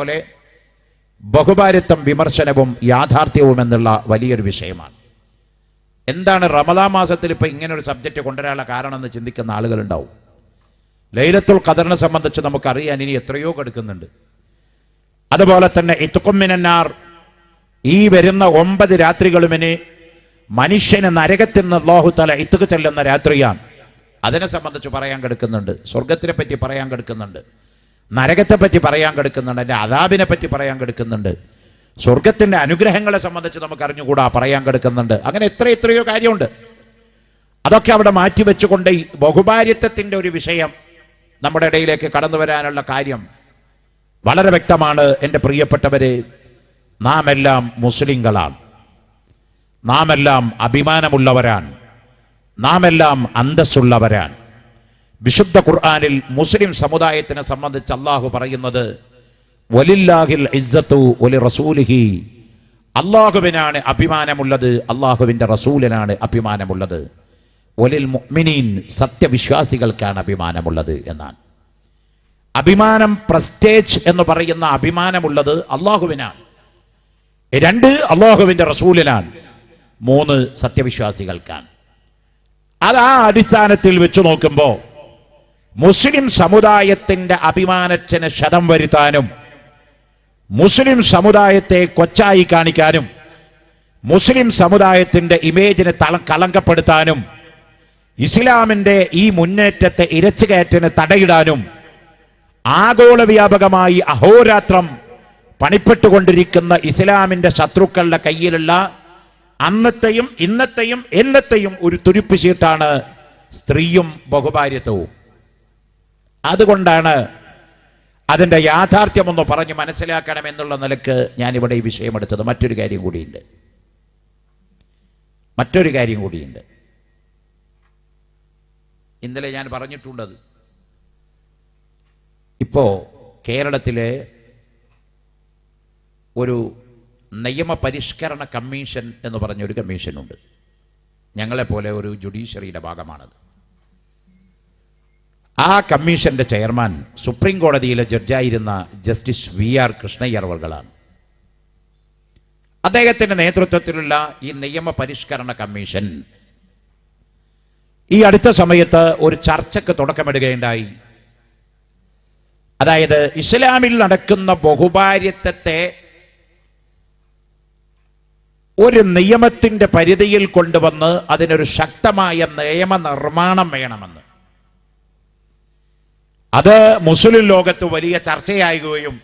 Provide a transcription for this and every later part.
പോലെ ബഹുഭാരിത്വം വിമർശനവും യാഥാർത്ഥ്യവും എന്നുള്ള വലിയൊരു വിഷയമാണ്. എന്താണ് റമദാൻ മാസത്തിൽ ഇപ്പൊ ഇങ്ങനെ ഒരു സബ്ജക്റ്റ് കൊണ്ടുവരാനുള്ള കാരണം എന്ന് ചിന്തിക്കുന്ന ആളുകളുണ്ടാവും. ലൈലത്തുൽ ഖദറിനെ സംബന്ധിച്ച് നമുക്കറിയാൻ ഇനി എത്രയോ കിടക്കുന്നുണ്ട്. അതുപോലെ തന്നെ ഇത്ഖും മിനന്നാർ, ഈ വരുന്ന 9 രാത്രികളുമിന് മനുഷ്യന് നരകത്തിൽ നിന്ന് അല്ലാഹു തആല ഇത്ഖ് ചെല്ലുന്ന രാത്രിയാണ്. അതിനെ സംബന്ധിച്ച് പറയാൻ കിടക്കുന്നുണ്ട്. സ്വർഗത്തിനെ പറ്റി പറയാൻ കിടക്കുന്നുണ്ട്, നരകത്തെ പറ്റി പറയാൻ കിടക്കുന്നുണ്ട്, അതിൻ്റെ അദാബിനെ പറ്റി പറയാൻ കിടക്കുന്നുണ്ട്, സ്വർഗത്തിൻ്റെ അനുഗ്രഹങ്ങളെ സംബന്ധിച്ച് നമുക്ക് അറിഞ്ഞുകൂടാ പറയാൻ കിടക്കുന്നുണ്ട്. അങ്ങനെ എത്രയോ കാര്യമുണ്ട്. അതൊക്കെ അവിടെ മാറ്റിവെച്ചുകൊണ്ട് ഈ ബഹുഭാര്യത്വത്തിൻ്റെ ഒരു വിഷയം നമ്മുടെ ഇടയിലേക്ക് കടന്നു വരാനുള്ള കാര്യം വളരെ വ്യക്തമാണ്. എൻ്റെ പ്രിയപ്പെട്ടവരെ, നാം എല്ലാം മുസ്ലിങ്ങളാണ്, നാം എല്ലാം അഭിമാനമുള്ളവരാണ്, നാം എല്ലാം അന്തസ്സുള്ളവരാണ്. വിശുദ്ധ ഖുർആനിൽ മുസ്ലിം സമുദായത്തിനെ സംബന്ധിച്ച് അല്ലാഹു പറയുന്നത് വലില്ലാഹിൽ ഇസ്സത്തു വലി റസൂലിഹി, അല്ലാഹുവിനാണ് അഭിമാനമുള്ളത്, അല്ലാഹുവിൻ്റെ റസൂലിനാണ് അഭിമാനമുള്ളത്. വലിൽ മുഅ്മിനീൻ, സത്യവിശ്വാസികൾക്കാണ് അഭിമാനമുള്ളത് എന്നാണ്. അഭിമാനം, പ്രസ്റ്റേജ് എന്ന് പറയുന്ന അഭിമാനമുള്ളത് അല്ലാഹുവിനാണ്. 2 അല്ലാഹുവിൻ്റെ റസൂലിനാണ്. 3 സത്യവിശ്വാസികൾക്കാണ്. അത് ആ അടിസ്ഥാനത്തിൽ വെച്ച് നോക്കുമ്പോൾ മുസ്ലിം സമുദായത്തിന്റെ അഭിമാനത്തിന് ക്ഷതം വരുത്താനും, മുസ്ലിം സമുദായത്തെ കൊച്ചായി കാണിക്കാനും, മുസ്ലിം സമുദായത്തിന്റെ ഇമേജിനെ കളങ്കപ്പെടുത്താനും, ഇസ്ലാമിന്റെ ഈ മുന്നേറ്റത്തെ ഇരച്ചുകയറ്റിന് തടയിടാനും ആഗോള വ്യാപകമായി അഹോരാത്രം പണിപ്പെട്ടുകൊണ്ടിരിക്കുന്ന ഇസ്ലാമിന്റെ ശത്രുക്കളുടെ കയ്യിലുള്ള അന്നത്തെയും ഇന്നത്തെയും എന്നത്തെയും ഒരു തുരുപ്പ് ചീട്ടാണ് സ്ത്രീയും ബഹുഭാര്യത്വവും. അതുകൊണ്ടാണ് അതിൻ്റെ യാഥാർത്ഥ്യമൊന്ന് പറഞ്ഞ് മനസ്സിലാക്കണമെന്നുള്ള നിലക്ക് ഞാനിവിടെ ഈ വിഷയം എടുത്തത്. മറ്റൊരു കാര്യം കൂടിയുണ്ട്. ഇന്നലെ ഞാൻ പറഞ്ഞിട്ടുള്ളത്, ഇപ്പോ കേരളത്തിലെ ഒരു നിയമപരിഷ്കരണ കമ്മീഷൻ എന്ന് പറഞ്ഞൊരു കമ്മീഷനുണ്ട്. ഞങ്ങളെപ്പോലെ ഒരു ജുഡീഷ്യറിയുടെ ഭാഗമാണത്. ആ കമ്മീഷന്റെ ചെയർമാൻ സുപ്രീം കോടതിയിലെ ജഡ്ജായിരുന്ന ജസ്റ്റിസ് VR കൃഷ്ണയ്യർ അവർകളാണ്. അദ്ദേഹത്തിന്റെ നേതൃത്വത്തിലുള്ള ഈ നിയമപരിഷ്കരണ കമ്മീഷൻ ഈ അടുത്ത സമയത്ത് ഒരു ചർച്ചയ്ക്ക് തുടക്കമിടുകയുണ്ടായി. അതായത് ഇസ്ലാമിൽ നടക്കുന്ന ബഹുഭാര്യത്വത്തെ ഒരു നിയമത്തിന്റെ പരിധിയിൽ കൊണ്ടുവന്ന് അതിനൊരു ശക്തമായ നിയമനിർമ്മാണം വേണമെന്ന്. അത് മുസ്ലിം ലോകത്ത് വലിയ ചർച്ചയാകുകയും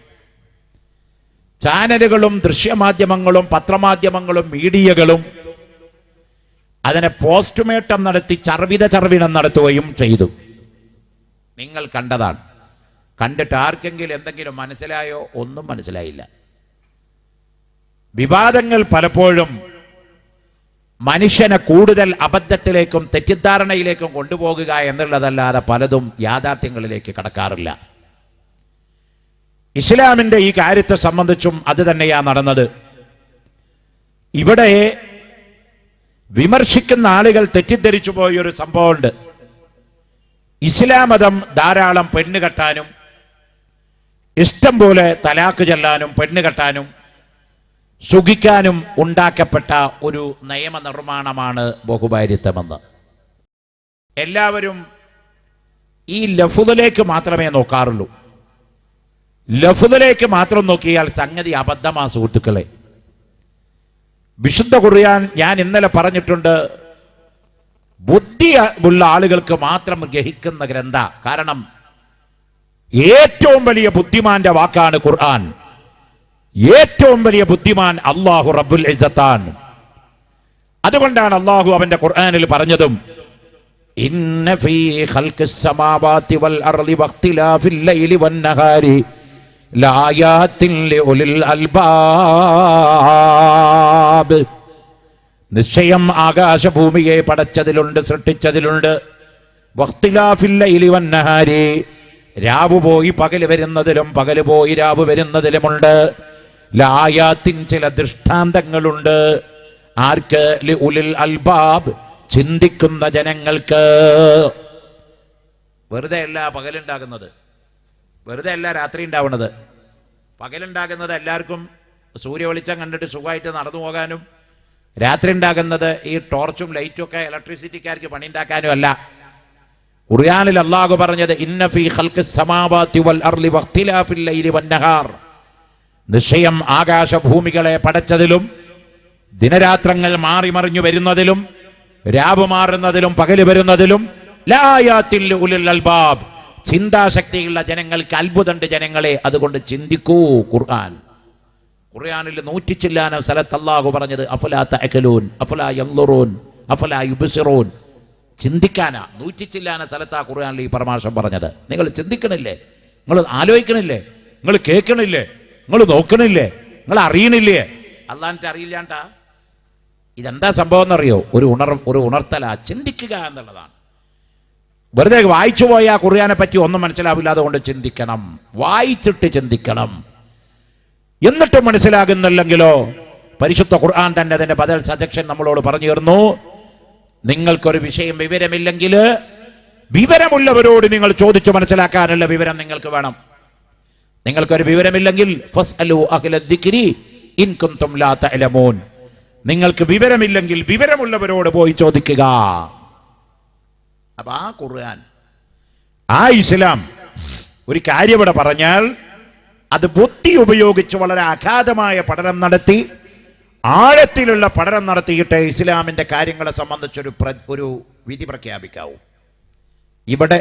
ചാനലുകളും ദൃശ്യമാധ്യമങ്ങളും പത്രമാധ്യമങ്ങളും മീഡിയകളും അതിനെ പോസ്റ്റ്മോർട്ടം നടത്തി ചർവിതം നടത്തുകയും ചെയ്തു. നിങ്ങൾ കണ്ടതാണ്. കണ്ടിട്ട് ആർക്കെങ്കിലും എന്തെങ്കിലും മനസ്സിലായോ? ഒന്നും മനസ്സിലായില്ല. വിവാദങ്ങൾ പലപ്പോഴും മനുഷ്യനെ കൂടുതൽ അബദ്ധത്തിലേക്കും തെറ്റിദ്ധാരണയിലേക്കും കൊണ്ടുപോകുക എന്നുള്ളതല്ലാതെ പലതും യാഥാർത്ഥ്യങ്ങളിലേക്ക് കടക്കാറില്ല. ഇസ്ലാമിന്റെ ഈ കാര്യത്തെ സംബന്ധിച്ചും അത് തന്നെയാണ് നടന്നത്. ഇവിടെ വിമർശിക്കുന്ന ആളുകൾ തെറ്റിദ്ധരിച്ചു പോയൊരു സംഭവമുണ്ട്. ഇസ്ലാം മതം ധാരാളം പെണ്ണ് കെട്ടാനും ഇഷ്ടം പോലെ തലാക്ക് ചെല്ലാനും പെണ്ണ് കെട്ടാനും സുഖിക്കാനും ഉണ്ടാക്കപ്പെട്ട ഒരു നിയമനിർമ്മാണമാണ് ബഹുഭാര്യത്വമെന്ന്. എല്ലാവരും ഈ ലഫ്ദിലേക്ക് മാത്രമേ നോക്കാറുള്ളൂ. ലഫ്ദിലേക്ക് മാത്രം നോക്കിയാൽ സംഗതി അബദ്ധമാ സുഹൃത്തുക്കളെ. വിശുദ്ധ ഖുർആൻ ഞാൻ ഇന്നലെ പറഞ്ഞിട്ടുണ്ട്, ബുദ്ധിയുള്ള ആളുകൾക്ക് മാത്രം ഗ്രഹിക്കുന്ന ഗ്രന്ഥ. കാരണം ഏറ്റവും വലിയ ബുദ്ധിമാന്റെ വാക്കാണ് ഖുർആൻ. ഏറ്റവും വലിയ ബുദ്ധിമാൻ അല്ലാഹു റബ്ബുൽ ഇസ്സത്താണ്. അതുകൊണ്ടാണ് അല്ലാഹു അവന്റെ ഖുർആനിൽ പറഞ്ഞതും ഇന്ന ഫീ ഖൽഖിസ് സമാവാതി വൽ അർളി വഖ്തിലാഫിൽ ലൈലി വൻ നഹാരി ലആയാത്തിൻ ലിഉലിൽ അൽബാബ്. നിശ്ചയം ആകാശഭൂമിയെ പടച്ചതിലുണ്ട്, സൃഷ്ടിച്ചതിലുണ്ട്. വഖ്തിലാഫിൽ ലൈലി വൻ നഹാരി, രാവ് പോയി പകല് വരുന്നതിലും പകല് പോയി രാവ് വരുന്നതിലുമുണ്ട്. ലായാത്തിൻ, ചില ദൃഷ്ടാന്തങ്ങളുണ്ട്. ആർക്ക്? ലിഉലിൽ അൽബാബ്, ചിന്തിക്കുന്ന ജനങ്ങൾക്ക്. വെറുതെ അല്ല പകലുണ്ടാകുന്നത്, വെറുതെ അല്ല രാത്രി ഉണ്ടാവുന്നത്. പകലുണ്ടാകുന്നത് എല്ലാവർക്കും സൂര്യ വെളിച്ചം കണ്ടിട്ട് സുഖമായിട്ട് നടന്നു പോകാനും, രാത്രി ഉണ്ടാകുന്നത് ഈ ടോർച്ചും ലൈറ്റും ഒക്കെ ഇലക്ട്രിസിറ്റിക്കാർക്ക് പണി ഉണ്ടാക്കാനും അല്ല. ഖുർആനിൽ അല്ലാഹു പറഞ്ഞത് ഇന്ന ഫീ ഖൽഖിസ് സമാവാതി വൽ അർളി വഖ്തിലാഫിൽ ലൈലി വന്നഹാർ, നിശ്ചയം ആകാശഭൂമികളെ പടച്ചതിലും ദിനരാത്രങ്ങൾ മാറി മറിഞ്ഞു വരുന്നതിലും രാവ് മാറുന്നതിലും പകല് വരുന്നതിലും ലായാത്തിൽ ഉലുൽ അൽബാബ്, ചിന്താശക്തിയുള്ള ജനങ്ങൾക്ക് അത്ഭുതമുണ്ട് ജനങ്ങളെ, അതുകൊണ്ട് ചിന്തിക്കൂ. ഖുർആനിൽ 100 ചില്ലാനം സ്ഥലത്ത് അല്ലാഹു പറഞ്ഞത് അഫലാ തഅഖലൂൻ അഫലാ യൻളുറൂൻ അഫലാ യുബ്സിറൂൻ, ചിന്തിക്കാനാ. 100 ചില്ലാനം സ്ഥലത്താ ഖുർആനിൽ ഈ പരാമർശം പറഞ്ഞത്. നിങ്ങൾ ചിന്തിക്കണില്ലേ? നിങ്ങൾ ആലോചിക്കണില്ലേ? നിങ്ങൾ കേൾക്കണില്ലേ? നിങ്ങൾ നോക്കണില്ലേ? നിങ്ങൾ അറിയണില്ലേ? അല്ലാണ്ട് അറിയില്ലാണ്ടാ. ഇതെന്താ സംഭവം എന്നറിയോ? ഒരു ഉണർത്തല, ചിന്തിക്കുക എന്നുള്ളതാണ്. വെറുതെ വായിച്ചു പോയാൽ ഖുർആനെ പറ്റി ഒന്നും മനസ്സിലാവില്ല. അതുകൊണ്ട് ചിന്തിക്കണം, വായിച്ചിട്ട് ചിന്തിക്കണം. എന്നിട്ട് മനസ്സിലാകുന്നില്ലെങ്കിലോ പരിശുദ്ധ ഖുർആൻ തന്നെ അതിന്റെ ബദൽ സജക്ഷൻ നമ്മളോട് പറഞ്ഞു തരുന്നു. നിങ്ങൾക്കൊരു വിഷയം വിവരമില്ലെങ്കിൽ വിവരമുള്ളവരോട് നിങ്ങൾ ചോദിച്ചു മനസ്സിലാക്കാനുള്ള വിവരം നിങ്ങൾക്ക് വേണം. നിങ്ങൾക്കൊരു വിവരമില്ലെങ്കിൽ ഫസ്അലു അഹ്ല ദിക്രി ഇൻ കുൻതും ലാ തഅലമൂൻ, നിങ്ങൾക്ക് വിവരമില്ലെങ്കിൽ വിവരമുള്ളവരോട് പോയി ചോദിക്കുക. അപ്പൊ ആ ഖുർആൻ, ആ ഇസ്ലാം ഒരു കാര്യം ഇവിടെ പറഞ്ഞാൽ അത് ബുദ്ധി ഉപയോഗിച്ച് വളരെ അഗാധമായ പഠനം നടത്തി, ആഴത്തിലുള്ള പഠനം നടത്തിയിട്ട് ഇസ്ലാമിന്റെ കാര്യങ്ങളെ സംബന്ധിച്ചൊരു വിധി പ്രഖ്യാപിക്കാവൂ. ഇവിടെ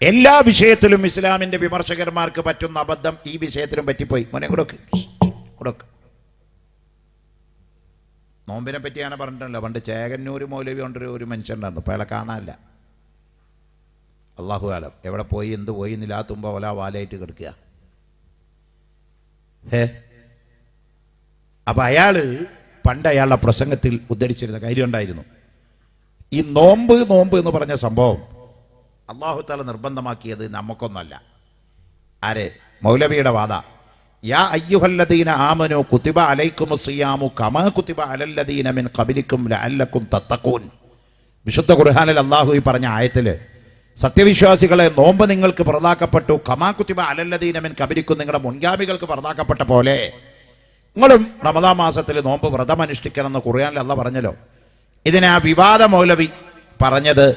എല്ലാ വിഷയത്തിലും ഇസ്ലാമിന്റെ വിമർശകന്മാർക്ക് പറ്റുന്ന അബദ്ധം ഈ വിഷയത്തിലും പറ്റിപ്പോയി. മോനെ കൊടുക്ക്. നോമ്പിനെ പറ്റിയാണ് പറഞ്ഞിട്ടുണ്ടല്ലോ. പണ്ട് ചേകന്നൂർ മൗലവി കൊണ്ടൊരു ഒരു മനുഷ്യനുണ്ടായിരുന്നു. അപ്പോൾ അയാളെ കാണാനില്ല. അള്ളാഹു ആലം എവിടെ പോയി എന്ത് പോയി നിലാത്തുമ്പോൾ ഒല വാലായിട്ട് കിടക്കുക. അപ്പൊ അയാള് പണ്ട് അയാളുടെ പ്രസംഗത്തിൽ ഉദ്ധരിച്ചിരുന്ന കാര്യം ഉണ്ടായിരുന്നു. ഈ നോമ്പ് എന്ന് പറഞ്ഞ സംഭവം അള്ളാഹു തആല നിർബന്ധമാക്കിയത് നമുക്കൊന്നല്ല. ആരെ? മൗലവിയുടെ വാദ. യാ അയ്യുഹല്ലദീന ആമനൂ കുതിബ അലൈക്കുമുസ് സിയാമു കമാ കുതിബ അലല്ലദീന മിൻ ഖബലിക്കും ലഅല്ലക്കും തത്തഖൂൻ. വിശുദ്ധ ഖുർആനിൽ അള്ളാഹു ഈ പറഞ്ഞ ആയത്തിൽ സത്യവിശ്വാസികളെ നോമ്പ് നിങ്ങൾക്ക് പ്രദാക്കപ്പെട്ടു, കമാ കുതിബ അലല്ലദീന മിൻ ഖബലിക്കും, നിങ്ങളുടെ മുൻഗാമികൾക്ക് പ്രദാക്കപ്പെട്ട പോലെ നിങ്ങളും റമദാൻ മാസത്തിൽ നോമ്പ് വ്രതം അനുഷ്ഠിക്കണം എന്ന് ഖുർആനിൽ അല്ലാഹ് പറഞ്ഞല്ലോ. ഇതിനെ ആ വിവാദ മൗലവി പറഞ്ഞത്,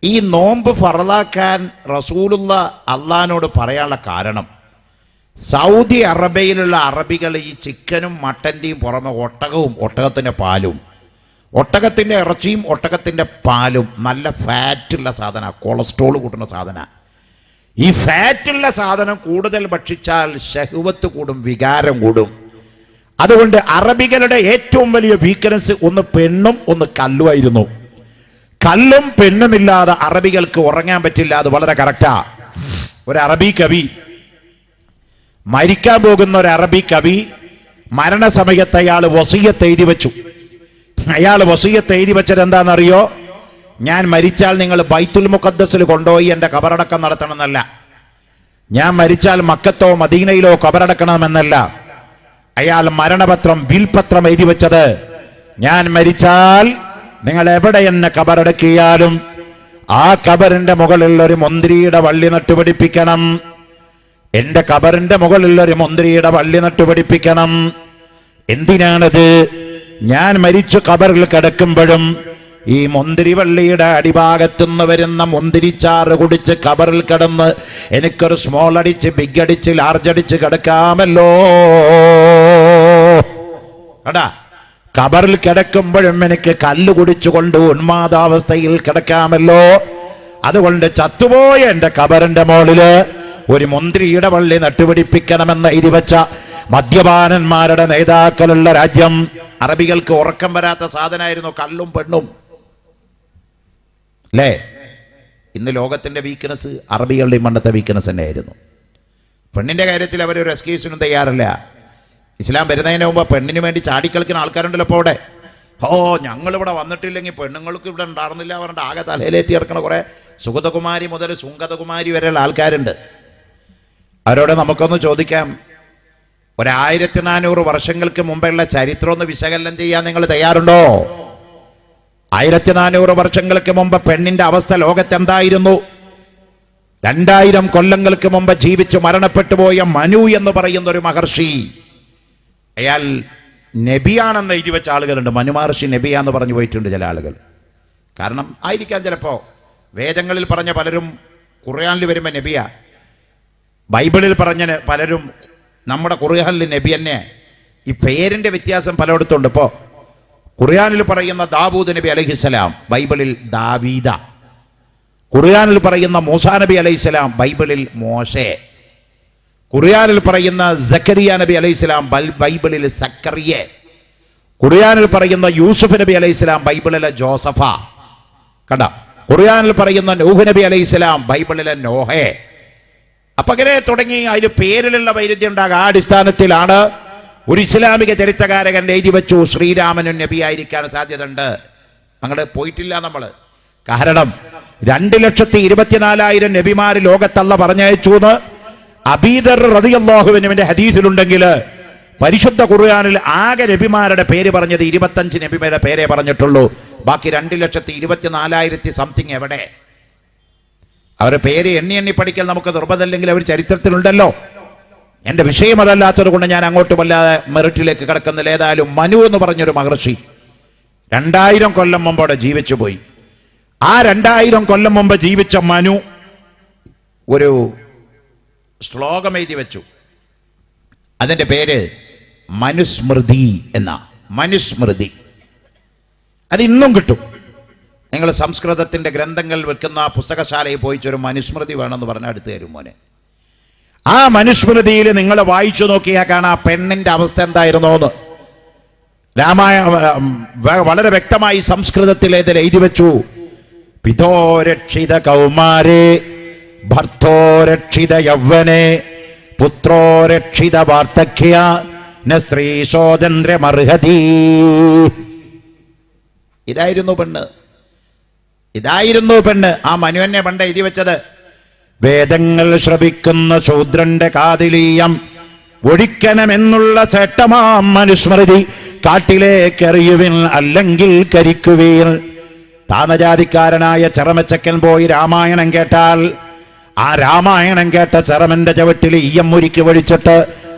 ഈ നോമ്പ് ഫർളാക്കാൻ റസൂലുള്ള അള്ളാഹിനോട് പറയാനുള്ള കാരണം സൗദി അറേബ്യയിലുള്ള അറബികൾ ഈ ചിക്കനും മട്ടൻ്റെയും പുറമെ ഒട്ടകവും ഒട്ടകത്തിൻ്റെ പാലും, ഒട്ടകത്തിൻ്റെ ഇറച്ചിയും ഒട്ടകത്തിൻ്റെ പാലും നല്ല ഫാറ്റുള്ള സാധന, കൊളസ്ട്രോൾ കൂട്ടുന്ന സാധന. ഈ ഫാറ്റുള്ള സാധനം കൂടുതൽ ഭക്ഷിച്ചാൽ ശഹ്വത്ത് കൂടും, വികാരം കൂടും. അതുകൊണ്ട് അറബികളുടെ ഏറ്റവും വലിയ വീക്ക്നെസ് ഒന്ന് പെണ്ണും ഒന്ന് കല്ലുമായിരുന്നു. കല്ലും പെണ്ണുമില്ലാതെ അറബികൾക്ക് ഉറങ്ങാൻ പറ്റില്ല. അത് വളരെ കറക്റ്റാ. ഒരു അറബി കവി, മരിക്കാൻ പോകുന്ന ഒരു അറബി കവി മരണസമയത്ത് അയാൾ വസിയ്യത്ത് എഴുതി വെച്ചു. അയാൾ വസിയ്യത്ത് എഴുതി വെച്ചത് എന്താണെന്നറിയോ? ഞാൻ മരിച്ചാൽ നിങ്ങൾ ബൈത്തുൽ മുഖദ്ദസിൽ കൊണ്ടുപോയി എൻ്റെ കബറടക്കം നടത്തണമെന്നല്ല, ഞാൻ മരിച്ചാൽ മക്കത്തോ മദീനയിലോ കബറടക്കണമെന്നല്ല. അയാൾ മരണപത്രം, വിൽപത്രം എഴുതി വെച്ചത്, ഞാൻ മരിച്ചാൽ നിങ്ങൾ എവിടെ എന്നെ കബറടക്കിയാലും ആ കബറിന്റെ മുകളിൽ ഒരു മുന്തിരിയുടെ വള്ളി നട്ടുപിടിപ്പിക്കണം. എന്റെ കബറിന്റെ മുകളിൽ ഒരു മുന്തിരിയുടെ വള്ളി നട്ടുപിടിപ്പിക്കണം. എന്തിനാണത്? ഞാൻ മരിച്ചു കബറിൽ കിടക്കുമ്പോഴും ഈ മുന്തിരിവള്ളിയുടെ അടിഭാഗത്തുനിന്ന് വരുന്ന മുന്തിരിച്ചാറ് കുടിച്ച് കബറിൽ കിടന്ന് എനിക്കൊരു സ്മോൾ അടിച്ച് ബിഗ് അടിച്ച് ലാർജ് അടിച്ച് കിടക്കാമല്ലോ. എടാ, കബറിൽ കിടക്കുമ്പോഴും എനിക്ക് കല്ല് കുടിച്ചുകൊണ്ട് ഉന്മാദാവസ്ഥയിൽ കിടക്കാമല്ലോ. അതുകൊണ്ട് ചത്തുപോയ എന്റെ കബറിന്റെ മോളില് ഒരു മുന്തിരിയുടെ വള്ളി നട്ടുപിടിപ്പിക്കണമെന്ന് എഴുതി വെച്ച മദ്യപാനന്മാരുടെ നേതാക്കളുള്ള രാജ്യം. അറബികൾക്ക് ഉറക്കം വരാത്ത സാധനമായിരുന്നു കല്ലും പെണ്ണും, അല്ലേ? ഇന്ന് ലോകത്തിന്റെ വീക്ക്നെസ് അറബികളുടെ മണ്ണത്തെ വീക്ക്നെസ് തന്നെയായിരുന്നു. പെണ്ണിന്റെ കാര്യത്തിൽ അവരൊരു എക്സ്ക്യൂസിനും തയ്യാറല്ല. ഇസ്ലാം വരുന്നതിന് മുമ്പ് പെണ്ണിന് വേണ്ടി ചാടിക്കളിക്കുന്ന ആൾക്കാരുണ്ടല്ലോ ഇപ്പോൾ അവിടെ. ഞങ്ങളിവിടെ വന്നിട്ടില്ലെങ്കിൽ പെണ്ണുങ്ങൾക്ക് ഇവിടെ ഉണ്ടായിരുന്നില്ല പറഞ്ഞിട്ട് ആകെ തലയിലേറ്റി കിടക്കണ കുറെ സുഗതകുമാരി മുതൽ സുഗതകുമാരി വരെയുള്ള ആൾക്കാരുണ്ട്. അവരോട് നമുക്കൊന്ന് ചോദിക്കാം, 1400 വർഷങ്ങൾക്ക് മുമ്പുള്ള ചരിത്രം ഒന്ന് വിശകലനം ചെയ്യാൻ നിങ്ങൾ തയ്യാറുണ്ടോ? 1400 വർഷങ്ങൾക്ക് മുമ്പ് പെണ്ണിന്റെ അവസ്ഥ ലോകത്തെന്തായിരുന്നു? 2000 കൊല്ലങ്ങൾക്ക് മുമ്പ് ജീവിച്ച് മരണപ്പെട്ടു പോയ മനു എന്ന് പറയുന്ന ഒരു മഹർഷി, അയാൾ നബിയാണെന്ന് എഴുതി വെച്ച ആളുകളുണ്ട്. മനു മഹർഷി നബിയാന്ന് പറഞ്ഞു പോയിട്ടുണ്ട് ചില ആളുകൾ. കാരണം ആയിരിക്കാം ചിലപ്പോൾ വേദങ്ങളിൽ പറഞ്ഞ പലരും ഖുർആനിൽ വരുമ്പോൾ നബിയ, ബൈബിളിൽ പറഞ്ഞ പലരും നമ്മുടെ ഖുർആനിൽ നബി തന്നെ. ഈ പേരിൻ്റെ വ്യത്യാസം പലയിടത്തുണ്ട്. ഇപ്പോൾ ഖുർആനിൽ പറയുന്ന ദാവൂദ് നബി അലൈഹിസ്സലാം, ബൈബിളിൽ ദാവീദ. ഖുർആനിൽ പറയുന്ന മൂസാ നബി അലൈഹിസ്സലാം, ബൈബിളിൽ മോശെ. ഖുർആനിൽ പറയുന്ന സക്കരിയ നബി അലൈഹിസ്സലാം, ബൈബിളിൽ സക്കറിയെ. ഖുർആനിൽ പറയുന്ന യൂസുഫ് നബി അലൈഹിസ്സലാം, ബൈബിളിലെ ജോസഫ. കണ്ട, ഖുർആനിൽ പറയുന്ന നൂഹ് നബി അലൈഹിസ്സലാം, ബൈബിളിലെ നോഹെ. അപ്പൊ അങ്ങനെ തുടങ്ങി അതിന് പേരിലുള്ള വൈരുദ്ധ്യം ഉണ്ടാകുക. ആ അടിസ്ഥാനത്തിലാണ് ഒരു ഇസ്ലാമിക ചരിത്രകാരകൻ എഴുതി വെച്ചു ശ്രീരാമനും നബി ആയിരിക്കാൻ സാധ്യതയുണ്ട്. അങ്ങോട്ട് പോയിട്ടില്ല നമ്മൾ. കാരണം 2,24,000 നബിമാര് ലോകത്തല്ല പറഞ്ഞയച്ചു എന്ന് അബീദർ റളിയല്ലാഹു അൻഹുവിന്റെ ഹദീസിലുണ്ടെങ്കിൽ പരിശുദ്ധ ഖുർആനിൽ ആകെ നബിമാരുടെ പേര് പറഞ്ഞത് 25 നബിമാരുടെ പേരേ പറഞ്ഞിട്ടുള്ളൂ. ബാക്കി 2,24,000 സംതിങ് എവിടെ? അവരുടെ പേര് എണ്ണി പഠിക്കൽ നമുക്ക് നിർബന്ധമില്ലെങ്കിൽ അവർ ചരിത്രത്തിലുണ്ടല്ലോ. എൻ്റെ വിഷയം അതല്ലാത്തത് കൊണ്ട് ഞാൻ അങ്ങോട്ട് വല്ലാതെ മെറിറ്റിലേക്ക് കിടക്കുന്നില്ല. ഏതായാലും മനു എന്ന് പറഞ്ഞൊരു മഹർഷി 2000 കൊല്ലം മുമ്പോടെ ജീവിച്ചു പോയി. ആ 2000 കൊല്ലം മുമ്പ് ജീവിച്ച മനു ഒരു ശ്ലോകം എഴുതി വെച്ചു. അതിൻ്റെ പേര് മനുസ്മൃതി എന്ന. മനുസ്മൃതി അത് ഇന്നും കിട്ടും. നിങ്ങൾ സംസ്കൃതത്തിൻ്റെ ഗ്രന്ഥങ്ങൾ വെക്കുന്ന പുസ്തകശാലയിൽ പോയിച്ചൊരു മനുസ്മൃതി വേണമെന്ന് പറഞ്ഞാൽ അടുത്ത് തരും മോനെ. ആ മനുസ്മൃതിയിൽ നിങ്ങൾ വായിച്ചു നോക്കിയാൽ കാണാം പെണ്ണിൻ്റെ അവസ്ഥ എന്തായിരുന്നോന്ന്. വളരെ വ്യക്തമായി സംസ്കൃതത്തിൽ ഇതിൽ എഴുതി വെച്ചു. പിതോരക്ഷിത കൗമാരേ ഭർത്തോരക്ഷിത യൗവനെ പുത്രോരക്ഷിത വാർദ്ധക്യ ന സ്ത്രീ സ്വാതന്ത്ര്യമർഹതി. ഇതായിരുന്നു പെണ്ണ്. ആ മനുവിനെ പണ്ട് എഴുതി വെച്ചത്. വേദങ്ങൾ ശ്രവിക്കുന്ന ശൂദ്രന്റെ കാതിലീയം ഒഴിക്കണമെന്നുള്ള ശ്രേഷ്ഠമാം മനുസ്മൃതി കാട്ടിലേക്കെറിയുവിൻ അല്ലെങ്കിൽ കരിക്കുവീൻ. താമജാതിക്കാരനായ ചെറമച്ചക്കൻ പോയി രാമായണം കേട്ടാൽ ആ രാമായണം കേട്ട ചെറമന്റെ ചവിട്ടിൽ ഈയം മുരിക്ക് ഒഴിച്ചിട്ട്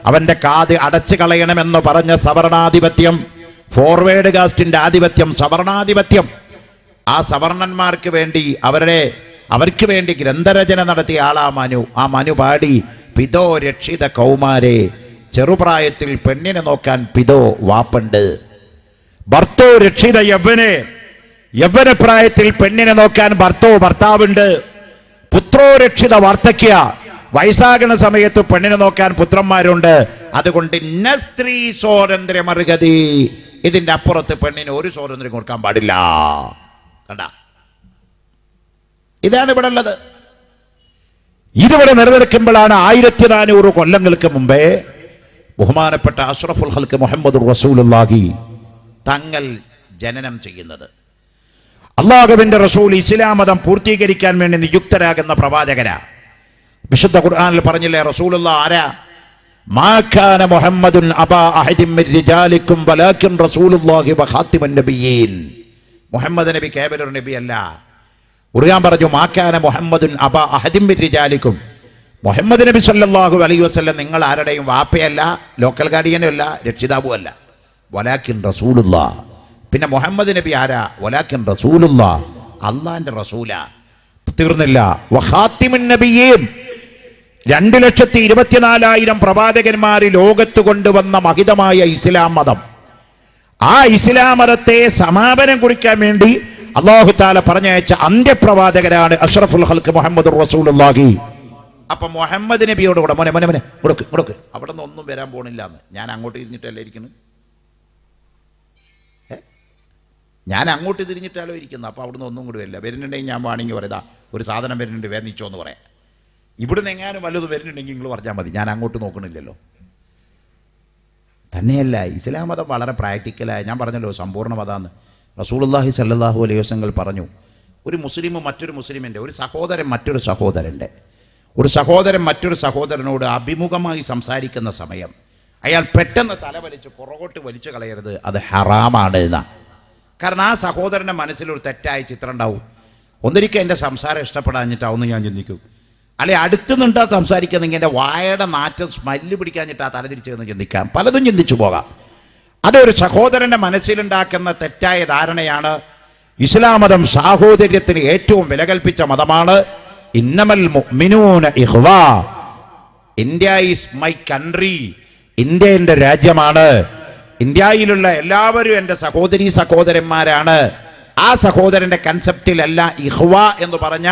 അവന്റെ കാത് അടച്ചു കളയണമെന്ന് പറഞ്ഞ സവർണാധിപത്യം, ഫോർവേഡ് കാസ്റ്റിന്റെ ആധിപത്യം, സവർണാധിപത്യം, ആ സവർണന്മാർക്ക് വേണ്ടി അവർക്ക് വേണ്ടി ഗ്രന്ഥരചന നടത്തിയ ആളാ മനു. ആ മനു പാടി പിതോ രക്ഷിത കൗമാരെ, ചെറുപ്രായത്തിൽ പെണ്ണിനെ നോക്കാൻ പിതോ വാപ്പുണ്ട്. ഭർത്തോ രക്ഷിത യൗവനെ, യൗവനപ്രായത്തിൽ പെണ്ണിനെ നോക്കാൻ ഭർത്താവുണ്ട്. പുത്രോ രക്ഷിത വാർദ്ധക്യ, വയസ്സാകുന്ന സമയത്ത് പെണ്ണിനെ നോക്കാൻ പുത്രന്മാരുണ്ട്. അതുകൊണ്ട് ന സ്ത്രീ സ്വാതന്ത്ര്യമർഹതി, ഇതിന്റെ അപ്പുറത്ത് പെണ്ണിന് ഒരു സ്വാതന്ത്ര്യം കൊടുക്കാൻ പാടില്ല. കണ്ട, ഇതാണ് ഇവിടെ ഉള്ളത്. ഇതിവിടെ നിലനിൽക്കുമ്പോഴാണ് 1400 കൊല്ലങ്ങൾക്ക് മുമ്പേ ബഹുമാനപ്പെട്ട അഷ്റഫുൽ ഖൽഖ് മുഹമ്മദ് റസൂലുള്ളാഹി തങ്ങൾ ജനനം ചെയ്യുന്നത്. അള്ളാഹുവിന്റെ റസൂൽ ഇസ്ലാം മതം പൂർത്തീകരിക്കാൻ വേണ്ടി നിയുക്തരാകുന്ന പ്രവാചകരാ. വിശുദ്ധ ഖുർആനിൽ പറഞ്ഞില്ലേ റസൂലുള്ളാഹി ആരാ? മാ കാന മുഹമ്മദുൻ അബാ അഹദിൻ മിൻ റിജാലിക്കും വലാകിൻ റസൂലുള്ളാഹി വഖാതിമുൻ നബിയീൻ. മുഹമ്മദ് നബി കേവലം ഒരു നബിയല്ല. ഖുർആൻ പറഞ്ഞു മാ കാന മുഹമ്മദുൻ അബാ അഹദിൻ മിൻ റിജാലിക്കും. മുഹമ്മദ് നബി സല്ലല്ലാഹു അലൈഹി വസല്ലം നിങ്ങൾ ആരുടെയും വാപ്പയല്ല, ലോക്കൽ ഗാർഡിയനും അല്ല, രക്ഷിതാവും അല്ല. വലാകിൻ റസൂലുള്ളാഹ്. പിന്നെ മുഹമ്മദ് നബി ആരാ? വലാകിൻ റസൂലുള്ളാഹ്, അള്ളാന്റെ റസൂലാ. തീർന്നില്ല. വഖാതിമുൻ നബിയീൻ, 2,24,000 പ്രവാചകന്മാര് ലോകത്ത് കൊണ്ടുവന്ന മഹിതമായ ഇസ്ലാം മതം. ആ ഇസ്ലാം മതത്തെ സമാപനം കുറിക്കാൻ വേണ്ടി അല്ലാഹു തആല പറഞ്ഞയച്ച അന്ത്യപ്രവാചകരാണ് അഷ്റഫുൽ ഖൽഖ് മുഹമ്മദ് റസൂലുള്ളാഹി. അപ്പൊ മുഹമ്മദ് നബിയോട് കൂടെ മോനെ കൊടുക്ക് അവിടെ നിന്ന് ഒന്നും വരാൻ പോണില്ല എന്ന്. ഞാൻ അങ്ങോട്ട് തിരിഞ്ഞിട്ടല്ലേ ഇരിക്കുന്നു, ഞാൻ അങ്ങോട്ട് തിരിഞ്ഞിട്ടാലോ ഇരിക്കുന്നു. അപ്പൊ അവിടുന്ന് ഒന്നും കൂടി വരില്ല. വരുന്നുണ്ടെങ്കിൽ ഞാൻ വേണമെങ്കിൽ പറയാ ഒരു സാധനം വരുന്നുണ്ട് വേദനിച്ചോ എന്ന് പറയാം. ഇവിടുന്ന് എങ്ങാനും വല്ലതും വരുന്നുണ്ടെങ്കിൽ നിങ്ങൾ പറഞ്ഞാൽ മതി, ഞാൻ അങ്ങോട്ട് നോക്കണില്ലല്ലോ. തന്നെയല്ല, ഇസ്ലാം മതം വളരെ പ്രാക്ടിക്കലായ, ഞാൻ പറഞ്ഞല്ലോ സമ്പൂർണ്ണ മതമാണ്. റസൂലുള്ളാഹി സ്വല്ലല്ലാഹു അലൈഹി വസല്ലം പറഞ്ഞു, ഒരു മുസ്ലിം മറ്റൊരു മുസ്ലിമിൻ്റെ, ഒരു സഹോദരൻ മറ്റൊരു സഹോദരൻ്റെ, ഒരു സഹോദരൻ മറ്റൊരു സഹോദരനോട് അഭിമുഖമായി സംസാരിക്കുന്ന സമയം അയാൾ പെട്ടെന്ന് തലവലിച്ച് പുറകോട്ട് വലിച്ചു കളയരുത്, അത് ഹറാമാണ് എന്നാണ്. കാരണം ആ സഹോദരൻ്റെ മനസ്സിലൊരു തെറ്റായ ചിത്രം ഉണ്ടാവും. ഒന്നിരിക്കും എൻ്റെ സംസാരം ഇഷ്ടപ്പെടാഞ്ഞിട്ടാവുമെന്ന് ഞാൻ ചിന്തിക്കും. അല്ലെ അടുത്ത് നിന്നാ സംസാരിക്കുന്നെങ്കിൽ എൻ്റെ വായയുടെ നാറ്റം സ്മെല്ല് പിടിക്കാഞ്ഞിട്ടാ തലതിരിച്ചതെന്ന് ചിന്തിക്കാം, പലതും ചിന്തിച്ചു പോകാം. അതൊരു സഹോദരൻ്റെ മനസ്സിലുണ്ടാക്കുന്ന തെറ്റായ ധാരണയാണ്. ഇസ്ലാം മതം സാഹോദര്യത്തിന് ഏറ്റവും വില കൽപ്പിച്ച മതമാണ്. ഇന്നമൽ മുഅ്മിനൂന ഇഖ്വാ, India is my country, India എൻ്റെ രാജ്യമാണ്, ഇന്ത്യയിലുള്ള എല്ലാവരും എൻ്റെ സഹോദരീ സഹോദരന്മാരാണ്. ആ സഹോദരന്റെ കൺസെപ്റ്റിലല്ല ഇഖ്വാ എന്ന് പറഞ്ഞ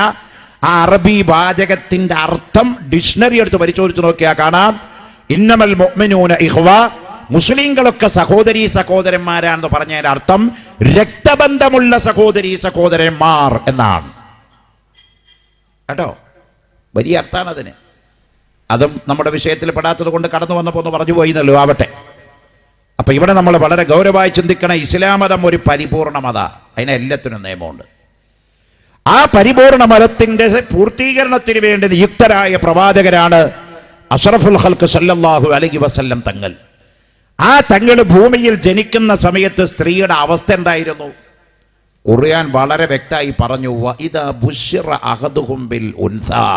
ആ അറബി വാചകത്തിന്റെ അർത്ഥം ഡിക്ഷണറി എടുത്ത് പരിശോധിച്ച് നോക്കിയാൽ കാണാം. ഇന്നമൽ മുഅ്മിനൂന ഇഖ്വാ, മുസ്ലിങ്ങളൊക്കെ സഹോദരീ സഹോദരന്മാരാണെന്ന് പറഞ്ഞതിന്റെ അർത്ഥം രക്തബന്ധമുള്ള സഹോദരീ സഹോദരന്മാർ എന്നാണ് കേട്ടോ. വലിയ അർത്ഥമാണ് അതിന്. അതും നമ്മുടെ വിഷയത്തിൽ പെടാത്തത് കൊണ്ട് കടന്നു വന്നപ്പോൾ ഒന്ന് പറഞ്ഞു പോയിന്നല്ലോ, ആവട്ടെ. അപ്പൊ ഇവിടെ നമ്മൾ വളരെ ഗൗരവമായി ചിന്തിക്കണം. ഇസ്ലാം മതം ഒരു പരിപൂർണ മത, അതിന് എല്ലാത്തിനും നിയമമുണ്ട്. ആ പരിപൂർണ മതത്തിന്റെ പൂർത്തീകരണത്തിന് വേണ്ടി നിയുക്തരായ പ്രവാചകരാണ് അഷ്റഫുൽ ഖൽഖ് സല്ലല്ലാഹു അലൈഹി വസല്ലം തങ്ങൾ. ആ തങ്ങൾ ഭൂമിയിൽ ജനിക്കുന്ന സമയത്ത് സ്ത്രീയുടെ അവസ്ഥ എന്തായിരുന്നു? ഖുർആൻ വളരെ വ്യക്തമായി പറഞ്ഞു, വഇദാ ബുശ്ശിറ അഹദുഹും ബിൽ ഉൻസാ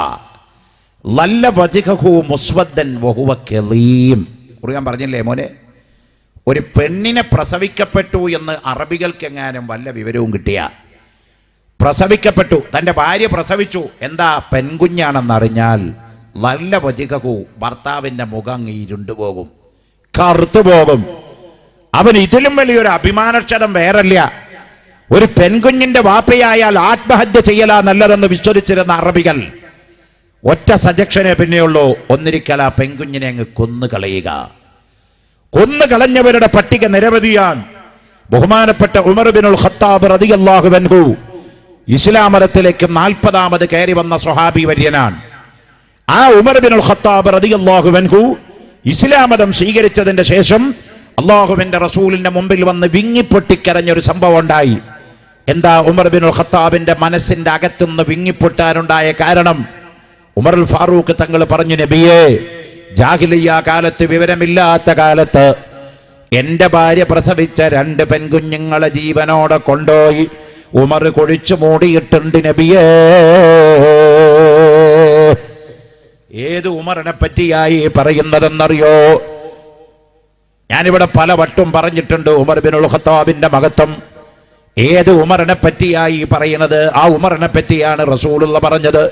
ലല്ല വജ്ഹഹു മുസ്വദ്ദൻ വഹുവ കലീം. ഖുർആൻ പറഞ്ഞില്ലേ മോനെ, ഒരു പെണ്ണിനെ പ്രസവിക്കപ്പെട്ടു എന്ന് അറബികൾക്കെങ്ങാനും വല്ല വിവരവും കിട്ടിയ, പ്രസവിക്കപ്പെട്ടു, തൻ്റെ ഭാര്യ പ്രസവിച്ചു, എന്താ പെൺകുഞ്ഞാണെന്നറിഞ്ഞാൽ നല്ല വജികഹു, ഭർത്താവിൻ്റെ മുഖം ഇരുണ്ടുപോകും, കറുത്തുപോകും. അവൻ ഇതിലും വലിയൊരു അഭിമാനക്ഷതം വേറല്ല. ഒരു പെൺകുഞ്ഞിന്റെ വാപ്പയായാൽ ആത്മഹത്യ ചെയ്യലാ നല്ലതെന്ന് വിശ്വസിച്ചിരുന്ന അറബികൾ ഒറ്റ സജക്ഷനെ പിന്നെയുള്ളൂ, ഒന്നിരിക്കൽ ആ പെൺകുഞ്ഞിനെ അങ്ങ് കൊന്നുകളയുക. കൊന്നുകളഞ്ഞവരുടെ പട്ടിക നിരവധിയാണ്. ബഹുമാനപ്പെട്ട ഉമർ ബിനുൽ ഖത്താബ് റളിയല്ലാഹു അൻഹു ഇസ്ലാം മതത്തിലേക്ക് 40ാമത് കയറി വന്ന സ്വഹാബി വര്യനാണ്. ആ ഉമർ ബിനുൽ ഖത്താബ് റളിയല്ലാഹു അൻഹു ഇസ്ലാം മതം സ്വീകരിച്ചതിന്റെ ശേഷം അല്ലാഹുവിന്റെ റസൂലിന്റെ മുമ്പിൽ വന്ന് വിങ്ങിപ്പൊട്ടിക്കരഞ്ഞൊരു സംഭവം ഉണ്ടായി. എന്താ ഉമർ ബിനുൽ ഖത്താബിന്റെ മനസ്സിന്റെ അകത്തുനിന്ന് വിങ്ങിപ്പൊട്ടാനുണ്ടായ കാരണം? ഉമറുൽ ഫാറൂഖ് തങ്ങൾ പറഞ്ഞു, നബിയേ, ജാഹിലിയ്യ കാലത്ത്, വിവരമില്ലാത്ത കാലത്ത് എന്റെ ഭാര്യ പ്രസവിച്ച 2 പെൺകുഞ്ഞുങ്ങളെ ജീവനോടെ കൊണ്ടുപോയി ഉമർ കൊഴിച്ചു മൂടിയിട്ടുണ്ട് നബിയേ. ഏത് ഉമറിനെ പറ്റിയായി പറയുന്നതെന്നറിയോ? ഞാനിവിടെ പലവട്ടം പറഞ്ഞിട്ടുണ്ട് ഉമർ ബിനുൽ ഖത്താബിന്റെ മഹത്വം. ഏത് ഉമറിനെ പറ്റിയായി പറയുന്നത്? ആ ഉമറിനെ പറ്റിയാണ് റസൂലുള്ള പറഞ്ഞത്,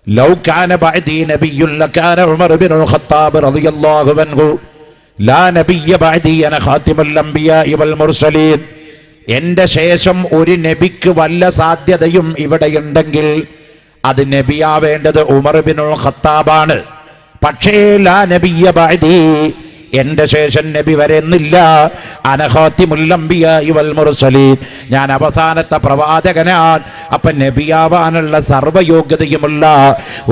ലൗ കാന ബഅദി നബിയ്യുൻ ലകാന ഉമർ ബിനുൽ ഖത്താബ് റളിയല്ലാഹു അൻഹു ലാ നബിയ്യ ബഅദി അന ഖാതിമുൽ അംബിയാഇ വൽ മുർസലീൻ. എന്റെ ശേഷം ഒരു നബിക്ക് വല്ല സാധ്യതയും ഇവിടെയുണ്ടെങ്കിൽ അത് നബിയാവേണ്ടത് ഉമർ ബിനുൽ ഖത്താബാണ്. പക്ഷേ ലാ നബിയ്യ ബഅദി, എന്റെ ശേഷം നബി വരുന്നില്ല. അന ഖാതിമുൽ അംബിയാഇ വൽ മുർസലീൻ, ഞാൻ അവസാനത്തെ പ്രവാചകനാണ്. അപ്പൊ നബിയാവാനുള്ള സർവ്വയോഗ്യതയുമുള്ള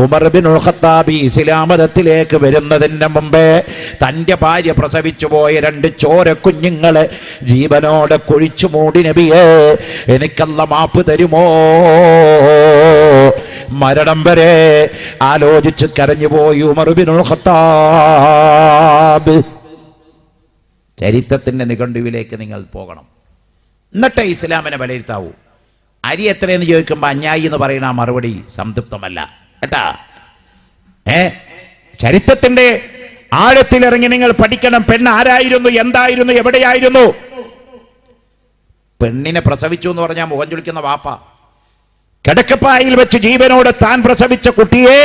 ഉമർ ബിനുൽ ഖത്താബ് ഇസ്ലാം മതത്തിലേക്ക് വരുന്നതിന് മുമ്പേ തൻ്റെ ഭാര്യ പ്രസവിച്ചു പോയ 2 ചോര കുഞ്ഞുങ്ങളെ ജീവനോടെ കുഴിച്ചു മൂടി. നബിയെ, എനിക്കല്ല മാപ്പ് തരുമോ? മരണം വരെ ആലോചിച്ച് കരഞ്ഞുപോയി ഉമർ ബിനുൽ ഖത്താബ്. ചരിത്രത്തിന്റെ നിഘണ്ടുവിലേക്ക് നിങ്ങൾ പോകണം, എന്നിട്ടേ ഇസ്ലാമിനെ വിലയിരുത്താവൂ. അരി എത്രയെന്ന് ചോദിക്കുമ്പോൾ അന്യായി എന്ന് പറയുന്ന ആ മറുപടി സംതൃപ്തമല്ല കേട്ടാ. ചരിത്രത്തിന്റെ ആഴത്തിലിറങ്ങി നിങ്ങൾ പഠിക്കണം. പെണ്ണ് ആരായിരുന്നു, എന്തായിരുന്നു, എവിടെയായിരുന്നു? പെണ്ണിനെ പ്രസവിച്ചു എന്ന് പറഞ്ഞാൽ മുഖം ചുളിക്കുന്ന വാപ്പ, കിടക്കപ്പായിൽ വെച്ച് ജീവനോട് താൻ പ്രസവിച്ച കുട്ടിയെ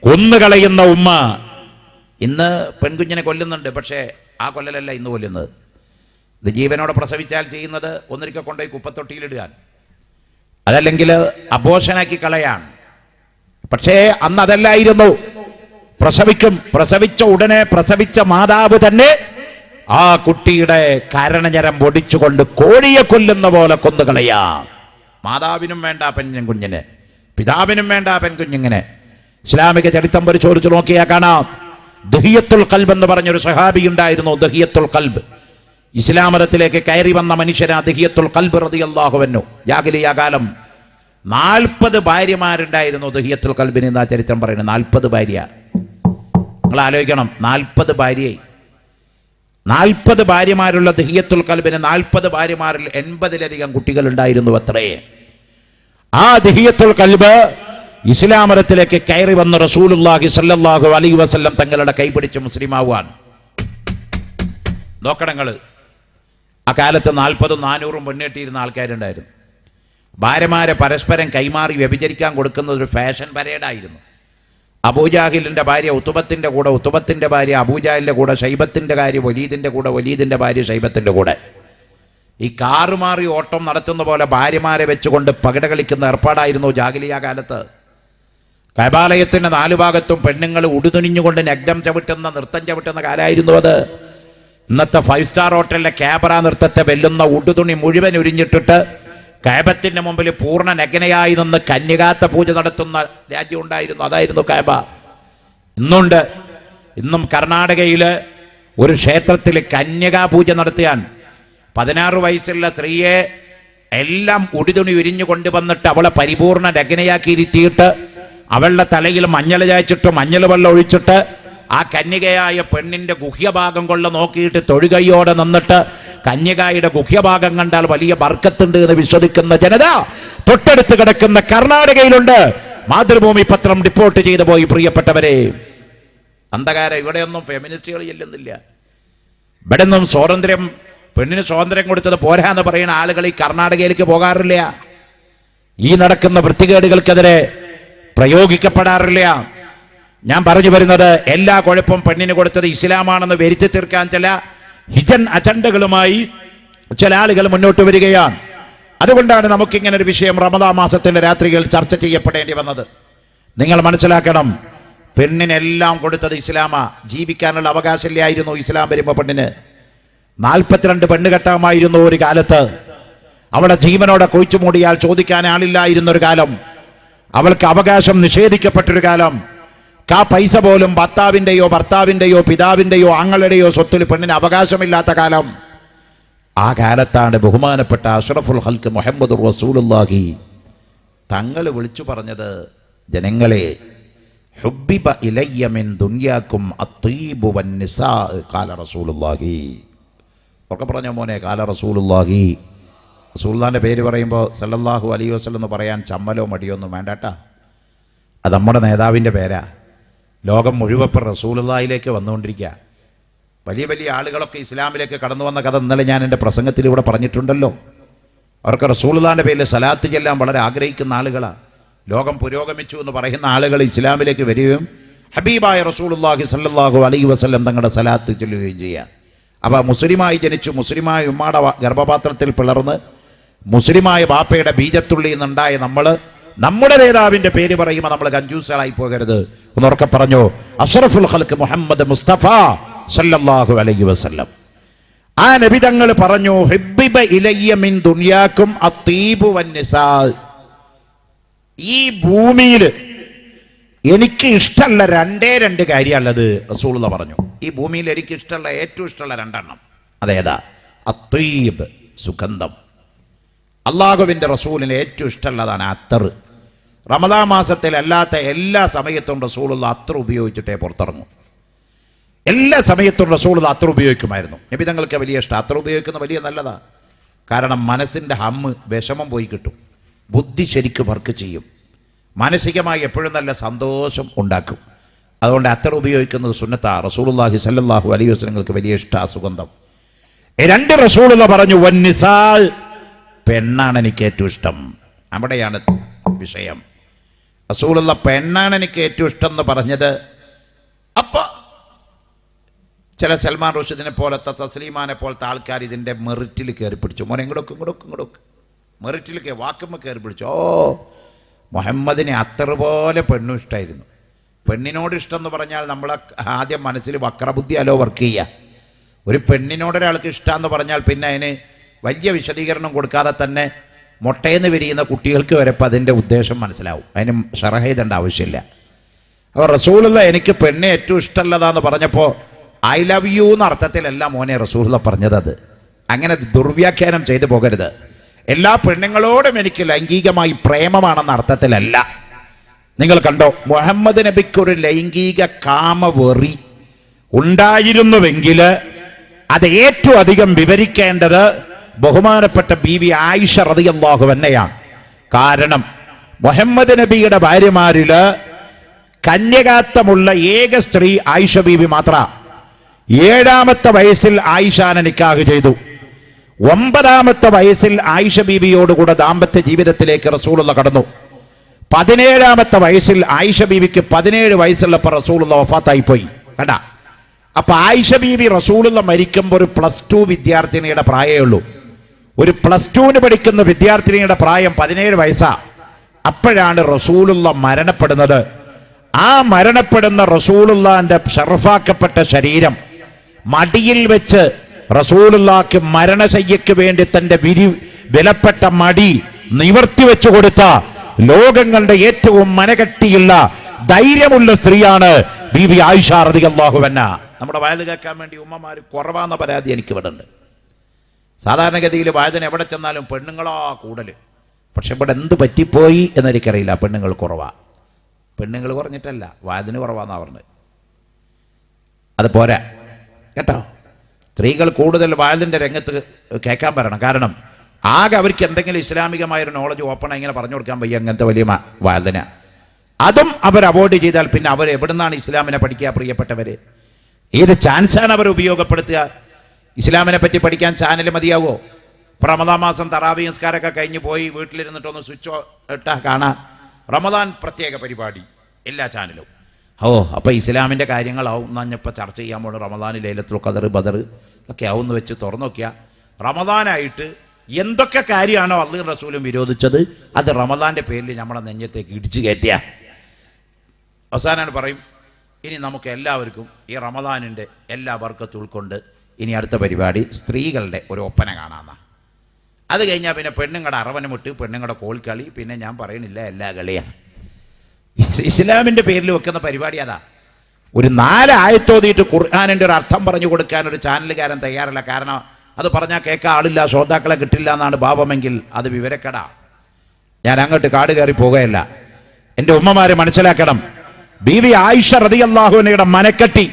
കൊന്നുകളയുന്ന ഉമ്മ. ഇന്ന് പെൺകുഞ്ഞിനെ കൊല്ലുന്നുണ്ട്, പക്ഷേ ആ കൊല്ലലല്ല ഇന്ന് കൊല്ലുന്നത്. ഇത് ജീവനോടെ പ്രസവിച്ചാൽ ചെയ്യുന്നത് ഒന്നിരിക്കെ കൊണ്ടുപോയി കുപ്പത്തൊട്ടിയിലിടുക, അതല്ലെങ്കിൽ അബോഷനാക്കി കളയാൻ. പക്ഷേ അന്ന് അതല്ലായിരുന്നു. പ്രസവിച്ച ഉടനെ പ്രസവിച്ച മാതാവ് തന്നെ ആ കുട്ടിയുടെ കരണഞരം പൊടിച്ചുകൊണ്ട് കോഴിയെ കൊല്ലുന്ന പോലെ കൊന്നുകളയാ. മാതാവിനും വേണ്ട പെൺകുഞ്ഞിന്, പിതാവിനും വേണ്ട പെൺകുഞ്ഞിങ്ങനെ. ഇസ്ലാമിക ചരിത്രം പരിശോധിച്ച് നോക്കിയാൽ കാണാം. ദഹിയത്തുൽ ഖൽബ് എന്ന് പറഞ്ഞൊരു സഹാബി ഉണ്ടായിരുന്നു. ദഹിയത്തുൽ ഖൽബ് ഇസ്ലാം മതത്തിലേക്ക് കയറി വന്ന മനുഷ്യനാ ദഹിയത്തുൽ ഖൽബ് റളിയല്ലാഹു അൻഹു. ജാഹിലിയ്യ കാലം 40 ഭാര്യമാരുണ്ടായിരുന്നു ദഹിയത്തുൽ ഖൽബിന്. എന്നാ ചരിത്രം പറയുന്നത് 40 ഭാര്യ. നിങ്ങൾ ആലോചിക്കണം, 40 ഭാര്യയെ, 40 ഭാര്യമാരുള്ള ദഹിയത്തുൽ ഖൽബിന് 40 ഭാര്യമാരിൽ 80-ലധികം കുട്ടികൾ ഉണ്ടായിരുന്നു അത്രേ. ആ ദഹിയത്തുൽ ഖൽബ് ഇസ്ലാം മതത്തിലേക്ക് കയറി വന്ന റസൂലുള്ളാഹി സ്വല്ലല്ലാഹു അലൈഹി വസല്ലം തങ്ങളുടെ കൈപിടിച്ച് മുസ്ലിമാവാൻ. നോക്കണങ്ങൾ, ആ കാലത്ത് 40-400 പെണ്ണെട്ടിയിരുന്ന ആൾക്കാരുണ്ടായിരുന്നു. ഭാര്യമാരെ പരസ്പരം കൈമാറി വ്യഭിചരിക്കാൻ കൊടുക്കുന്നത് ഒരു ഫാഷൻ പരേഡായിരുന്നു. അബൂജാഹിലിന്റെ ഭാര്യ ഉത്തുബത്തിന്റെ കൂടെ, ഉത്തുബത്തിന്റെ ഭാര്യ അബൂജാഹിലിന്റെ കൂടെ, ശൈബത്തിന്റെ ഭാര്യ വലീദിന്റെ കൂടെ, വലീദിന്റെ ഭാര്യ ശൈബത്തിന്റെ കൂടെ. ഈ കാറുമാറി ഓട്ടം നടത്തുന്ന പോലെ ഭാര്യമാരെ വെച്ചുകൊണ്ട് പകിട കളിക്കുന്ന ഏർപ്പാടായിരുന്നു ജാഹിലിയ കാലത്ത്. കഅബാലയത്തിന്റെ 4 ഭാഗത്തും പെണ്ണുങ്ങൾ ഉടുതുണിഞ്ഞുകൊണ്ട് നഗ്നം ചവിട്ടുന്ന, നൃത്തം ചവിട്ടുന്ന കാലമായിരുന്നു അത്. ഇന്നത്തെ 5 സ്റ്റാർ ഹോട്ടലിലെ ക്യാമറ നൃത്തത്തെ വെല്ലുന്ന ഉടുതുണി മുഴുവൻ ഉരിഞ്ഞിട്ടിട്ട് കഅബത്തിന്റെ മുമ്പിൽ പൂർണ്ണ നഗ്നയായി നിന്ന് കന്യകാത്ത പൂജ നടത്തുന്ന രാജ്യം ഉണ്ടായിരുന്നു. അതായിരുന്നു കഅബ. ഇന്നുണ്ട്. ഇന്നും കർണാടകയില് ഒരു ക്ഷേത്രത്തിൽ കന്യകാ പൂജ നടത്തിയാൻ 16 വയസ്സുള്ള സ്ത്രീയെ എല്ലാം ഉടുതുണി ഉരിഞ്ഞു കൊണ്ടുവന്നിട്ട് അവളെ പരിപൂർണ നഗ്നയാക്കി ഇരുത്തിയിട്ട് അവളുടെ തലയിൽ മഞ്ഞൾ ചായച്ചിട്ട് മഞ്ഞൾ വെള്ളം ഒഴിച്ചിട്ട് ആ കന്യകയായ പെണ്ണിന്റെ ഗുഹ്യഭാഗം കൊള്ള നോക്കിയിട്ട് തൊഴുകയോടെ നിന്നിട്ട് കന്യകായുടെ ഗുഹ്യഭാഗം കണ്ടാൽ വലിയ ബർക്കത്തുണ്ട് എന്ന് വിശ്വസിക്കുന്ന ജനത തൊട്ടടുത്ത് കിടക്കുന്ന കർണാടകയിലുണ്ട്. മാതൃഭൂമി പത്രം റിപ്പോർട്ട് ചെയ്തു പോയി. പ്രിയപ്പെട്ടവരെ, അന്ധകാരം ഇവിടെയൊന്നും ഫെമിനിസ്റ്റുകൾ ചെല്ലുന്നില്ല. ഇവിടെ നിന്നും സ്വാതന്ത്ര്യം, പെണ്ണിന് സ്വാതന്ത്ര്യം കൊടുത്തത് പോരാന്ന് പറയുന്ന ആളുകൾ ഈ കർണാടകയിലേക്ക് പോകാറില്ല. ഈ നടക്കുന്ന വൃത്തികേടുകൾക്കെതിരെ പ്രയോഗിക്കപ്പെടാറില്ല. ഞാൻ പറഞ്ഞു വരുന്നത്, എല്ലാ കുഴപ്പം പെണ്ണിന് കൊടുത്തത് ഇസ്ലാമാണെന്ന് വരുത്തി തീർക്കാൻ ചില ഹിജൻ അജണ്ടകളുമായി ചില ആളുകൾ മുന്നോട്ട് വരികയാണ്. അതുകൊണ്ടാണ് നമുക്കിങ്ങനെ ഒരു വിഷയം റമദാൻ മാസത്തിന്റെ രാത്രികൾ ചർച്ച ചെയ്യപ്പെടേണ്ടി വന്നത്. നിങ്ങൾ മനസ്സിലാക്കണം, പെണ്ണിനെല്ലാം കൊടുത്തത് ഇസ്ലാമാ. ജീവിക്കാനുള്ള അവകാശമില്ലായിരുന്നു ഇസ്ലാം വരുമ്പോൾ പെണ്ണിന്. 42 പെണ്ണ് കെട്ടാമായിരുന്നു ഒരു കാലത്ത്. അവളെ ജീവനോടെ കൊഴിച്ചു മൂടിയാൽ ചോദിക്കാൻ ആളില്ലായിരുന്നൊരു കാലം. അവൾക്ക് അവകാശം നിഷേധിക്കപ്പെട്ടൊരു കാലം. പൈസ പോലും ഭർത്താവിന്റെയോ പിതാവിന്റെയോ ആങ്ങളുടെയോ സ്വത്തിൽ പെണ്ണിന് അവകാശമില്ലാത്ത കാലം. ആ കാലത്താണ് ബഹുമാനപ്പെട്ട അഷ്റഫുൽ ഖൽഖ് മുഹമ്മദ് റസൂലുള്ളാഹി തങ്ങൾ വിളിച്ചു പറഞ്ഞത്, ജനങ്ങളെ, ഹുബ്ബിബ ഇലയ്യ മിൻ ദുനിയാക്കും അത്തീബു വന്നിസാ ഖാല റസൂലുള്ളാഹി. ഒക്കെ പറഞ്ഞോ മോനെ, ഖാല റസൂലുള്ളാഹി. റസൂലുള്ളാഹിന്റെ പേര് പറയുമ്പോൾ സല്ലല്ലാഹു അലൈഹി വസല്ലം എന്ന് പറയാൻ ചമ്മലോ മടിയോ ഒന്നും വേണ്ടട്ടാ. അത് നമ്മുടെ നേതാവിൻ്റെ പേരാ. ലോകം മുഴുവൻ റസൂലുള്ളാഹിയിലേക്ക് വന്നുകൊണ്ടിരിക്കുക. വലിയ വലിയ ആളുകളൊക്കെ ഇസ്ലാമിലേക്ക് കടന്നു വന്ന കഥ ഇന്നലെ ഞാൻ എൻ്റെ പ്രസംഗത്തിലൂടെ പറഞ്ഞിട്ടുണ്ടല്ലോ. അവർക്ക് റസൂലുള്ളാഹിന്റെ പേരിൽ സലാത്ത് ചെല്ലാൻ വളരെ ആഗ്രഹിക്കുന്ന ആളുകളാണ്. ലോകം പുരോഗമിച്ചു എന്ന് പറയുന്ന ആളുകൾ ഇസ്ലാമിലേക്ക് വരികയും ഹബീബായ റസൂലുള്ളാഹി സല്ലല്ലാഹു അലൈഹി വസല്ലം തങ്ങളുടെ സലാത്ത് ചൊല്ലുകയും ചെയ്യുക. അപ്പോൾ മുസ്ലിമായി ജനിച്ചു, മുസ്ലിമായ ഉമ്മാടെ ഗർഭപാത്രത്തിൽ പിളർന്ന് മുസ്ലിമായ ബാപ്പയുടെ ബീജത്തുള്ളിൽ നിന്നുണ്ടായ നമ്മൾ നമ്മുടെ നേതാവിന്റെ പേര് പറയുമ്പോൾ നമ്മൾ കഞ്ചൂസുകളായി പോകരുത്. ഒന്നുറക്കെ പറഞ്ഞോ, അഷ്റഫുൽ ഖൽഖ് മുഹമ്മദ് മുസ്തഫ സല്ലല്ലാഹു അലൈഹി വസല്ലം. ആ നബി തങ്ങൾ പറഞ്ഞു, ഹുബ്ബിബ ഇലയ്യ മിൻ ദുനിയാക്കും അത്തീബു വന്നിസാ. ഈ ഭൂമിയിൽ എനിക്ക് ഇഷ്ടമുള്ള 2 കാര്യമുള്ളത് റസൂലുള്ളാഹി പറഞ്ഞു. ഈ ഭൂമിയിൽ എനിക്ക് ഇഷ്ടമുള്ള ഏറ്റവും ഇഷ്ടമുള്ള 2 അതേതാ? അത്തീബ്, സുഗന്ധം. അള്ളാഹുവിൻ്റെ റസൂലിന് ഏറ്റവും ഇഷ്ടമുള്ളതാണ് അത്തർ. റമദാൻ മാസത്തിൽ അല്ലാത്ത എല്ലാ സമയത്തും റസൂലുള്ളാഹി അത്തർ ഉപയോഗിച്ചിട്ടേ പുറത്തിറങ്ങും. എല്ലാ സമയത്തും റസൂലുള്ളാഹി അത്തർ ഉപയോഗിക്കുമായിരുന്നു. നബി തങ്ങൾക്ക് വലിയ ഇഷ്ടം. അത്തർ ഉപയോഗിക്കുന്നത് വലിയ നല്ലതാണ്. കാരണം മനസ്സിൻ്റെ വിഷമം പോയി കിട്ടും. ബുദ്ധി ശരിക്കും വർക്ക് ചെയ്യും. മാനസികമായി എപ്പോഴും നല്ല സന്തോഷം ഉണ്ടാക്കും. അതുകൊണ്ട് അത്തർ ഉപയോഗിക്കുന്നത് സുന്നത്താ. റസൂലുള്ളാഹി സല്ലല്ലാഹു അലൈഹി വസല്ലങ്ങൾക്ക് വലിയ ഇഷ്ടമാണ് സുഗന്ധം. 2 റസൂലുള്ളാഹി പറഞ്ഞു, വന്നിസാ, പെണ്ണാണ് എനിക്ക് ഏറ്റവും ഇഷ്ടം. അവിടെയാണ് വിഷയം. റസൂലുള്ളാഹി പെണ്ണാണ് എനിക്ക് ഏറ്റവും ഇഷ്ടം എന്ന് പറഞ്ഞത്. അപ്പോൾ ചില സൽമാൻ റുഷ്ദിനെ പോലത്തെ, തസ്ലീമാനെ പോലത്തെ ആൾക്കാർ ഇതിൻ്റെ മെറിറ്റിൽ കയറി പിടിച്ചു. മോനെ ഇങ്ങോട്ട് മെറിറ്റിൽ വാക്കുമ്പോൾ കയറി പിടിച്ചു. ഓ, മുഹമ്മദിനെ അത്ര പോലെ പെണ്ണും ഇഷ്ടമായിരുന്നു. പെണ്ണിനോട് ഇഷ്ടം എന്ന് പറഞ്ഞാൽ നമ്മളെ ആദ്യം മനസ്സിൽ വക്രബുദ്ധിയാലോ വർക്ക് ചെയ്യുക. ഒരു പെണ്ണിനോടൊരാൾക്ക് ഇഷ്ടമെന്ന് പറഞ്ഞാൽ പിന്നെ അതിന് വലിയ വിശദീകരണം കൊടുക്കാതെ തന്നെ മുട്ടയെന്ന് വിരിയുന്ന കുട്ടികൾക്ക് വരെ ഇപ്പം അതിൻ്റെ ഉദ്ദേശം മനസ്സിലാവും. അതിന് ഷറഹ് ചെയ്തേണ്ട ആവശ്യമില്ല. അപ്പോൾ റസൂലുള്ളാഹി എനിക്ക് പെണ്ണെ ഏറ്റവും ഇഷ്ടമുള്ളതാന്ന് പറഞ്ഞപ്പോൾ ഐ ലവ് യു എന്ന അർത്ഥത്തിലല്ല മോനെ റസൂലുള്ളാഹി പറഞ്ഞത്. അത് അങ്ങനെ ദുർവ്യാഖ്യാനം ചെയ്തു പോകരുത്. എല്ലാ പെണ്ണുങ്ങളോടും എനിക്ക് ലൈംഗികമായി പ്രേമമാണെന്ന അർത്ഥത്തിലല്ല. നിങ്ങൾ കണ്ടോ, മുഹമ്മദ് നബിക്കൊരു ലൈംഗിക കാമവെറി ഉണ്ടായിരുന്നുവെങ്കിൽ അത് ഏറ്റവും അധികം വിവരിക്കേണ്ടത് ബഹുമാനപ്പെട്ട ബീവി ആയിഷ റളിയല്ലാഹു അൻഹയാണ്. കാരണം മുഹമ്മദ് നബിയുടെ ഭാര്യമാരില് കന്യകാത്വമുള്ള ഏക സ്ത്രീ ആയിഷ ബീവി മാത്ര. 7ാമത്തെ വയസ്സിൽ ആയിഷാനെ നിക്കാഹ് ചെയ്തു. 9ാമത്തെ വയസ്സിൽ ആയിഷ ബീവിയോടുകൂടെ ദാമ്പത്യ ജീവിതത്തിലേക്ക് റസൂലുള്ള കടന്നു. 17ാമത്തെ വയസ്സിൽ ആയിഷ ബീവിക്ക് 17 വയസ്സുള്ളപ്പോൾ റസൂലുള്ള വഫാത്തായി പോയി. കണ്ടാ, അപ്പൊ ആയിഷ ബീവി റസൂലുള്ള മരിക്കുമ്പോൾ ഒരു +2 വിദ്യാർത്ഥിനിയുടെ പ്രായമേ ഉള്ളൂ. ഒരു +2 പഠിക്കുന്ന വിദ്യാർത്ഥിനിയുടെ പ്രായം 17 വയസ്സാ. അപ്പോഴാണ് റസൂലുള്ള മരണപ്പെടുന്നത്. ആ മരണപ്പെടുന്ന റസൂലുള്ളാന്റെ ഷറഫാക്കപ്പെട്ട ശരീരം മടിയിൽ വെച്ച് റസൂലുള്ളാക്ക് മരണശയ്യയ്ക്ക് വേണ്ടി തന്റെ വിലപ്പെട്ട മടി നിവർത്തി വെച്ചു കൊടുത്ത ലോകങ്ങളുടെ ഏറ്റവും മനകട്ടിയുള്ള ധൈര്യമുള്ള സ്ത്രീയാണ് ബീബി ആയിഷ റളിയല്ലാഹു അൻഹ. നമ്മുടെ വയല് കേൾക്കാൻ വേണ്ടി ഉമ്മമാര് കുറവാന്ന പരാതി എനിക്ക് ഇവിടെ ഉണ്ട്. സാധാരണഗതിയിൽ വയതിന് എവിടെ ചെന്നാലും പെണ്ണുങ്ങളാ കൂടുതൽ. പക്ഷെ ഇവിടെ എന്ത് പറ്റിപ്പോയി എന്നെനിക്കറിയില്ല. പെണ്ണുങ്ങൾ കുറവാ. പെണ്ണുങ്ങൾ കുറഞ്ഞിട്ടല്ല, വയതിന് കുറവാന്നാ പറഞ്ഞത്. അത് പോരാ കേട്ടോ. സ്ത്രീകൾ കൂടുതൽ വയലിൻ്റെ രംഗത്ത് കേൾക്കാൻ പറയണം. കാരണം ആകെ അവർക്ക് എന്തെങ്കിലും ഇസ്ലാമികമായൊരു നോളജ് ഓപ്പൺ ഇങ്ങനെ പറഞ്ഞു കൊടുക്കാൻ വയ്യ. അങ്ങനത്തെ വലിയ വയലിന് അതും അവർ അവോയ്ഡ് ചെയ്താൽ പിന്നെ അവർ എവിടുന്നാണ് ഇസ്ലാമിനെ പഠിക്കുക? പ്രിയപ്പെട്ടവര്, ഏത് ചാൻസാണ് അവർ ഉപയോഗപ്പെടുത്തുക? ഇസ്ലാമിനെ പറ്റി പഠിക്കാൻ ചാനൽ മതിയാവോ? റമദാൻ മാസം തറാവി നിസ്കാരമൊക്കെ കഴിഞ്ഞ് പോയി വീട്ടിലിരുന്നിട്ടൊന്ന് സ്വിച്ച് ഇട്ടാ കാണാം റമദാൻ പ്രത്യേക പരിപാടി എല്ലാ ചാനലും. അപ്പോൾ ഇസ്ലാമിൻ്റെ കാര്യങ്ങളാവും എന്നപ്പോൾ ചർച്ച ചെയ്യാൻ പോണു. റമദാൻ ലൈലത്തുൽ ഖദർ ബദർ ഒക്കെ ആവുമെന്ന് വെച്ച് തുറന്നു നോക്കിയാൽ റമദാനായിട്ട് എന്തൊക്കെ കാര്യമാണോ അള്ളാഹും റസൂലും വിരോധിച്ചത് അത് റമദാൻ്റെ പേരിൽ നമ്മളെ നെഞ്ഞത്തേക്ക് ഇടിച്ചു കയറ്റിയ അവസാനമാണ് പറയും, ഇനി നമുക്ക് എല്ലാവർക്കും ഈ റമദാനിൻ്റെ എല്ലാ ബർക്കത്തും ഉൾക്കൊണ്ട് ഇനി അടുത്ത പരിപാടി സ്ത്രീകളുടെ ഒരു ഒപ്പന കാണാമെന്നാണ്. അത് കഴിഞ്ഞാൽ പിന്നെ പെണ്ണുങ്ങളുടെ അറവനമിട്ട് പെണ്ണുങ്ങളുടെ കോൽക്കളി, പിന്നെ ഞാൻ പറയണില്ല എല്ലാ കളിയാണ്. ഇസ്ലാമിൻ്റെ പേരിൽ വെക്കുന്ന പരിപാടി അതാ. ഒരു 4 ആയത്തോതിയിട്ട് ഖുർആനിൻ്റെ ഒരു അർത്ഥം പറഞ്ഞു കൊടുക്കാൻ ഒരു ചാനലുകാരൻ തയ്യാറല്ല. കാരണം അത് പറഞ്ഞാൽ കേൾക്കാൻ ആളില്ല, ശ്രോതാക്കളെ കിട്ടില്ല എന്നാണ് ഭാവമെങ്കിൽ അത് വിവരക്കെടാ. ഞാൻ അങ്ങോട്ട് കാട് കയറി പോകുകയല്ല. എൻ്റെ ഉമ്മമാരെ മനസ്സിലാക്കണം. ബീവി ആയിഷ റളിയല്ലാഹു അൻഹയുടെ മനക്കെട്ടി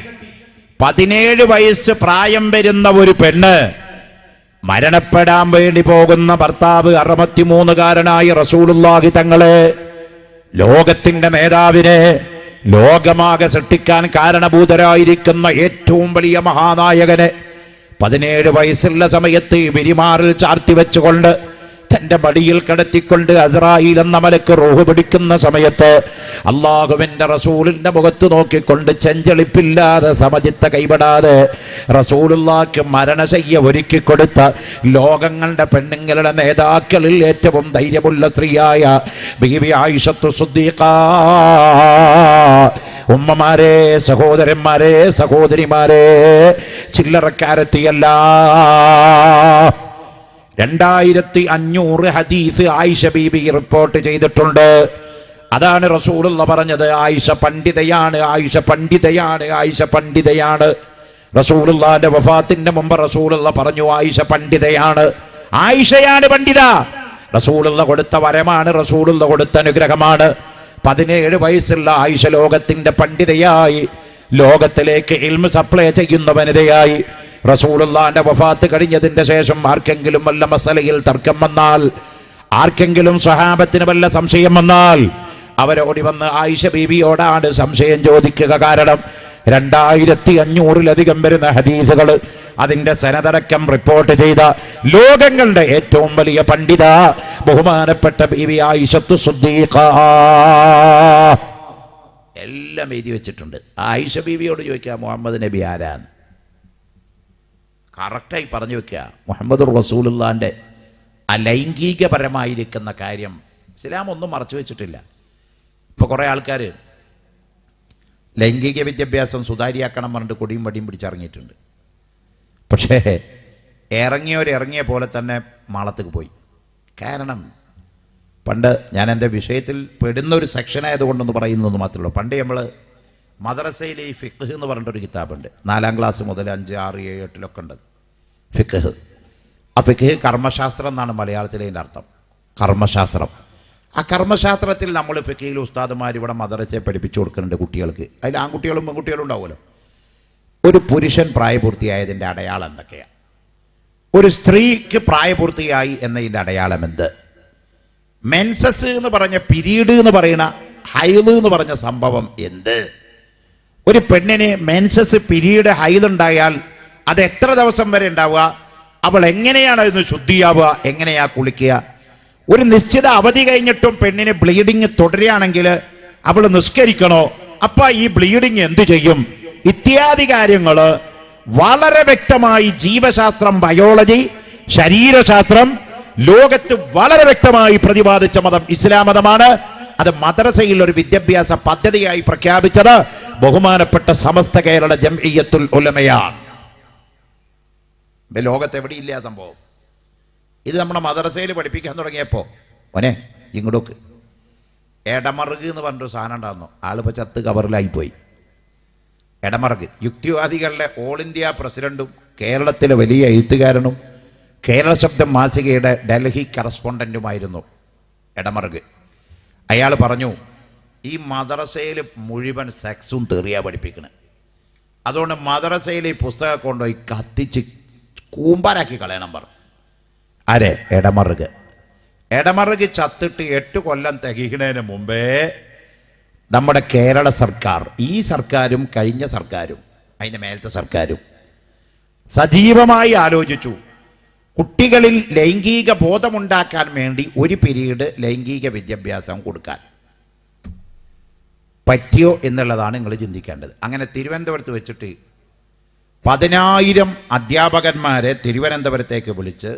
17 വയസ്സ് പ്രായം വരുന്ന ഒരു പെണ്ണ്, മരണപ്പെടാൻ വേണ്ടി പോകുന്ന ഭർത്താവ് 63കാരനായ റസൂലുള്ളാഹി തങ്ങളെ, ലോകത്തിന്റെ നേതാവിനെ, ലോകമാകെ സൃഷ്ടിക്കാൻ കാരണഭൂതരായിരിക്കുന്ന ഏറ്റവും വലിയ മഹാനായകനെ 17 വയസ്സുള്ള സമയത്ത് വിരിമാറിൽ ചാർത്തി വെച്ചുകൊണ്ട് തന്റെ മടിയിൽ കിടത്തിക്കൊണ്ട് അസ്രായീൽ എന്ന മലക്ക് റൂഹ് പിടിക്കുന്ന സമയത്ത് അല്ലാഹുവിന്റെ റസൂലിന്റെ മുഖത്ത് നോക്കിക്കൊണ്ട് ചെഞ്ചളിപ്പില്ലാതെ സമചിത്ത കൈവിടാതെ റസൂലുള്ളാഹിക്ക് മരണശയ്യ ഒരുക്കി കൊടുത്ത ലോകങ്ങളുടെ പെണ്ണുങ്ങളുടെ നേതാക്കളിൽ ഏറ്റവും ധൈര്യമുള്ള സ്ത്രീയായ ബീവി ആയിഷത്തു സിദ്ദീഖ. ഉമ്മമാരെ, സഹോദരന്മാരെ, സഹോദരിമാരെ, ചില്ലറക്കാരത്തിയല്ല. 2500 ഹദീസ് ആയിഷ ബീബി റിപ്പോർട്ട് ചെയ്തിട്ടുണ്ട്. അതാണ് റസൂലുള്ള പറഞ്ഞത്, ആയിഷ പണ്ഡിതയാണ്, ആയിഷ പണ്ഡിതയാണ്, ആയിഷ പണ്ഡിതയാണ്. റസൂലുള്ളാഹിന്റെ വഫാത്തിന്റെ മുമ്പ് റസൂലുള്ള പറഞ്ഞു ആയിഷ പണ്ഡിതയാണ്, ആയിഷയാണ് പണ്ഡിത. റസൂലുള്ള കൊടുത്ത വരമാണ്, റസൂലുള്ള കൊടുത്ത അനുഗ്രഹമാണ്. 17 വയസ്സുള്ള ആയിഷ ലോകത്തിന്റെ പണ്ഡിതയായി, ലോകത്തിലേക്ക് ഇൽമ് സപ്ലൈ ചെയ്യുന്ന വനിതയായി. റസൂലുള്ളാഹിന്റെ വഫാത്ത് കഴിഞ്ഞതിന്റെ ശേഷം ആർക്കെങ്കിലും വല്ല മസലയിൽ തർക്കം വന്നാൽ, ആർക്കെങ്കിലും സ്വഹാബത്തിന് വല്ല സംശയം വന്നാൽ അവരോടി വന്ന് ആയിഷ ബീവിയോടാണ് സംശയം ചോദിക്കുക. കാരണം 2500-ലധികം വരുന്ന ഹദീസുകൾ, അതിന്റെ സനദടക്കം റിപ്പോർട്ട് ചെയ്ത ലോകങ്ങളുടെ ഏറ്റവും വലിയ പണ്ഡിത ബഹുമാനപ്പെട്ട ബീവി ആയിഷത്തു സിദ്ദീഖ എല്ലാം എഴുതി വെച്ചിട്ടുണ്ട്. ആയിഷ ബീവിയോട് ചോദിക്കുക മുഹമ്മദ് നബി ആരാന്ന്, കറക്റ്റായി പറഞ്ഞു വെക്കുക. മുഹമ്മദ് റസൂലുള്ളാഹിന്റെ അലൈംഗികപരമായിരിക്കുന്ന കാര്യം ഇസ്ലാം ഒന്നും മറച്ചു വെച്ചിട്ടില്ല. ഇപ്പോൾ കുറേ ആൾക്കാർ ലൈംഗിക വിദ്യാഭ്യാസം സുതാര്യമാക്കണം പറഞ്ഞിട്ട് കൊടിയും വടിയും പിടിച്ചിറങ്ങിയിട്ടുണ്ട്. പക്ഷേ ഇറങ്ങിയ പോലെ തന്നെ മാളത്തേക്ക് പോയി. കാരണം പണ്ട് ഞാൻ എൻ്റെ വിഷയത്തിൽ പെടുന്ന ഒരു സെക്ഷനായതുകൊണ്ടൊന്ന് പറയുന്നതെന്ന് മാത്രമേ ഉള്ളൂ. പണ്ട് നമ്മൾ മദ്രസയിൽ ഈ ഫിഖ് എന്ന് പറഞ്ഞിട്ടൊരു കിതാബുണ്ട്. 4ാം ക്ലാസ് മുതൽ 5, 6, 7, 8 ഉണ്ട് ഫിഖ്. ആ ഫിഖ് കർമ്മശാസ്ത്രം എന്നാണ് മലയാളത്തിലെ അതിൻ്റെ അർത്ഥം, കർമ്മശാസ്ത്രം. ആ കർമ്മശാസ്ത്രത്തിൽ നമ്മൾ ഫിഖിൽ ഉസ്താദുമാർ ഇവിടെ മദ്രസയെ പഠിപ്പിച്ചു കൊടുക്കുന്നുണ്ട് കുട്ടികൾക്ക്. അതിൽ ആൺകുട്ടികളും പെൺകുട്ടികളും ഉണ്ടാവുമല്ലോ. ഒരു പുരുഷൻ പ്രായപൂർത്തിയായതിൻ്റെ അടയാളം എന്തൊക്കെയാണ്, ഒരു സ്ത്രീക്ക് പ്രായപൂർത്തിയായി എന്നതിൻ്റെ അടയാളം എന്ത്, മെൻസസ് എന്ന് പറഞ്ഞ പിരീഡ് എന്ന് പറയുന്ന ഹൈദ് എന്ന് പറഞ്ഞ സംഭവം എന്ത്? ഒരു പെണ്ണിന് മെൻസസ് പിരീഡ് ഹൈദ് ഉണ്ടായാൽ അത് എത്ര ദിവസം വരെ ഉണ്ടാവുക? അവൾ എങ്ങനെയാണ് അതിന് ശുദ്ധിയാവുക? എങ്ങനെയാ കുളിക്കുക? ഒരു നിശ്ചിത അവധി കഴിഞ്ഞിട്ടും പെണ്ണിന് ബ്ലീഡിങ് തുടരുകയാണെങ്കിൽ അവൾ നിസ്കരിക്കണോ? അപ്പൊ ഈ ബ്ലീഡിങ് എന്ത് ചെയ്യും? ഇത്യാദി കാര്യങ്ങൾ വളരെ വ്യക്തമായി ജീവശാസ്ത്രം, ബയോളജി, ശരീരശാസ്ത്രം ലോകത്ത് വളരെ വ്യക്തമായി പ്രതിപാദിച്ച മതം ഇസ്ലാം മതമാണ്. അത് മദ്രസയിൽ ഒരു വിദ്യാഭ്യാസ പദ്ധതിയായി പ്രഖ്യാപിച്ചത് ബഹുമാനപ്പെട്ട സമസ്ത കേരള ജംഇയ്യത്തുൽ ഉലമയാണ്. ലോകത്ത് എവിടെയില്ല സംഭവം. ഇത് നമ്മുടെ മദ്രസയിൽ പഠിപ്പിക്കാൻ തുടങ്ങിയപ്പോൾ മോനെ ഇങ്ങോട്ടൊക്കെ എടമറുക് എന്ന് പറഞ്ഞൊരു സാധനം ഉണ്ടായിരുന്നു. ആളിപ്പോൾ ചത്ത് കവറിലായിപ്പോയി. എടമറുക് യുക്തിവാദികളുടെ ഓൾ ഇന്ത്യ പ്രസിഡന്റും കേരളത്തിലെ വലിയ എഴുത്തുകാരനും കേരള ശബ്ദം മാസികയുടെ ഡൽഹി കറസ്പോണ്ടന്റുമായിരുന്നു എടമറുക്. അയാൾ പറഞ്ഞു, ഈ മദ്രസയിൽ മുഴുവൻ സെക്സും തെറിയാ പഠിപ്പിക്കണേ, അതുകൊണ്ട് മദ്രസയിൽ ഈ പുസ്തകം കൊണ്ടുപോയി കത്തിച്ച് കൂമ്പാരാക്കി കളയണം പറഞ്ഞു. ആരെ? എടമറുക്. എടമറുക് ചത്തിട്ട് 8 കൊല്ലം തികയുന്നതിന് മുമ്പേ നമ്മുടെ കേരള സർക്കാർ, ഈ സർക്കാരും കഴിഞ്ഞ സർക്കാരും അതിൻ്റെ മേലത്തെ സർക്കാരും സജീവമായി ആലോചിച്ചു കുട്ടികളിൽ ലൈംഗിക ബോധമുണ്ടാക്കാൻ വേണ്ടി ഒരു പീരീഡ് ലൈംഗിക വിദ്യാഭ്യാസം കൊടുക്കാൻ പറ്റിയോ എന്നുള്ളതാണ് നിങ്ങൾ ചിന്തിക്കേണ്ടത്. അങ്ങനെ തിരുവനന്തപുരത്ത് വെച്ചിട്ട് 10,000 അധ്യാപകന്മാരെ തിരുവനന്തപുരത്തേക്ക് വിളിച്ച്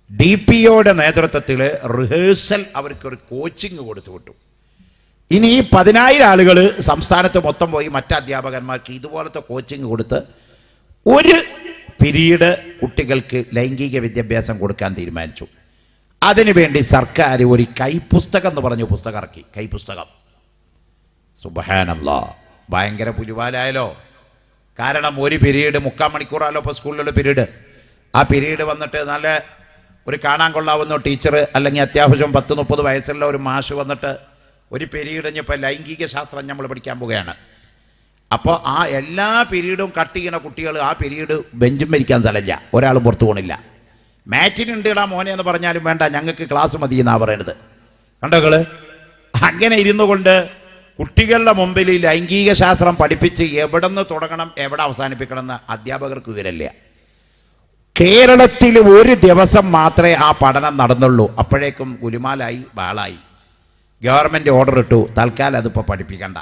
DPOയുടെ നേതൃത്വത്തിൽ റിഹേഴ്സൽ അവർക്കൊരു കോച്ചിങ് കൊടുത്തു വിട്ടു. ഇനി ഈ 10,000 ആളുകൾ സംസ്ഥാനത്ത് മൊത്തം പോയി മറ്റ് അധ്യാപകന്മാർക്ക് ഇതുപോലത്തെ കോച്ചിങ് കൊടുത്ത് ഒരു പീരീഡ് കുട്ടികൾക്ക് ലൈംഗിക വിദ്യാഭ്യാസം കൊടുക്കാൻ തീരുമാനിച്ചു. അതിനുവേണ്ടി സർക്കാർ ഒരു കൈപ്പുസ്തകം എന്ന് പറഞ്ഞ പുസ്തകം ഇറക്കി. കൈപ്പുസ്തകം. സുബ്ഹാനല്ലാഹ്, ഭയങ്കര പുലിവാലായാലോ. കാരണം ഒരു പീരീഡ് 3/4 മണിക്കൂറാലോ ഇപ്പോൾ സ്കൂളിലുള്ള പീരീഡ്. ആ പീരീഡ് വന്നിട്ട് നല്ല ഒരു കാണാൻ കൊള്ളാവുന്ന ടീച്ചർ അല്ലെങ്കിൽ അത്യാവശ്യം 10-30 വയസ്സുള്ള ഒരു മാഷ് വന്നിട്ട് ഒരു പീരീഡ് ഇപ്പോൾ ലൈംഗിക ശാസ്ത്രം നമ്മൾ പഠിക്കാൻ പോവുകയാണ്. അപ്പോൾ ആ എല്ലാ പീരീഡും കട്ട് ചെയ്യുന്ന കുട്ടികൾ ആ പീരീഡ് ബെഞ്ചും ഭരിക്കാൻ സ്ഥലമില്ല, ഒരാളും പുറത്തു പോകണില്ല. മാറ്റിനുണ്ട് ഇടാ മോനെ എന്ന് പറഞ്ഞാലും വേണ്ട, ഞങ്ങൾക്ക് ക്ലാസ് മതി എന്നാണ് പറയണത്. കണ്ടോകള്, അങ്ങനെ ഇരുന്നു കൊണ്ട് കുട്ടികളുടെ മുമ്പിൽ ലൈംഗിക ശാസ്ത്രം പഠിപ്പിച്ച് എവിടെ നിന്ന് തുടങ്ങണം എവിടെ അവസാനിപ്പിക്കണം എന്ന് അധ്യാപകർക്ക് വിവരമില്ല. കേരളത്തിൽ ഒരു ദിവസം മാത്രമേ ആ പഠനം നടന്നുള്ളൂ. അപ്പോഴേക്കും ഗുലുമാലായി, ബാളായി. ഗവൺമെൻറ് ഓർഡർ ഇട്ടു, തൽക്കാലം അതിപ്പോൾ പഠിപ്പിക്കണ്ട,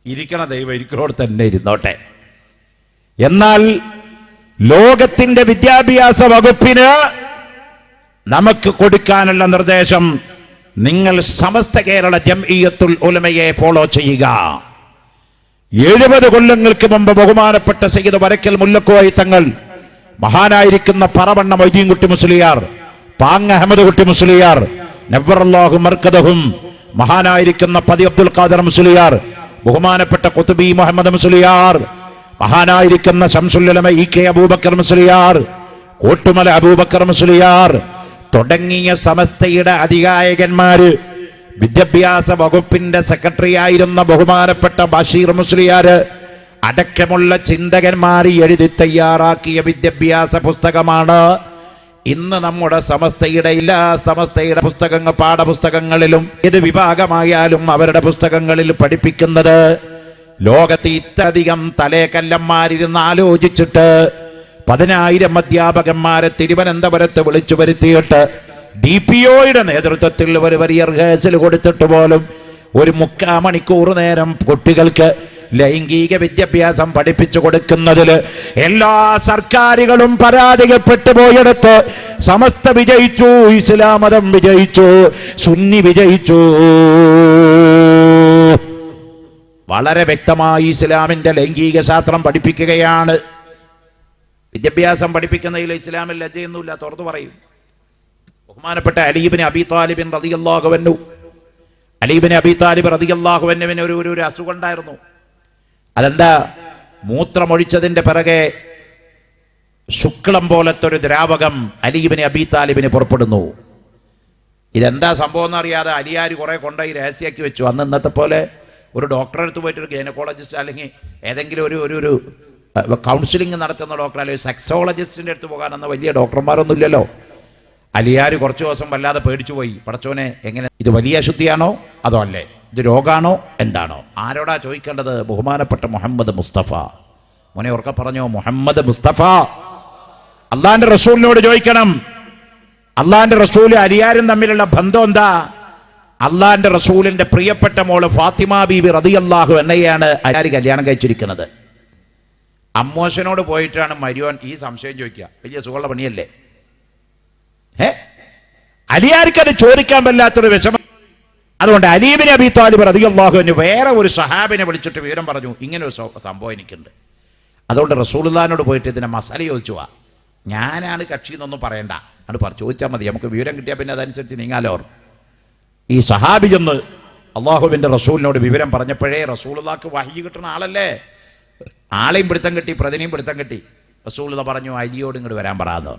ഇരിക്കണ ദൈവം ഇരിക്കണോട് തന്നെ ഇരുന്നോട്ടെ. എന്നാൽ ലോകത്തിന്റെ വിദ്യാഭ്യാസ വകുപ്പിന് നമുക്ക് കൊടുക്കാനുള്ള നിർദ്ദേശം, നിങ്ങൾ സമസ്ത കേരള ജംഇയ്യത്തുൽ ഉലമയെ ഫോളോ ചെയ്യുക. 70 കൊല്ലങ്ങൾക്ക് മുമ്പ് ബഹുമാനപ്പെട്ട സയ്യിദ് വരക്കൽ മുല്ലക്കോയ തങ്ങൾ, മഹാനായിരിക്കുന്ന പറവണ്ണ മൊയ്തീൻകുട്ടി മുസ്ലിയാർ, പാങ്ങ അഹമ്മദ് കുട്ടി മുസ്ലിയാർ, നവ്വറല്ലാഹു മർക്കദഹും, മഹാനായിരിക്കുന്ന പതി അബ്ദുൽ ഖാദർ മുസ്ലിയാർ, ബഹുമാനപ്പെട്ട ഖുത്ബി മുഹമ്മദ് മുസ്ലിയാർ, മഹാനായിരിക്കുന്ന ശംസുൽ ഉലമ EK അബൂബക്കർ മുസ്ലിയാർ, കോട്ടുമല അബൂബക്കർ മുസ്ലിയാർ തുടങ്ങിയ സമസ്തയുടെ അധികായകന്മാര്, വിദ്യാഭ്യാസ വകുപ്പിന്റെ സെക്രട്ടറി ആയിരുന്ന ബഹുമാനപ്പെട്ട ബഷീർ മുസ്ലിയാർ അടക്കമുള്ള ചിന്തകന്മാർ എഴുതി തയ്യാറാക്കിയ വിദ്യാഭ്യാസ പുസ്തകമാണ് ഇന്ന് നമ്മുടെ സമസ്തയുടെ എല്ലാ സമസ്തയുടെ പുസ്തകങ്ങൾ, പാഠപുസ്തകങ്ങളിലും ഏത് വിഭാഗമായാലും അവരുടെ പുസ്തകങ്ങളിൽ പഠിപ്പിക്കുന്നത്. ലോകത്ത് ഇത്രയധികം തലേക്കല്ലന്മാരിരുന്ന് ആലോചിച്ചിട്ട് 10,000 അധ്യാപകന്മാരെ തിരുവനന്തപുരത്ത് വിളിച്ചു വരുത്തിയിട്ട് DPOയുടെ നേതൃത്വത്തിൽ ഒരു വലിയ റിഹേഴ്സൽ കൊടുത്തിട്ട് പോലും ഒരു 3/4 മണിക്കൂർ നേരം കുട്ടികൾക്ക് ലൈംഗിക വിദ്യാഭ്യാസം പഠിപ്പിച്ചു കൊടുക്കുന്നതിൽ എല്ലാ സർക്കാരുകളും പരാജയപ്പെട്ടു പോയെടുത്ത് സമസ്ത വിജയിച്ചു, ഇസ്ലാം മതം വിജയിച്ചു, സുന്നി വിജയിച്ചു. വളരെ വ്യക്തമായി ഇസ്ലാമിന്റെ ലൈംഗിക ശാസ്ത്രം പഠിപ്പിക്കുകയാണ്. വിദ്യാഭ്യാസം പഠിപ്പിക്കുന്നതിൽ ഇസ്ലാമിൽ ലജ്ജയൊന്നുമില്ല, തുറന്നു പറയും. ബഹുമാനപ്പെട്ട അലി ഇബ്നു അബീ താലിബ് റളിയല്ലാഹു അൻഹു, അലി ഇബ്നു അബീ താലിബ് റളിയല്ലാഹു അൻഹുവിന് ഒരു അസുഖം ഉണ്ടായിരുന്നു. അതെന്താ? മൂത്രമൊഴിച്ചതിന്റെ പിറകെ ശുക്ലം പോലത്തെ ഒരു ദ്രാവകം അലി ഇബ്നു അബീ താലിബിന് പുറപ്പെടുന്നു. ഇതെന്താ സംഭവം എന്നറിയാതെ അലിയാര് കുറെ കൊണ്ടുപോയി രഹസ്യമാക്കി വെച്ചു. അന്ന് ഇന്നത്തെ പോലെ ഒരു ഡോക്ടറെ അടുത്ത് പോയിട്ട് ഒരു ഗൈനക്കോളജിസ്റ്റ് അല്ലെങ്കിൽ ഏതെങ്കിലും ഒരു കൗൺസിലിംഗ് നടത്തുന്ന ഡോക്ടർ അല്ലെങ്കിൽ സെക്സോളജിസ്റ്റിൻ്റെ അടുത്ത് പോകാനെന്ന വലിയ ഡോക്ടർമാരൊന്നും ഇല്ലല്ലോ. അലിയാർ കുറച്ച് ദിവസം വല്ലാതെ പേടിച്ചു പോയി. പടച്ചോനെ, എങ്ങനെ ഇത് വലിയ അശുദ്ധിയാണോ അതോ അല്ലേ, ഇത് രോഗാണോ എന്താണോ? ആരോടാ ചോദിക്കേണ്ടത്? ബഹുമാനപ്പെട്ട മുഹമ്മദ് മുസ്തഫ. മോനെ ഉറക്കെ പറഞ്ഞോ, മുഹമ്മദ് മുസ്തഫ. അള്ളാന്റെ റസൂലിനോട് ചോദിക്കണം. അള്ളാന്റെ റസൂല് അലിയാരും തമ്മിലുള്ള ബന്ധം എന്താ? അള്ളാന്റെ റസൂലിന്റെ പ്രിയപ്പെട്ട മോള് ഫാത്തിമ ബീബി റളിയല്ലാഹു അൻഹയാണ് അലിയാർ കല്യാണം കഴിച്ചിരിക്കുന്നത്. അമ്മോശനോട് പോയിട്ടാണ് മരിയോൻ ഈ സംശയം ചോദിക്കുക. വലിയ സുഖമുള്ള പണിയല്ലേ? അലിയാർക്ക് അത് ചോദിക്കാൻ പറ്റാത്തൊരു വിഷമം. അതുകൊണ്ട് അലി ഇബ്നു അബീ ത്വാലിബ് റളിയല്ലാഹു അൻഹു വേറെ ഒരു സഹാബിനെ വിളിച്ചിട്ട് വിവരം പറഞ്ഞു, ഇങ്ങനെ ഒരു സംഭവം എനിക്കുണ്ട്. അതുകൊണ്ട് റസൂലുള്ളാഹിനോട് പോയിട്ട് ഇതിനെ മസാല ചോദിച്ചു വാ, ഞാനാണ് കക്ഷി എന്നൊന്നും പറയണ്ട, അത് ചോദിച്ചാൽ മതി, നമുക്ക് വിവരം കിട്ടിയാൽ പിന്നെ അതനുസരിച്ച് നീങ്ങാലോ. ഈ സഹാബി ചെന്ന് അള്ളാഹുവിൻ്റെ റസൂലിനോട് വിവരം പറഞ്ഞപ്പോഴേ റസൂലുള്ളാഹിക്ക് വഹ്യ് കിട്ടുന്ന ആളല്ലേ, ആളെയും പിടുത്തം കിട്ടി, പ്രതിനെയും പിടുത്തം കിട്ടി. റസൂലുള്ളാഹി പറഞ്ഞു, അലിയോട് ഇങ്ങോട്ട് വരാൻ പറയാന്ന്.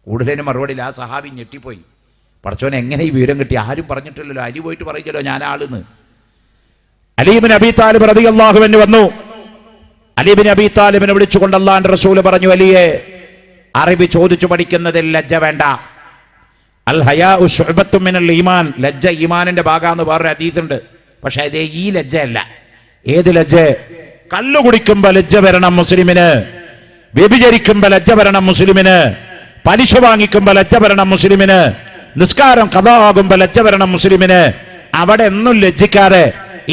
കൂടുതലും മറുപടിയിൽ ആ സഹാബി ഞെട്ടിപ്പോയി. പടച്ചോനെ, എങ്ങനെ ഈ വിവരം കിട്ടി? ആരും പറഞ്ഞിട്ടില്ലല്ലോ, അലി പോയിട്ട് പറയില്ലല്ലോ ഞാൻ ആളെന്ന്. അലി ഇബ്നു അബീ ത്വാലിബ് റളിയല്ലാഹു അൻഹു വന്നു. അലി ഇബ്നു അബീ ത്വാലിബിനെ വിളിച്ചുകൊണ്ട് അല്ലാഹുവിന്റെ റസൂൽ പറഞ്ഞു, അലിയെ, അറബി ചോദിച്ചു പഠിക്കുന്നതിൽ ലജ്ജ വേണ്ട. അൽ ഹയാഉ ശുഅബത്തും മിനൽ ഈമാൻ, ലജ്ജ ഈമാനിന്റെ ഭാഗാന്ന് വേറൊരു ഹദീസ് ഉണ്ട്. പക്ഷെ അതേ ഈ ലജ്ജയല്ല. ഏത് ലജ്ജ? കള്ളു കുടിക്കുമ്പോ ലജ്ജ വരണം മുസ്ലിമിന്, വ്യഭിചരിക്കുമ്പോ ലജ്ജ വരണം മുസ്ലിമിന്, പലിശ വാങ്ങിക്കുമ്പോ ലജ്ജ വരണം മുസ്ലിമിന്, നിസ്കാരം ഖദാ ആകുമ്പോ ലജ്ജ വരണം മുസ്ലിമിന്. അവിടെ ഒന്നും ലജ്ജിക്കാതെ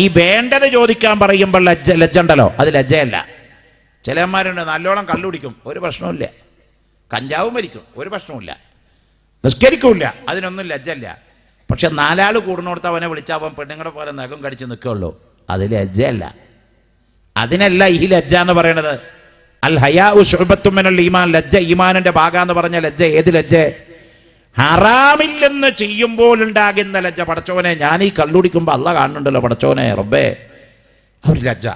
ഈ വേണ്ടത് ചോദിക്കാൻ പറയുമ്പോൾ ലജ്ജ ഉണ്ടല്ലോ, അത് ലജ്ജയല്ല. ചിലന്മാരുണ്ട് നല്ലോണം കള്ളുടിക്കും, ഒരു പ്രശ്നവുമില്ല. കഞ്ചാവും മരിക്കും, ഒരു പ്രശ്നവുമില്ല. നിസ്കരിക്കൂല, അതിനൊന്നും ലജ്ജയില്ല. പക്ഷെ നാലാൾ കൂടുന്നിടത്ത് അവനെ വിളിച്ചാൽ പെണ്ണുങ്ങളെ പോലെ നഖം കടിച്ച് നിൽക്കുള്ളൂ, അത് ലജ്ജയല്ല. അതിനല്ല ഈ ലജ്ജ എന്ന് പറയണത്. അൽ ഹയാഉ ശുഅബത്തും മിനൽ ഈമാൻ, ലജ്ജ ഈമാനിന്റെ ഭാഗാന്ന് പറഞ്ഞ ലജ്ജ ഏത് ലജ്ജ? ഹറാമില്ലെന്ന് ചെയ്യുമ്പോൾ ഉണ്ടാകുന്ന ലജ്ജ. പടച്ചോനെ, ഞാൻ ഈ കള്ളുടിക്കുമ്പോൾ അള്ളാഹ് കാണുന്നുണ്ടല്ലോ, പടച്ചോനെ റബ്ബേ, ഒരു ലജ്ജ.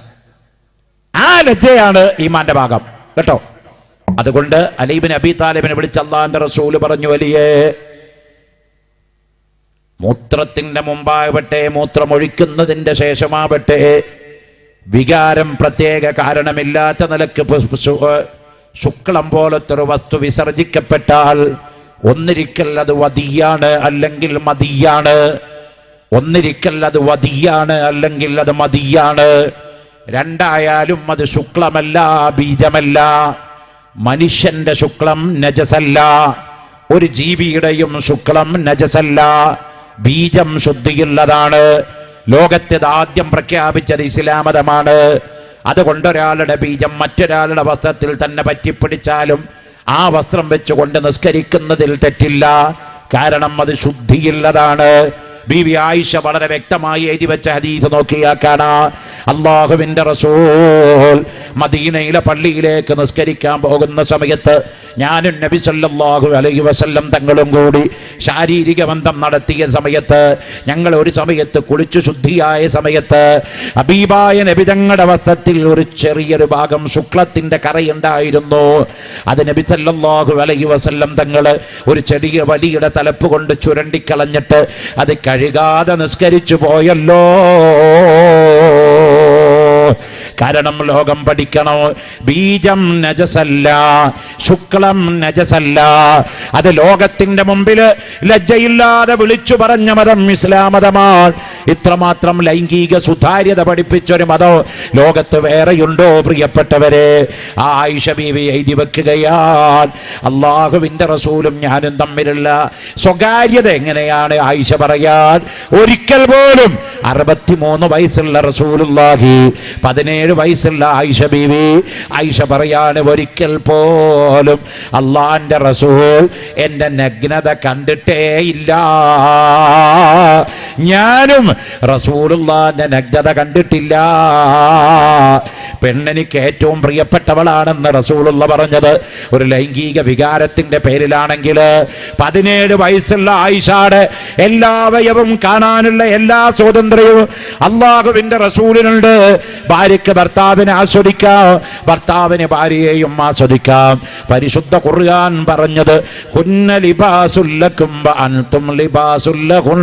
ആ ലജ്ജയാണ് ഈമാന്റെ ഭാഗം കേട്ടോ. അതുകൊണ്ട് അലി ഇബ്നു അബീ ത്വാലിബിനെ വിളിച്ച് അല്ലാഹുവിന്റെ റസൂൽ പറഞ്ഞു, അലിയേ, മൂത്രത്തിന്റെ മുമ്പാവട്ടെ മൂത്രമൊഴിക്കുന്നതിന്റെ ശേഷമാവട്ടെ വികാരം പ്രത്യേക കാരണമില്ലാത്ത നിലക്ക് ശുക്ലം പോലത്തെ ഒരു വസ്തു വിസർജിക്കപ്പെട്ടാൽ ഒന്നിരിക്കൽ അത് വദിയാണ്, അല്ലെങ്കിൽ മദിയാണ്. ഒന്നിരിക്കൽ അത് വദിയാണ്, അല്ലെങ്കിൽ അത് മദിയാണ്. രണ്ടായാലും അത് ശുക്ലമല്ല, ബീജമല്ല. മനുഷ്യന്റെ ശുക്ലം നജസല്ല, ഒരു ജീവിയുടെയും ശുക്ലം നജസല്ല. ബീജം ശുദ്ധിയുള്ളതാണ്. ലോകത്ത് ആദ്യം പ്രഖ്യാപിച്ചത് ഇസ്ലാം മതമാണ്. അതുകൊണ്ട് ഒരാളുടെ ബീജം മറ്റൊരാളുടെ വസ്ത്രത്തിൽ തന്നെ പറ്റിപ്പിടിച്ചാലും ആ വസ്ത്രം വെച്ചുകൊണ്ട് നിസ്കരിക്കുന്നതിൽ തെറ്റില്ല. കാരണം അത് ശുദ്ധിയുള്ളതാണ്. ബീവി ആയിഷ വളരെ വ്യക്തമായി എഴുതി വെച്ച ഹദീസ് നോക്കിയാൽ കാണാം, അല്ലാഹുവിൻ്റെ റസൂൽ മദീനയിലെ പള്ളിയിലേക്ക് നിസ്കരിക്കാൻ പോകുന്ന സമയത്ത് ഞാനും നബി സല്ലല്ലാഹു അലൈഹി വസല്ലം തങ്ങളും കൂടി ശാരീരിക ബന്ധം നടത്തിയ സമയത്ത്, ഞങ്ങൾ ഒരു സമയത്ത് കുളിച്ചു ശുദ്ധിയായ സമയത്ത് ഹബീബായ നബി തങ്ങളുടെ വസ്ത്രത്തിൽ ഒരു ചെറിയൊരു ഭാഗം ശുക്ലത്തിന്റെ കറയുണ്ടായിരുന്നു. അത് നബി സല്ലല്ലാഹു അലൈഹി വസല്ലം തങ്ങൾ ഒരു ചെറിയ വലിയുടെ തലപ്പ് കൊണ്ട് ചുരണ്ടിക്കളഞ്ഞിട്ട് അത് കഴുകാതെ നിസ്കരിച്ചു പോയല്ലോ. കാരണം ലോകം പഠിക്കണം, ബീജം നജസല്ല, ശുക്ലം നജസല്ല. അത് ലോകത്തിന്റെ മുമ്പിൽ ലജ്ജയില്ലാതെ വിളിച്ചു പറഞ്ഞ മതം ഇസ്ലാം മതമാണ്. ഇത്രമാത്രം ലൈംഗിക സുതാര്യത പഠിപ്പിച്ചൊരു മതം ലോകത്ത് വേറെയുണ്ടോ പ്രിയപ്പെട്ടവരെ? ആയിഷ ബീവി എഴുതി വെക്കുകയാണ്, അള്ളാഹുവിന്റെ റസൂലും ഞാനും തമ്മിലുള്ള സ്വകാര്യത എങ്ങനെയാണ് ആയിഷ പറയാൻ. ഒരിക്കൽ പോലും 63 വയസ്സുള്ള റസൂലുള്ളാഹി 17 വയസ്സുള്ള ആയിഷ ബീവി, ആയിഷ പറയാണ്, ഒരിക്കൽ പോലും അള്ളാന്റെ റസൂൽ എന്റെ നഗ്നത കണ്ടിട്ടേ ഇല്ല. ഞാനും റസൂലുള്ളാന്റെ നഗ്നത കണ്ടിട്ടില്ല. പെണ്ണെനിക്ക് ഏറ്റവും പ്രിയപ്പെട്ടവളാണെന്ന് റസൂലുള്ള പറഞ്ഞത് ഒരു ലൈംഗിക വികാരത്തിന്റെ പേരിലാണെങ്കിൽ 17 വയസ്സുള്ള ആയിഷയുടെ എല്ലാ അവയവവും കാണാനുള്ള എല്ലാ സ്വാതന്ത്ര്യവും അള്ളാഹുവിന്റെ റസൂലിനുണ്ട്. ഭാര്യയ്ക്ക് ഭർത്താവിനെ ആസ്വദിക്കാം, ഭർത്താവിന് ഭാര്യയെയും ആസ്വദിക്കാം. പരിശുദ്ധ ഖുർആൻ പറഞ്ഞത് ഹുന്ന ലിബാസുൽ ലക്കും വഅൻതും ലിബാസുൽ ലഹുൻ.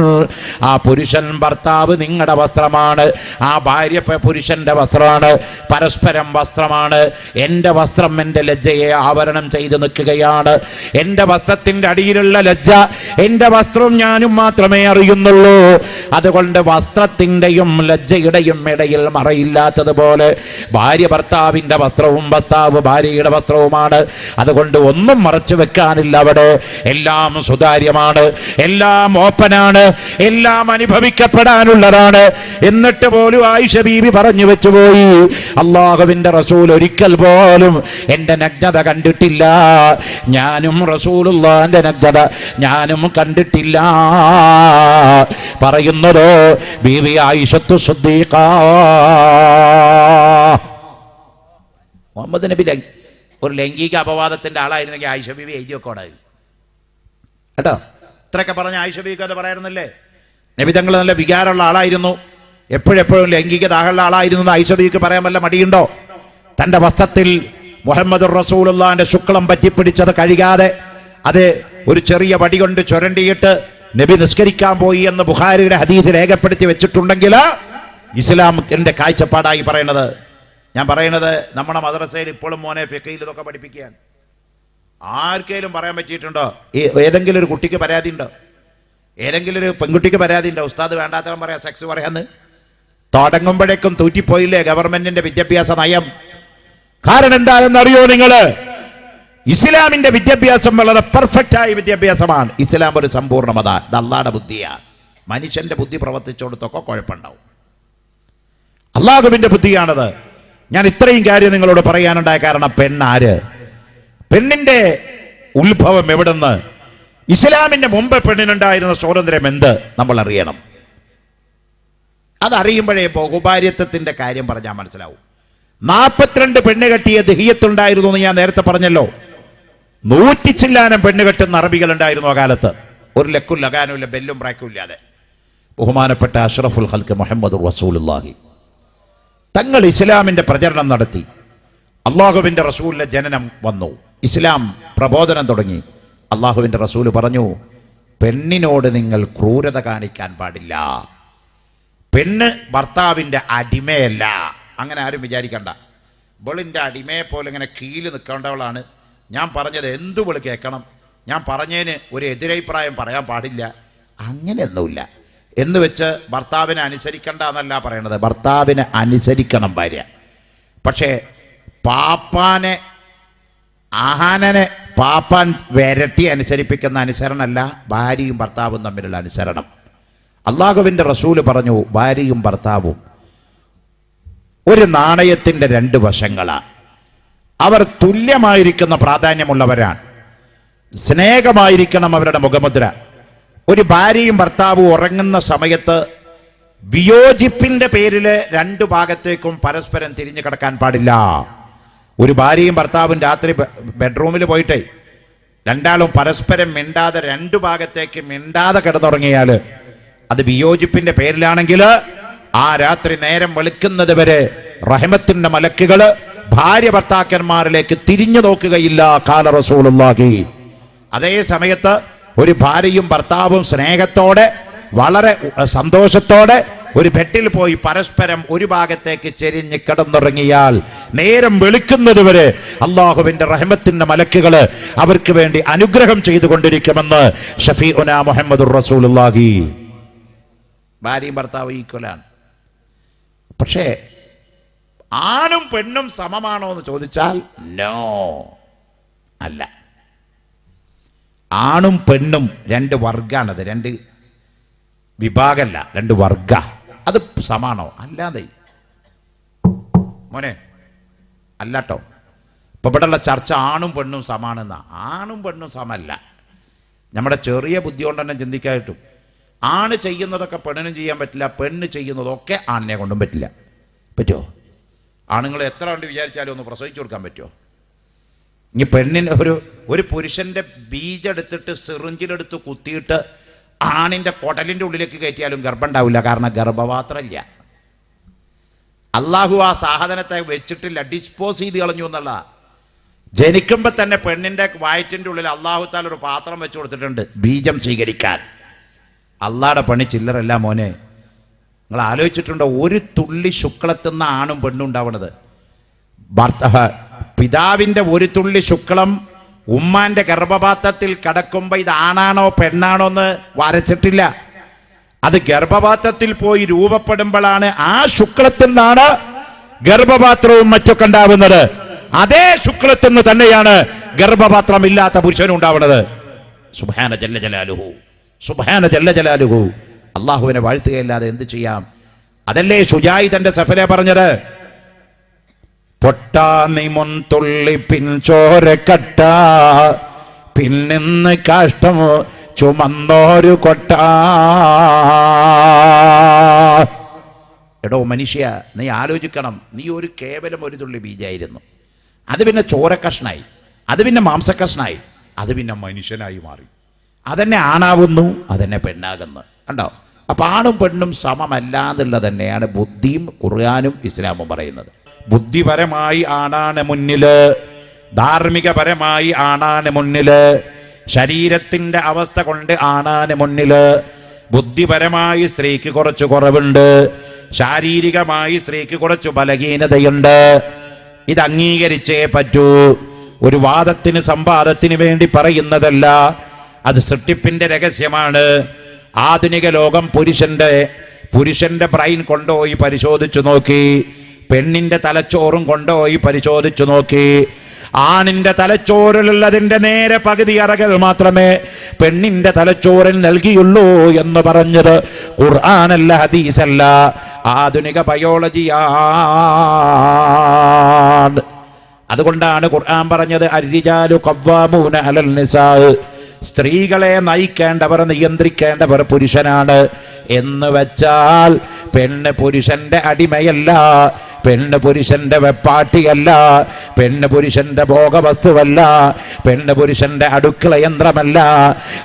ആ പുരുഷൻ ഭർത്താവ് നിങ്ങളുടെ വസ്ത്രമാണ്, ആ ഭാര്യ പുരുഷന്റെ വസ്ത്രമാണ്, പരസ്പരം വസ്ത്രമാണ്. എൻ്റെ വസ്ത്രം എൻ്റെ ലജ്ജയെ ആവരണം ചെയ്ത് നിൽക്കുകയാണ്. എൻ്റെ വസ്ത്രത്തിൻ്റെ അടിയിലുള്ള ലജ്ജ എൻ്റെ വസ്ത്രവും ഞാനും മാത്രമേ അറിയുന്നുള്ളൂ. അതുകൊണ്ട് വസ്ത്രത്തിൻ്റെയും ലജ്ജയുടെയും ഇടയിൽ മറയില്ലാത്തതുപോലെ ഭാര്യ ഭർത്താവിൻ്റെ വസ്ത്രവും ഭർത്താവ് ഭാര്യയുടെ വസ്ത്രവുമാണ്. അതുകൊണ്ട് ഒന്നും മറച്ചു വെക്കാനില്ല. അവിടെ എല്ലാം സുതാര്യമാണ്, എല്ലാം ഓപ്പനാണ്, എല്ലാം അനുഭവിക്കപ്പെടാനുള്ളതാണ്. എന്നിട്ട് പോലും ആയിഷ ബീവി പറഞ്ഞു വെച്ചുപോയി, അല്ലാഹുവിന്റെ റസൂൽ ഒരിക്കൽ പോലും എന്റെ നഗ്നത കണ്ടിട്ടില്ല, ഞാനും റസൂലുള്ളാഹിന്റെ നഗ്നത ഞാനും കണ്ടിട്ടില്ല. പറയുന്നതോ ബീവി ആയിഷത്തു സിദ്ദീഖ. മുഹമ്മദ് നബി ഒരു ലൈംഗിക അപവാദത്തിന്റെ ആളായിരുന്നെങ്കിൽ ആയിഷ ബീവി എഴുതി വെക്കോടായി കേട്ടോ. ഇത്രയൊക്കെ പറഞ്ഞ ആയിഷ ബീവിക്ക് അത് പറയാറുന്നില്ലേ? നബി തങ്ങൾ നല്ല വികാരമുള്ള ആളായിരുന്നു, എപ്പോഴെപ്പോഴും ലൈംഗിക ദാഹമുള്ള ആളായിരുന്നു. ആയിഷ ബീവിക്ക് പറയാൻ വല്ല മടിയുണ്ടോ? തന്റെ വസ്ത്രത്തിൽ മുഹമ്മദ് റസൂലുള്ളാഹിന്റെ ശുക്ലം പറ്റിപ്പിടിച്ചത് കഴുകാതെ അത് ഒരു ചെറിയ വടി കൊണ്ട് ചുരണ്ടിയിട്ട് നബി നിസ്കരിക്കാൻ പോയി എന്ന് ബുഖാരിയുടെ ഹദീസ് രേഖപ്പെടുത്തി വെച്ചിട്ടുണ്ടെങ്കിൽ ഇസ്ലാമിന്റെ കാഴ്ചപ്പാടായി പറയുന്നത്. ഞാൻ പറയുന്നത് നമ്മുടെ മദ്രസയിൽ ഇപ്പോഴും മോനെ ഫിഖയിൽ ഇതൊക്കെ പഠിപ്പിക്കാൻ ആർക്കെങ്കിലും പറയാൻ പറ്റിയിട്ടുണ്ടോ? ഏതെങ്കിലും ഒരു കുട്ടിക്ക് പരാതി ഉണ്ടോ? ഏതെങ്കിലും ഒരു പെൺകുട്ടിക്ക് പരാതി ഉണ്ടോ? ഉസ്താദ് വേണ്ടാത്തരം പറയാം, സെക്സ് പറയാന്ന്. തുടങ്ങുമ്പോഴേക്കും തൂറ്റിപ്പോയില്ലേ ഗവൺമെന്റിന്റെ വിദ്യാഭ്യാസ നയം? കാരണം എന്താണെന്നറിയോ നിങ്ങള്? ഇസ്ലാമിന്റെ വിദ്യാഭ്യാസം വളരെ പെർഫെക്റ്റ് ആയ വിദ്യാഭ്യാസമാണ്. ഇസ്ലാം ഒരു സമ്പൂർണ്ണ മത, ഇത് അള്ളാഹുടെ ബുദ്ധിയാണ്. മനുഷ്യന്റെ ബുദ്ധി പ്രവർത്തിച്ചോടത്തൊക്കെ കുഴപ്പമുണ്ടാവും, അള്ളാഹുവിന്റെ ബുദ്ധിയാണത്. ഞാൻ ഇത്രയും കാര്യം നിങ്ങളോട് പറയാനുണ്ടായ കാരണം പെണ്ണാര്, പെണ്ണിന്റെ ഉത്ഭവം എവിടുന്ന്, ഇസ്ലാമിന്റെ മുമ്പ് പെണ്ണിനുണ്ടായിരുന്ന സ്വാതന്ത്ര്യം എന്ത് നമ്മൾ അറിയണം. അതറിയുമ്പോഴേ ബഹുഭാര്യത്വത്തിന്റെ കാര്യം പറഞ്ഞാൽ മനസ്സിലാവും. 42 പെണ്ണ് കെട്ടിയ ദഹിയത്തുണ്ടായിരുന്നു എന്ന് ഞാൻ നേരത്തെ പറഞ്ഞല്ലോ. 100 ചില്ലാനം പെണ്ണ് കെട്ടുന്ന അറബികൾ ഉണ്ടായിരുന്നു ആ കാലത്ത്. ഒരു ലക്കും ലഗാനുമില്ല, ബെല്ലും ബ്രാക്കും ഇല്ലാതെ. ബഹുമാനപ്പെട്ട അഷ്റഫുൽ ഖൽഖ് മുഹമ്മദ് റസൂലുള്ളാഹി തങ്ങൾ ഇസ്ലാമിന്റെ പ്രചരണം നടത്തി. അള്ളാഹുവിന്റെ റസൂലിന്റെ ജനനം വന്നു, ഇസ്ലാം പ്രബോധനം തുടങ്ങി. അള്ളാഹുവിന്റെ റസൂല് പറഞ്ഞു, പെണ്ണിനോട് നിങ്ങൾ ക്രൂരത കാണിക്കാൻ പാടില്ല. പെണ്ണ് ഭർത്താവിന്റെ അടിമയല്ല. അങ്ങനെ ആരും വിചാരിക്കണ്ട, ഇവളിൻ്റെ അടിമയെ പോലെ ഇങ്ങനെ കീഴിൽ നിൽക്കേണ്ടവളാണ്, ഞാൻ പറഞ്ഞത് എന്തുവള് കേൾക്കണം, ഞാൻ പറഞ്ഞതിന് ഒരു എതിരഭിപ്രായം പറയാൻ പാടില്ല, അങ്ങനെയൊന്നുമില്ല. എന്ന് വെച്ച് ഭർത്താവിനെ അനുസരിക്കണ്ട എന്നല്ല പറയണത്. ഭർത്താവിനെ അനുസരിക്കണം ഭാര്യ. പക്ഷേ പാപ്പാനെ ആഹാനനെ പാപ്പാൻ വിരട്ടി അനുസരിപ്പിക്കുന്ന അനുസരണമല്ല ഭാര്യയും ഭർത്താവും തമ്മിലുള്ള അനുസരണം. അള്ളാഹുവിൻ്റെ റസൂല് പറഞ്ഞു, ഭാര്യയും ഭർത്താവും ഒരു നാണയത്തിൻ്റെ 2 വശങ്ങളാണ്. അവർ തുല്യമായിരിക്കുന്ന പ്രാധാന്യമുള്ളവരാണ്. സ്നേഹമായിരിക്കണം അവരുടെ മുഖമുദ്ര. ഒരു ഭാര്യയും ഭർത്താവും ഉറങ്ങുന്ന സമയത്ത് വിയോജിപ്പിന്റെ പേരിൽ 2 ഭാഗത്തേക്കും പരസ്പരം തിരിഞ്ഞു കിടക്കാൻ പാടില്ല. ഒരു ഭാര്യയും ഭർത്താവും രാത്രി ബെഡ്റൂമിൽ പോയിട്ടേ രണ്ടാളും പരസ്പരം മിണ്ടാതെ 2 ഭാഗത്തേക്ക് മിണ്ടാതെ കിടന്നുറങ്ങിയാൽ അത് വിയോജിപ്പിന്റെ പേരിലാണെങ്കിൽ ആ രാത്രി നേരം വെളുക്കുന്നത് വരെ റഹ്മത്തിന്റെ മലക്കുകള് ഭാര്യ ഭർത്താക്കന്മാരിലേക്ക് തിരിഞ്ഞു നോക്കുകയില്ല. ഖാല റസൂലുള്ളാഹി. അതേ സമയത്ത് ഒരു ഭാര്യയും ഭർത്താവും സ്നേഹത്തോടെ വളരെ സന്തോഷത്തോടെ ഒരു ബെഡിൽ പോയി പരസ്പരം ഒരു ഭാഗത്തേക്ക് ചെരിഞ്ഞ് കിടന്നുറങ്ങിയാൽ നേരം വെളുക്കുന്നത് വരെ അള്ളാഹുവിന്റെ റഹ്മത്തിന്റെ മലക്കുകള് അവർക്ക് വേണ്ടി അനുഗ്രഹം ചെയ്തുകൊണ്ടിരിക്കുമെന്ന് ഷഫീഉനാ മുഹമ്മദുർ റസൂലുള്ളാഹി. ഭാര്യയും ഭർത്താവ് ഈക്വലാണ്. പക്ഷേ ആണും പെണ്ണും സമമാണോ എന്ന് ചോദിച്ചാൽ നോ, അല്ല. ആണും പെണ്ണും 2 വർഗാണത്, 2 വിഭാഗമല്ല, 2 വർഗ. അത് സമാണോ? അല്ലാതെ മോനെ അല്ലാട്ടോ. ഇപ്പൊ ഇവിടെയുള്ള ചർച്ച ആണും പെണ്ണും സമാണെന്നാ. ആണും പെണ്ണും സമല്ല. നമ്മുടെ ചെറിയ ബുദ്ധി കൊണ്ട് തന്നെ ചിന്തിക്കായിട്ടും ആണ് ചെയ്യുന്നതൊക്കെ പെണ്ണിനും ചെയ്യാൻ പറ്റില്ല, പെണ്ണ് ചെയ്യുന്നതൊക്കെ ആണിനെ കൊണ്ടും പറ്റില്ല. പറ്റുമോ? ആണുങ്ങൾ എത്ര കണ്ട് വിചാരിച്ചാലും ഒന്ന് പ്രസവിച്ചു കൊടുക്കാൻ പറ്റുമോ? ഇനി പെണ്ണിന് ഒരു പുരുഷന്റെ ബീജെടുത്തിട്ട് സിറിഞ്ചിലെടുത്ത് കുത്തിയിട്ട് ആണിന്റെ കുടലിന്റെ ഉള്ളിലേക്ക് കയറ്റിയാലും ഗർഭം ഉണ്ടാവില്ല. കാരണം ഗർഭപാത്രമില്ല. അള്ളാഹു ആ സാധനത്തെ വെച്ചിട്ടില്ല, ഡിസ്പോസ് ചെയ്ത് കളഞ്ഞു എന്നുള്ള. ജനിക്കുമ്പോൾ തന്നെ പെണ്ണിന്റെ വയറ്റിന്റെ ഉള്ളിൽ അള്ളാഹു താല ഒരു പാത്രം വെച്ച് കൊടുത്തിട്ടുണ്ട് ബീജം സ്വീകരിക്കാൻ. അള്ളാടെ പണി ചില്ലറല്ല മോനെ. നിങ്ങൾ ആലോചിച്ചിട്ടുണ്ടോ? ഒരു തുള്ളി ശുക്ലത്തുനിന്ന് ആണും പെണ്ണും ഉണ്ടാവണത്. പിതാവിൻ്റെ ഒരു തുള്ളി ശുക്ലം ഉമ്മാന്റെ ഗർഭപാത്രത്തിൽ കടക്കുമ്പോൾ ഇത് ആണാണോ പെണ്ണാണോ എന്ന് വരച്ചിട്ടില്ല. അത് ഗർഭപാത്രത്തിൽ പോയി രൂപപ്പെടുമ്പോഴാണ് ആ ശുക്ലത്തിൽ നിന്നാണ് ഗർഭപാത്രവും മറ്റൊക്കെ ഉണ്ടാവുന്നത്. അതേ ശുക്ലത്തിൽ നിന്ന് തന്നെയാണ് ഗർഭപാത്രം ഇല്ലാത്ത പുരുഷനും ഉണ്ടാവുന്നത്. സുബ്ഹാന ജല്ല ജലാലുഹു, സുബ്ഹാന ജല്ല ജലാലുഹു. അള്ളാഹുവിനെ വാഴ്ത്തുകയല്ലാതെ എന്ത് ചെയ്യാം? അതല്ലേ ശുജായി തന്റെ സഫലെ പറഞ്ഞത്, പൊട്ടാ നീ മുൻതുള്ളി പിൻചോരക്കട്ട, പിന്നിന്ന് കാഷ്ടമോ ചുമന്നോരു കൊട്ട. എടോ മനുഷ്യ, നീ ആലോചിക്കണം. നീ ഒരു കേവലം ഒരു തുള്ളി ബീജായിരുന്നു, അത് പിന്നെ ചോരക്കഷ്ണായി, അത് പിന്നെ മാംസക്കഷ്ണായി, അത് പിന്നെ മനുഷ്യനായി മാറി. അതെന്നെ ആണാവുന്നു, അതെന്നെ പെണ്ണാകുന്നു. കണ്ടോ? അപ്പൊ ആണും പെണ്ണും സമമല്ല എന്നുള്ളത് തന്നെയാണ് ബുദ്ധിയും ഖുർആനും ഇസ്ലാമും പറയുന്നത്. ബുദ്ധിപരമായി ആണാണ് മുന്നില്, ധാർമ്മികപരമായി ആണാണ് മുന്നില്, ശരീരത്തിന്റെ അവസ്ഥ കൊണ്ട് ആണാണ് മുന്നില്. ബുദ്ധിപരമായി സ്ത്രീക്ക് കുറച്ച് കുറവുണ്ട്, ശാരീരികമായി സ്ത്രീക്ക് കുറച്ച് ബലഹീനതയുണ്ട്. ഇത് അംഗീകരിച്ചേ പറ്റൂ. ഒരു വാദത്തിന് സംവാദത്തിന് വേണ്ടി പറയുന്നതല്ല, അത് സൃഷ്ടിപ്പിന്റെ രഹസ്യമാണ്. ആധുനിക ലോകം പുരുഷന്റെ ബ്രെയിൻ കൊണ്ടുപോയി പരിശോധിച്ചു നോക്കി, പെണ്ണിന്റെ തലച്ചോറും കൊണ്ടുപോയി പരിശോധിച്ചു നോക്കി. ആണിന്റെ തലച്ചോറിലുള്ളതിന്റെ നേരെ പകുതി അറകൾ മാത്രമേ പെണ്ണിന്റെ തലച്ചോറിൽ നൽകിയുള്ളൂ എന്ന് പറഞ്ഞത് ഖുർആനല്ല, ഹദീസല്ല, ആധുനിക ബയോളജിയാണ്. അതുകൊണ്ടാണ് ഖുർആൻ പറഞ്ഞത് അർരിജാലു ഖവ്വാമൂന അലൽ നിസാ, സ്ത്രീകളെ നയിക്കേണ്ടവർ നിയന്ത്രിക്കേണ്ടവർ പുരുഷനാണ്. എന്ന് വെച്ചാൽ പെണ്ണ് പുരുഷന്റെ അടിമയല്ല, പെണ്ണ് പുരുഷന്റെ വെപ്പാട്ടിയല്ല, പെണ്ണ് പുരുഷന്റെ ഭോഗവസ്തുവല്ല, പെണ്ണ് പുരുഷന്റെ അടുക്കള യന്ത്രമല്ല.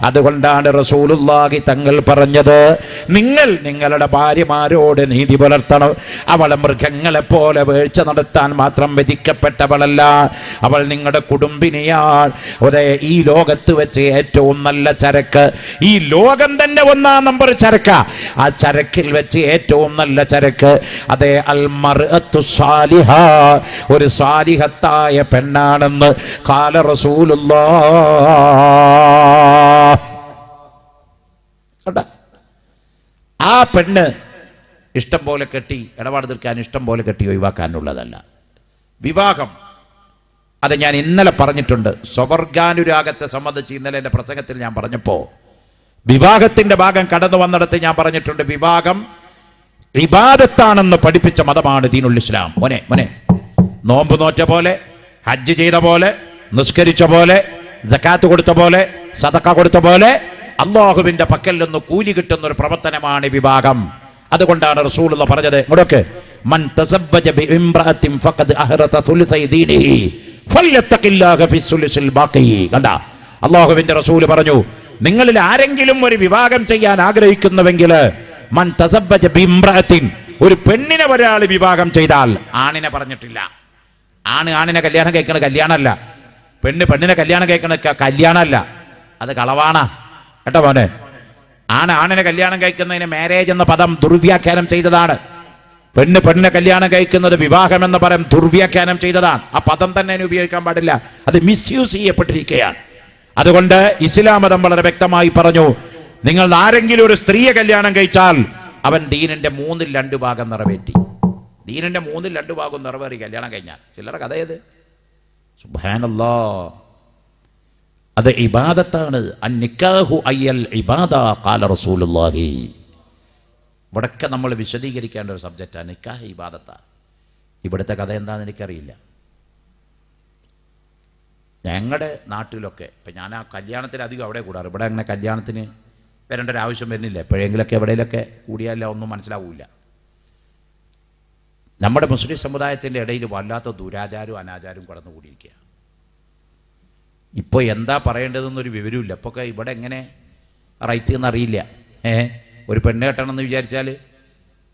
അതുകൊണ്ടാണ് റസൂലുള്ളാഹി തങ്ങൾ പറഞ്ഞത്, നിങ്ങൾ നിങ്ങളുടെ ഭാര്യമാരോട് നീതി പുലർത്തണം. അവൾ മൃഗങ്ങളെ പോലെ വീഴ്ച നടത്താൻ മാത്രം വിധിക്കപ്പെട്ടവളല്ല, അവൾ നിങ്ങളുടെ കുടുംബിനിയാണ്. അതെ, ഈ ലോകത്ത് വെച്ച് ഏറ്റവും നല്ല ചരക്ക്, ഈ ലോകം തന്നെ ഒന്നാം നമ്പർ ചരക്ക, ആ ചരക്കിൽ വെച്ച് ഏറ്റവും നല്ല ചരക്ക് അതെ അൽ മർഅത്തു സാലിഹ, ഒരു സാലിഹത്തായ പെണ്ണാണെന്ന് ഖാല റസൂലുള്ളാഹ്. ആ പെണ്ണ് ഇഷ്ടം പോലെ കെട്ടി ഇടപാട് തീർക്കാൻ ഇഷ്ടം പോലെ കെട്ടി ഒഴിവാക്കാനുള്ളതല്ല വിവാഹം. അത് ഞാൻ ഇന്നലെ പറഞ്ഞിട്ടുണ്ട്. സ്വവർഗാനുരാഗത്തെ സംബന്ധിച്ച് ഇന്നലെ എൻ്റെ പ്രസംഗത്തിൽ ഞാൻ പറഞ്ഞപ്പോൾ വിവാഹത്തിന്റെ ഭാഗം കടന്നു വന്നിടത്ത് ഞാൻ പറഞ്ഞിട്ടുണ്ട്, വിവാഹം ഇബാദത്താണെന്ന് പഠിപ്പിച്ച മതമാണ് ദീനുൽ ഇസ്ലാം. മോനെ നോമ്പ് നോറ്റ പോലെ, ഹജ്ജ് ചെയ്ത പോലെ, നിസ്കരിച്ച പോലെ, സകാത്ത് കൊടുത്ത പോലെ, സദഖ കൊടുത്ത പോലെ അല്ലാഹുവിന്റെ പക്കൽ നിന്ന് കൂലി കിട്ടുന്ന ഒരു പ്രവർത്തനമാണ് വിവാഹം. അതുകൊണ്ടാണ് റസൂലുള്ളാഹി പറഞ്ഞത്, ഇങ്ങോട്ട് മൻ തസവ്വജ ബിഇംറഅത്തിൻ ഫഖദ് അഹറത സുലുസൈ ദീനിഹി ഫല്യത്തഖില്ലാഹ ഫിസ്സുലുസിൽ ബാഖി. കണ്ടാ, അല്ലാഹുവിന്റെ റസൂൽ പറഞ്ഞു, നിങ്ങളിൽ ആരെങ്കിലും ഒരു വിവാഹം ചെയ്യാൻ ആഗ്രഹിക്കുന്നുവെങ്കിൽ മൻ തസവ്വജ ബിഇംറഅത്തിൻ, ഒരു പെണ്ണിനെ ഒരാൾ വിവാഹം ചെയ്താൽ, ആണിനെ പറഞ്ഞിട്ടില്ല. ആണിനെ കല്യാണം കഴിക്കണ കല്യാണമല്ല, പെണ്ണിനെ കല്യാണം കഴിക്കണ കല്യാണമല്ല, അത് കളവാണ് കേട്ടോ മോനെ. ആണിനെ കല്യാണം കഴിക്കുന്നതിന് മാരേജ് എന്ന പദം ദുർവ്യാഖ്യാനം ചെയ്തതാണ്. പെണ്ണിനെ കല്യാണം കഴിക്കുന്നത് വിവാഹം എന്ന പദം ദുർവ്യാഖ്യാനം ചെയ്തതാണ്. ആ പദം തന്നെ ഉപയോഗിക്കാൻ പാടില്ല, അത് മിസ്യൂസ് ചെയ്യപ്പെട്ടിരിക്കുകയാണ്. അതുകൊണ്ട് ഇസ്ലാം മതം വളരെ വ്യക്തമായി പറഞ്ഞു, നിങ്ങൾ ആരെങ്കിലും ഒരു സ്ത്രീയെ കല്യാണം കഴിച്ചാൽ അവൻ ദീനിന്റെ 2/3 ഭാഗം നിറവേറ്റി. ദീനിന്റെ 2/3 ഭാഗം നിറവേറി കല്യാണം കഴിഞ്ഞാൽ. ചിലർ കഥയത് സുബ്ഹാനല്ലാഹ്, അത് ഇബാദത്താണ്. അന്നിക്കാഹു അയ്യൽ ഇബാദ ഖാല റസൂലുള്ളാഹി. ഇവിടൊക്കെ നമ്മൾ വിശദീകരിക്കേണ്ട ഒരു സബ്ജക്റ്റാണ് നിക്കാഹ് ഇബാദത്താണ്. ഇവിടുത്തെ കഥ എന്താണെന്ന് എനിക്കറിയില്ല. ഞങ്ങളുടെ നാട്ടിലൊക്കെ ഇപ്പം ഞാൻ ആ കല്യാണത്തിന് അധികം അവിടെ കൂടാറ്. ഇവിടെ അങ്ങനെ കല്യാണത്തിന് വരേണ്ട ഒരു ആവശ്യം വരുന്നില്ല. എപ്പോഴെങ്കിലൊക്കെ എവിടെയെങ്കിലൊക്കെ കൂടിയാലോ ഒന്നും മനസ്സിലാവില്ല. നമ്മുടെ മുസ്ലിം സമുദായത്തിൻ്റെ ഇടയിൽ വല്ലാത്ത ദുരാചാരവും അനാചാരവും കടന്നുകൂടിയിരിക്കുക. ഇപ്പോൾ എന്താ പറയേണ്ടതെന്നൊരു വിവരമില്ല. ഇപ്പോൾ ഇവിടെ എങ്ങനെ റൈറ്റ് എന്നറിയില്ല. ഒരു പെണ്ണ് കെട്ടണമെന്ന് വിചാരിച്ചാൽ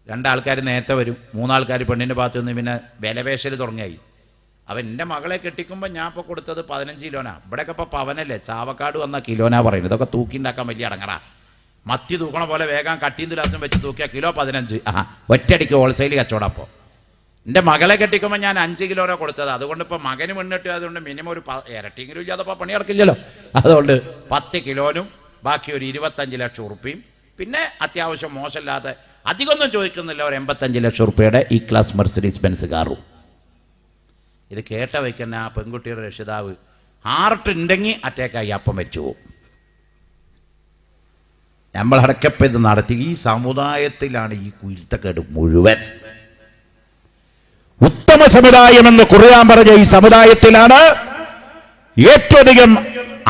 2 ആൾക്കാർ നേരത്തെ വരും, 3 ആൾക്കാർ പെണ്ണിൻ്റെ ഭാഗത്ത് നിന്ന് പിന്നെ വിലപേശൽ തുടങ്ങിയായി. അവൻ എൻ്റെ മകളെ കെട്ടിക്കുമ്പോൾ ഞാൻ ഇപ്പോൾ കൊടുത്തത് 15 കിലോനാ. ഇവിടെയൊക്കെ ഇപ്പോൾ പവനല്ലേ, ചാവക്കാട് വന്ന കിലോനാ പറയുന്നത്. ഇതൊക്കെ തൂക്കി ഉണ്ടാക്കാൻ വലിയ അടങ്ങറാ. മത്തി തൂക്കണ പോലെ വേഗം കട്ടിയും തുലാസും വെച്ച് തൂക്കിയാൽ കിലോ 15. ഒറ്റയടിക്ക് ഹോൾസെയിൽ കച്ചവടം. അപ്പോൾ എൻ്റെ മകളെ കെട്ടിക്കുമ്പോൾ ഞാൻ 5 കിലോനെ കൊടുത്തത്. അതുകൊണ്ട് ഇപ്പോൾ മകന് മുന്നിട്ട് അതുകൊണ്ട് മിനിമം ഒരു ഇരട്ടിയെങ്കിലും ഇല്ലാതപ്പോൾ പണി നടക്കില്ലല്ലോ. അതുകൊണ്ട് 10 കിലോനും ബാക്കി ഒരു 25 ലക്ഷം ഉറുപ്പിയും പിന്നെ അത്യാവശ്യം മോശമില്ലാതെ അധികമൊന്നും ചോദിക്കുന്നില്ല ഒരു 85 ലക്ഷം ഉറുപ്പിയുടെ ഈ ക്ലാസ് മെർസിഡീസ് ബെൻസ് കാറും. ഇത് കേട്ട വയ്ക്കുന്ന ആ പെൺകുട്ടിയുടെ രക്ഷിതാവ് ഹാർട്ട് ഉണ്ടെങ്കിൽ അറ്റാക്കായി അപ്പം മരിച്ചു പോകും. നമ്മളടക്കപ്പം ഇത് നടത്തി. ഈ സമുദായത്തിലാണ് ഈ കുരുത്തക്കേട് മുഴുവൻ. ഉത്തമ സമുദായമെന്ന് ഖുർആൻ പറഞ്ഞ ഈ സമുദായത്തിലാണ് ഏറ്റവും അധികം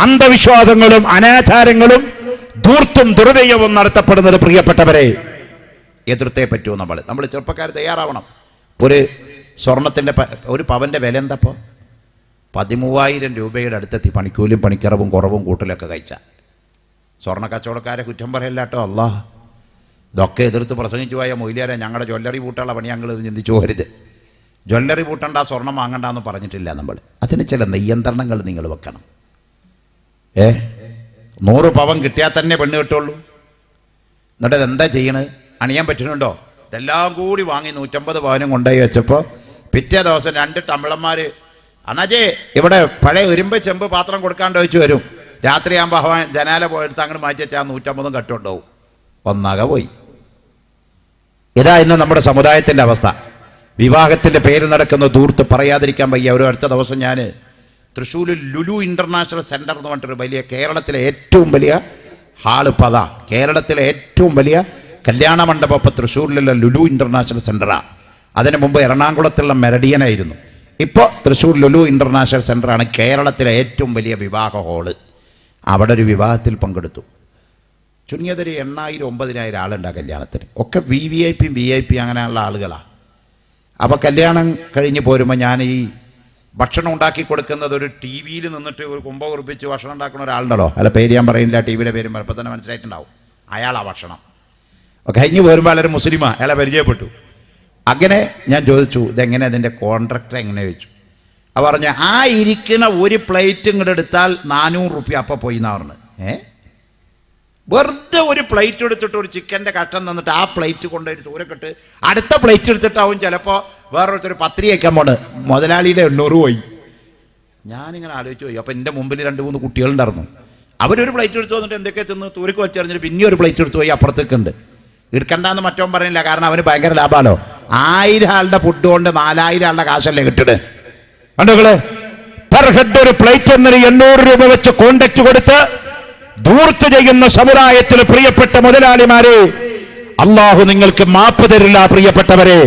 അന്ധവിശ്വാസങ്ങളും അനാചാരങ്ങളും ധൂർത്തും ദുർവ്യയവും നടത്തപ്പെടുന്നത്. പ്രിയപ്പെട്ടവരെ, എതിർത്തേ പറ്റൂ. നമ്മൾ ചെറുപ്പക്കാർ തയ്യാറാവണം. ഒരു സ്വർണത്തിൻ്റെ ഒരു പവൻ്റെ വില എന്തപ്പോൾ 13,000 രൂപയുടെ അടുത്തെത്തി. പണിക്കൂലിയും പണിക്കറവും കുറവും കൂട്ടലൊക്കെ കഴിച്ച സ്വർണ്ണ കച്ചവടക്കാരെ കുറ്റം പറയല്ല കേട്ടോ. അല്ലാ, ഇതൊക്കെ എതിർത്ത് പ്രസംഗിച്ചു പോയ മൊയ്ലിയാരെ ഞങ്ങളുടെ ജ്വല്ലറി പൂട്ടുള്ള പണി ഞങ്ങൾ ഇത് ചിന്തിച്ചു പോരുത്. ജ്വല്ലറി പൂട്ടണ്ട, സ്വർണം വാങ്ങണ്ട എന്ന് പറഞ്ഞിട്ടില്ല നമ്മൾ. അതിന് ചില നിയന്ത്രണങ്ങൾ നിങ്ങൾ വെക്കണം. 100 പവൻ കിട്ടിയാൽ തന്നെ പെണ്ണ് കിട്ടുള്ളൂ. എന്നിട്ട് ഇതെന്താ ചെയ്യണത്? അണിയാൻ പറ്റുന്നുണ്ടോ? ഇതെല്ലാം കൂടി വാങ്ങി 150 പവനും കൊണ്ടുപോയി വെച്ചപ്പോൾ പിറ്റേ ദിവസം 2 തമിഴന്മാർ അണജേ ഇവിടെ പഴയ ഇരുമ്പ് ചെമ്പ് പാത്രം കൊടുക്കാണ്ട് വെച്ച് വരും. രാത്രിയാകുമ്പോൾ അവൻ ജനാല പോയെടുത്ത് അങ്ങോട്ട് മാറ്റി വെച്ചാൽ 150 കട്ടുണ്ടാവും. ഒന്നാകെ പോയി. ഇതാ ഇന്ന് നമ്മുടെ സമുദായത്തിൻ്റെ അവസ്ഥ. വിവാഹത്തിൻ്റെ പേര് നടക്കുന്ന ദൂർത്ത് പറയാതിരിക്കാൻ വയ്യ. ഒരു അടുത്ത ദിവസം ഞാൻ തൃശ്ശൂരിൽ ലുലു ഇൻ്റർനാഷണൽ സെൻറ്റർ എന്ന് പറഞ്ഞിട്ടൊരു വലിയ കേരളത്തിലെ ഏറ്റവും വലിയ ഹാള് പത, കേരളത്തിലെ ഏറ്റവും വലിയ കല്യാണ മണ്ഡപം ഇപ്പോൾ തൃശ്ശൂരിലുള്ള ലുലു ഇൻ്റർനാഷണൽ സെൻറ്ററാണ്. അതിന് മുമ്പ് എറണാകുളത്തുള്ള മെറഡിയനായിരുന്നു. ഇപ്പോൾ തൃശ്ശൂർ ലുലു ഇൻ്റർനാഷണൽ സെൻറ്ററാണ് കേരളത്തിലെ ഏറ്റവും വലിയ വിവാഹ ഹാള്. അവിടെ ഒരു വിവാഹത്തിൽ പങ്കെടുത്തു. ചുരുങ്ങിയതൊരു 8,000-9,000 ആളുണ്ട് ആ കല്യാണത്തിന്. ഒക്കെ VIP അങ്ങനെയുള്ള ആളുകളാണ്. അപ്പോൾ കല്യാണം കഴിഞ്ഞ് പോരുമ്പോൾ ഞാൻ ഈ ഭക്ഷണം ഉണ്ടാക്കി കൊടുക്കുന്നത് ഒരു TV നിന്നിട്ട് ഒരു കുമ്പ കുറിപ്പിച്ച് ഭക്ഷണം ഉണ്ടാക്കുന്ന ഒരാളുണ്ടല്ലോ. അല്ല, പേര് ഞാൻ പറയുന്നില്ല, TV പേരും ഇപ്പോൾ തന്നെ മനസ്സിലായിട്ടുണ്ടാവും. അയാളാ ഭക്ഷണം കഴിഞ്ഞ് പോരുമ്പോൾ അയാളൊരു മുസ്ലിമാണ്. അയാളെ പരിചയപ്പെട്ടു. അങ്ങനെ ഞാൻ ചോദിച്ചു, ഇതെങ്ങനെ അതിൻ്റെ കോൺട്രാക്ടർ എങ്ങനെ ചോദിച്ചു. അപ്പോൾ പറഞ്ഞ ആ ഇരിക്കുന്ന ഒരു പ്ലേറ്റ് ഇങ്ങോട്ട് എടുത്താൽ 400 റുപ്യ അപ്പം പോയി എന്നാ പറഞ്ഞത്. വെറുതെ ഒരു പ്ലേറ്റ് എടുത്തിട്ട് ഒരു ചിക്കൻ്റെ കട്ടൻ തന്നിട്ട് ആ പ്ലേറ്റ് കൊണ്ടുപോയി ദൂരക്കെട്ട് അടുത്ത പ്ലേറ്റ് എടുത്തിട്ടാവും ചിലപ്പോൾ വേറൊരുത്തൊരു പത്രി വയ്ക്കാൻ പോണ്. മുതലാളിയുടെ 800 പോയി. ഞാനിങ്ങനെ ആലോചിച്ച് പോയി. അപ്പോൾ എൻ്റെ മുമ്പിൽ 2-3 കുട്ടികളുണ്ടായിരുന്നു. അവരൊരു പ്ലേറ്റ് എടുത്തു വന്നിട്ട് എന്തൊക്കെ തിന്ന് തൂരക്ക് വെച്ചറിഞ്ഞിട്ട് പിന്നെ ഒരു പ്ലേറ്റ് എടുത്തു പോയി അപ്പുറത്തേക്കുണ്ട്. എടുക്കണ്ടെന്ന് മറ്റോ പറയുന്നില്ല, കാരണം അവന് ഭയങ്കര ലാഭമല്ലോ. 1000 ആളുടെ ഫുഡ് കൊണ്ട് 4000 ആളുടെ കാശല്ലേ കിട്ടണേ. കണ്ടോകള്, പെർ ഹെഡ് ഒരു പ്ലേറ്റ് എന്നൊരു 800 രൂപ വെച്ച് കോണ്ടാക്ട് കൊടുത്ത് ദൂർത്ത് ചെയ്യുന്ന സമുദായത്തിലെ പ്രിയപ്പെട്ട മുതലാളിമാരെ, അള്ളാഹു നിങ്ങൾക്ക് മാപ്പ് തരില്ല. പ്രിയപ്പെട്ടവരെ,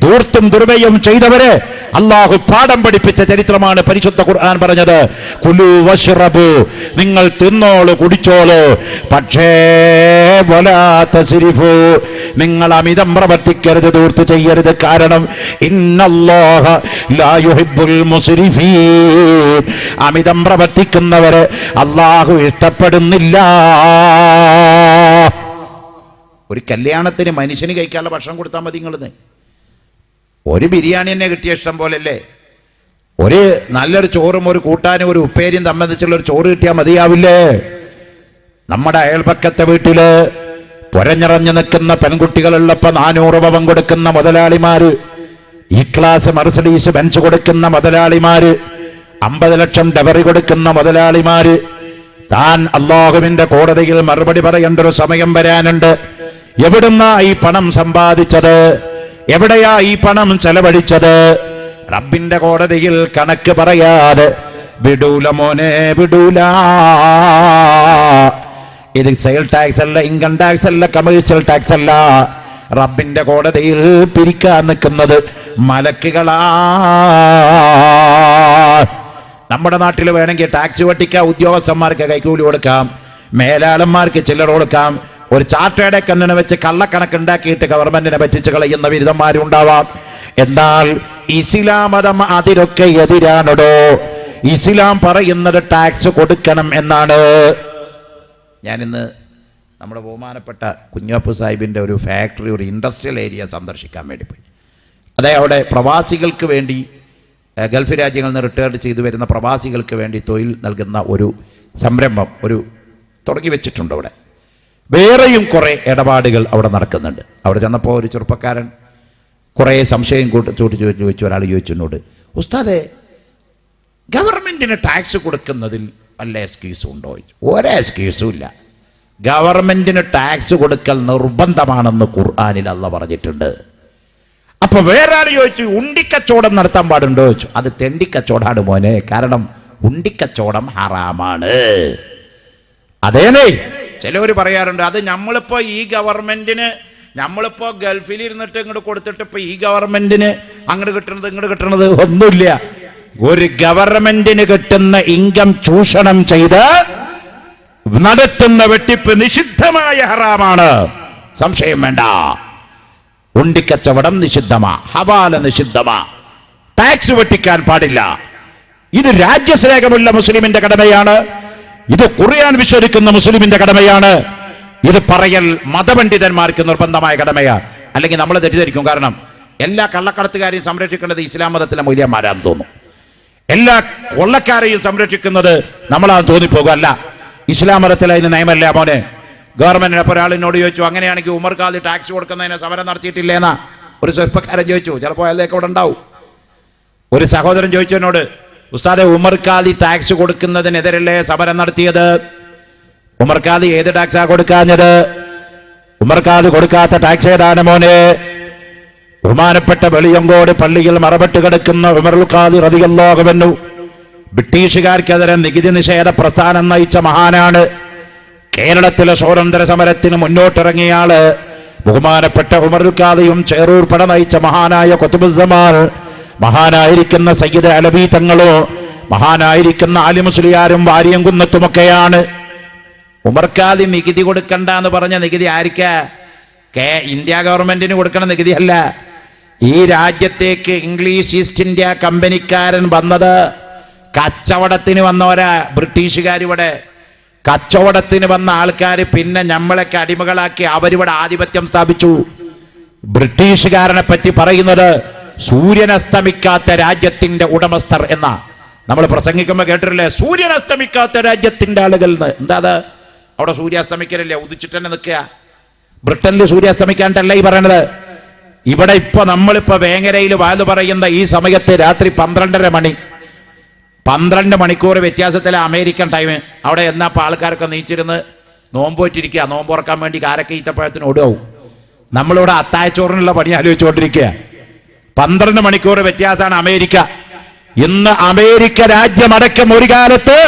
ധൂർത്തും ദുർവ്യയം ചെയ്തവരെ അള്ളാഹു പാഠം പഠിപ്പിച്ച ചരിത്രമാണ് പരിശുദ്ധ ഖുർആൻ പറഞ്ഞത്. കുലു വശ്റബു, നിങ്ങൾ തിന്നോളൂ കുടിച്ചോളൂ, പക്ഷേ വലാ തസ്രിഫു, നിങ്ങൾ അമിതം പ്രവർത്തിക്കരുത്, ധൂർത്ത് ചെയ്യരുത്. കാരണം ഇന്നല്ലാഹ ലാ യുഹിബ്ബുൽ മുസ്രിഫീൻ, അമിതം പ്രവർത്തിക്കുന്നവരെ അള്ളാഹു ഇഷ്ടപ്പെടുന്നില്ല. ഒരു കല്യാണത്തിന് മനുഷ്യന് കഴിക്കാനുള്ള ഭക്ഷണം കൊടുത്താൽ മതി. നിങ്ങളെന്ന് ഒരു ബിരിയാണി തന്നെ കിട്ടിയ ഇഷ്ടം പോലല്ലേ. ഒരു നല്ലൊരു ചോറും ഒരു കൂട്ടാനും ഒരു ഉപ്പേരിയും സംബന്ധിച്ചുള്ളൊരു ചോറ് കിട്ടിയാൽ മതിയാവില്ലേ? നമ്മുടെ അയൽപക്കത്തെ വീട്ടില് പുരഞ്ഞിറഞ്ഞു നിൽക്കുന്ന പെൺകുട്ടികളുള്ളപ്പോൾ 400 പവൻ കൊടുക്കുന്ന മുതലാളിമാര്, ഈ ക്ലാസ് മെർസിഡീസ് ബെൻസ് കൊടുക്കുന്ന മുതലാളിമാര്, 50 ലക്ഷം ഡബറി കൊടുക്കുന്ന മുതലാളിമാര്, താൻ അല്ലാഹുവിന്റെ കോടതിയിൽ മറുപടി പറയേണ്ട ഒരു സമയം വരാനുണ്ട്. എവിടുന്നാ ഈ പണം സമ്പാദിച്ചത്? എവിടെയാ ഈ പണം ചെലവഴിച്ചത്? റബ്ബിന്റെ കോടതിയിൽ കണക്ക് പറയാതെ വിടൂല മോനെ, വിടൂല. ഇത് സെയിൽ ടാക്സ് അല്ല, ഇൻകം ടാക്സ് അല്ല, കമേഴ്സ്യൽ ടാക്സ് അല്ല. റബ്ബിന്റെ കോടതിയിൽ പിരിക്കാൻ നിൽക്കുന്നത് മലക്കുകളാ. നമ്മുടെ നാട്ടിൽ വേണമെങ്കിൽ ടാക്സ് വെട്ടിക്കാം, ഉദ്യോഗസ്ഥന്മാർക്ക് കൈക്കൂലി കൊടുക്കാം, മേലാളന്മാർക്ക് ചില്ലറ കൊടുക്കാം. ഒരു ചാർട്ടേഡ് കണ്ണിനെ വെച്ച് കള്ളക്കണക്കുണ്ടാക്കിയിട്ട് ഗവൺമെന്റിനെ പറ്റിച്ച് കളയുന്ന ബിരുദന്മാരുണ്ടാവാം. എന്നാൽ ഇസ്ലാം മതം അതിനൊക്കെ എതിരാണോ? ഇസ്ലാം പറയുന്നത് ടാക്സ് കൊടുക്കണം എന്നാണ്. ഞാനിന്ന് നമ്മുടെ ബഹുമാനപ്പെട്ട കുഞ്ഞാപ്പു സാഹിബിൻ്റെ ഒരു ഫാക്ടറി, ഒരു ഇൻഡസ്ട്രിയൽ ഏരിയ സന്ദർശിക്കാൻ വേണ്ടി പോയി. അതായത് അവിടെ പ്രവാസികൾക്ക് വേണ്ടി, ഗൾഫ് രാജ്യങ്ങളിൽ നിന്ന് റിട്ടയർഡ് ചെയ്തു വരുന്ന പ്രവാസികൾക്ക് വേണ്ടി തൊഴിൽ നൽകുന്ന ഒരു സംരംഭം തുടങ്ങി വെച്ചിട്ടുണ്ട് അവിടെ. വേറെയും കുറെ ഇടപാടുകൾ അവിടെ നടക്കുന്നുണ്ട്. അവിടെ ചെന്നപ്പോൾ ഒരു ചെറുപ്പക്കാരൻ കുറേ സംശയം ചോദിച്ചു. ഒരാൾ ചോദിച്ചു എന്നോട്, ഉസ്താദേ, ഗവൺമെന്റിന് ടാക്സ് കൊടുക്കുന്നതിൽ വല്ല എക്സ്ക്യൂസും ഉണ്ടോ? ഒരേ എക്സ്ക്യൂസും ഇല്ല. ഗവൺമെന്റിന് ടാക്സ് കൊടുക്കൽ നിർബന്ധമാണെന്ന് ഖുർആനിൽ അല്ലാഹ് പറഞ്ഞിട്ടുണ്ട്. അപ്പൊ വേറെ ആൾ ചോദിച്ചു, ഉണ്ടിക്കച്ചവടം നടത്താൻ പാടുണ്ടോ ചോദിച്ചു. അത് തെണ്ടിക്കച്ചവടാണ് മോനെ, കാരണം ഉണ്ടിക്കച്ചവടം ഹറാമാണ്. അതേനേ ചിലവർ പറയാറുണ്ട്, അത് നമ്മളിപ്പോ ഈ ഗവൺമെന്റിന്, നമ്മളിപ്പോ ഗൾഫിൽ ഇരുന്നിട്ട് ഇങ്ങോട്ട് കൊടുത്തിട്ട് ഇപ്പൊ ഈ ഗവൺമെന്റിന് അങ്ങോട്ട് കിട്ടുന്നത് ഇങ്ങോട്ട് കിട്ടുന്നത് ഒന്നുമില്ല. ഒരു ഗവൺമെന്റിന് കിട്ടുന്ന ഇൻകം ചൂഷണം ചെയ്ത് നടത്തുന്ന വെട്ടിപ്പ് നിഷിദ്ധമായ ഹറാമാണ്, സംശയം വേണ്ട. ഉണ്ടിക്കച്ചവടം നിഷിദ്ധമാ, ഹവാല നിഷിദ്ധമാ, ടാക്സ് വെട്ടിക്കാൻ പാടില്ല. ഇത് രാജ്യസ്നേഹമുള്ള മുസ്ലിമിന്റെ കടമയാണ്. ഇത് ഖുർആൻ വിശ്വസിക്കുന്ന മുസ്ലിമിന്റെ കടമയാണ്. ഇത് പറയൽ മതപണ്ഡിതന്മാർക്ക് നിർബന്ധമായ കടമയാണ്. അല്ലെങ്കിൽ നമ്മൾ തെറ്റിദ്ധരിക്കും. കാരണം എല്ലാ കള്ളക്കടത്തുകാരെയും സംരക്ഷിക്കേണ്ടത് ഇസ്ലാം മതത്തിലെ മൂല്യന്മാരാണെന്ന് തോന്നും. എല്ലാ കൊള്ളക്കാരെയും സംരക്ഷിക്കുന്നത് നമ്മളാന്ന് തോന്നിപ്പോകും. അല്ല, ഇസ്ലാം മതത്തിൽ അതിന് നിയമമല്ല മോനെ. ഗവൺമെന്റിന് അപ്പോൾ ഒരാളിനോട് ചോദിച്ചു, അങ്ങനെയാണെങ്കിൽ ഉമർ ഖാദി ടാക്സ് കൊടുക്കുന്നതിന് സമരം നടത്തിയിട്ടില്ലേന്നാ ഒരു ചെറുപ്പക്കാരൻ ചോദിച്ചു. ചിലപ്പോൾ അയാൾക്ക് അവിടെ ഉണ്ടാവും. ഒരു സഹോദരൻ ചോദിച്ചു എന്നോട്, ഉസ്താദെ, ഉമർ ഖാദി ടാക്സ് കൊടുക്കുന്നതിനെതിരല്ലേ സമരം നടത്തിയത്? ഉമർ ഖാദി ഏത് ടാക്സാ കൊടുക്കാഞ്ഞത്? ഉമർ ഖാദി കൊടുക്കാത്ത ടാക്സ് ഏതാണ് മോനെ? ബഹുമാനപ്പെട്ട വെളിയങ്കോട് പള്ളിയിൽ മറപെട്ട് കിടക്കുന്ന ഉമറുൽ ഖാദി റളിയല്ലാഹു അൻഹു ബ്രിട്ടീഷുകാർക്കെതിരെ നികുതി നിഷേധ പ്രസ്ഥാനം നയിച്ച മഹാനാണ്. കേരളത്തിലെ സ്വാതന്ത്ര്യ സമരത്തിന് മുന്നോട്ടിറങ്ങിയ ആള് ബഹുമാനപ്പെട്ട ഉമറുൽ ഖാദിയും ചേറൂർ പട നയിച്ച മഹാനായ ഖുതുബുസ്സമാൻ, മഹാനായിരിക്കുന്ന സയ്യിദ് അലവി തങ്ങളോ, മഹാനായിരിക്കുന്ന അലി മുസ്ലിയാരും വാര്യംകുന്നത്തുമൊക്കെയാണ്. ഉമർ ഖാദി നികുതി കൊടുക്കണ്ട എന്ന് പറഞ്ഞ നികുതി ആർക്കാ? ഇന്ത്യ ഗവൺമെന്റിന് കൊടുക്കണ നികുതി അല്ല. ഈ രാജ്യത്തേക്ക് ഇംഗ്ലീഷ് ഈസ്റ്റ് ഇന്ത്യ കമ്പനിക്കാരൻ വന്നത് കച്ചവടത്തിന് വന്നവരാ. ബ്രിട്ടീഷുകാരിവിടെ കച്ചവടത്തിന് വന്ന ആൾക്കാർ പിന്നെ നമ്മളൊക്കെ അടിമകളാക്കി അവരിവിടെ ആധിപത്യം സ്ഥാപിച്ചു. ബ്രിട്ടീഷുകാരനെ പറ്റി പറയുന്നത് സൂര്യനസ്തമിക്കാത്ത രാജ്യത്തിന്റെ ഉടമസ്ഥർ എന്ന നമ്മൾ പ്രസംഗിക്കുമ്പോൾ കേട്ടിട്ടില്ലേ? സൂര്യനസ്തമിക്കാത്ത രാജ്യത്തിന്റെ ആളുകൾ. എന്താ അത്? അവിടെ സൂര്യാസ്തമിക്കലല്ലേ, ഉദിച്ചിട്ട് തന്നെ നിൽക്കുക. ബ്രിട്ടനിൽ സൂര്യാസ്തമിക്കാണ്ടല്ല ഈ പറയണത്. ഇവിടെ ഇപ്പൊ നമ്മളിപ്പോ വേങ്ങരയിൽ വാല് പറയുന്ന ഈ സമയത്ത് രാത്രി 12:30 മണി, 12 മണിക്കൂർ വ്യത്യാസത്തിലെ അമേരിക്കൻ ടൈം. അവിടെ എന്നാ ആൾക്കാരൊക്കെ നീച്ചിരുന്ന് നോമ്പോറ്റിരിക്കുക. നോമ്പുറക്കാൻ വേണ്ടി കാരൊക്കെ ഈത്തപ്പഴത്തിന് ഓടുകയാവും. നമ്മളിവിടെ അത്തായച്ചോറിനുള്ള പണി ആലോചിച്ചുകൊണ്ടിരിക്കുക. 12 മണിക്കൂർ വ്യത്യാസമാണ് അമേരിക്ക. ഇന്ന് അമേരിക്ക രാജ്യമടക്കം ഒരു കാലത്ത്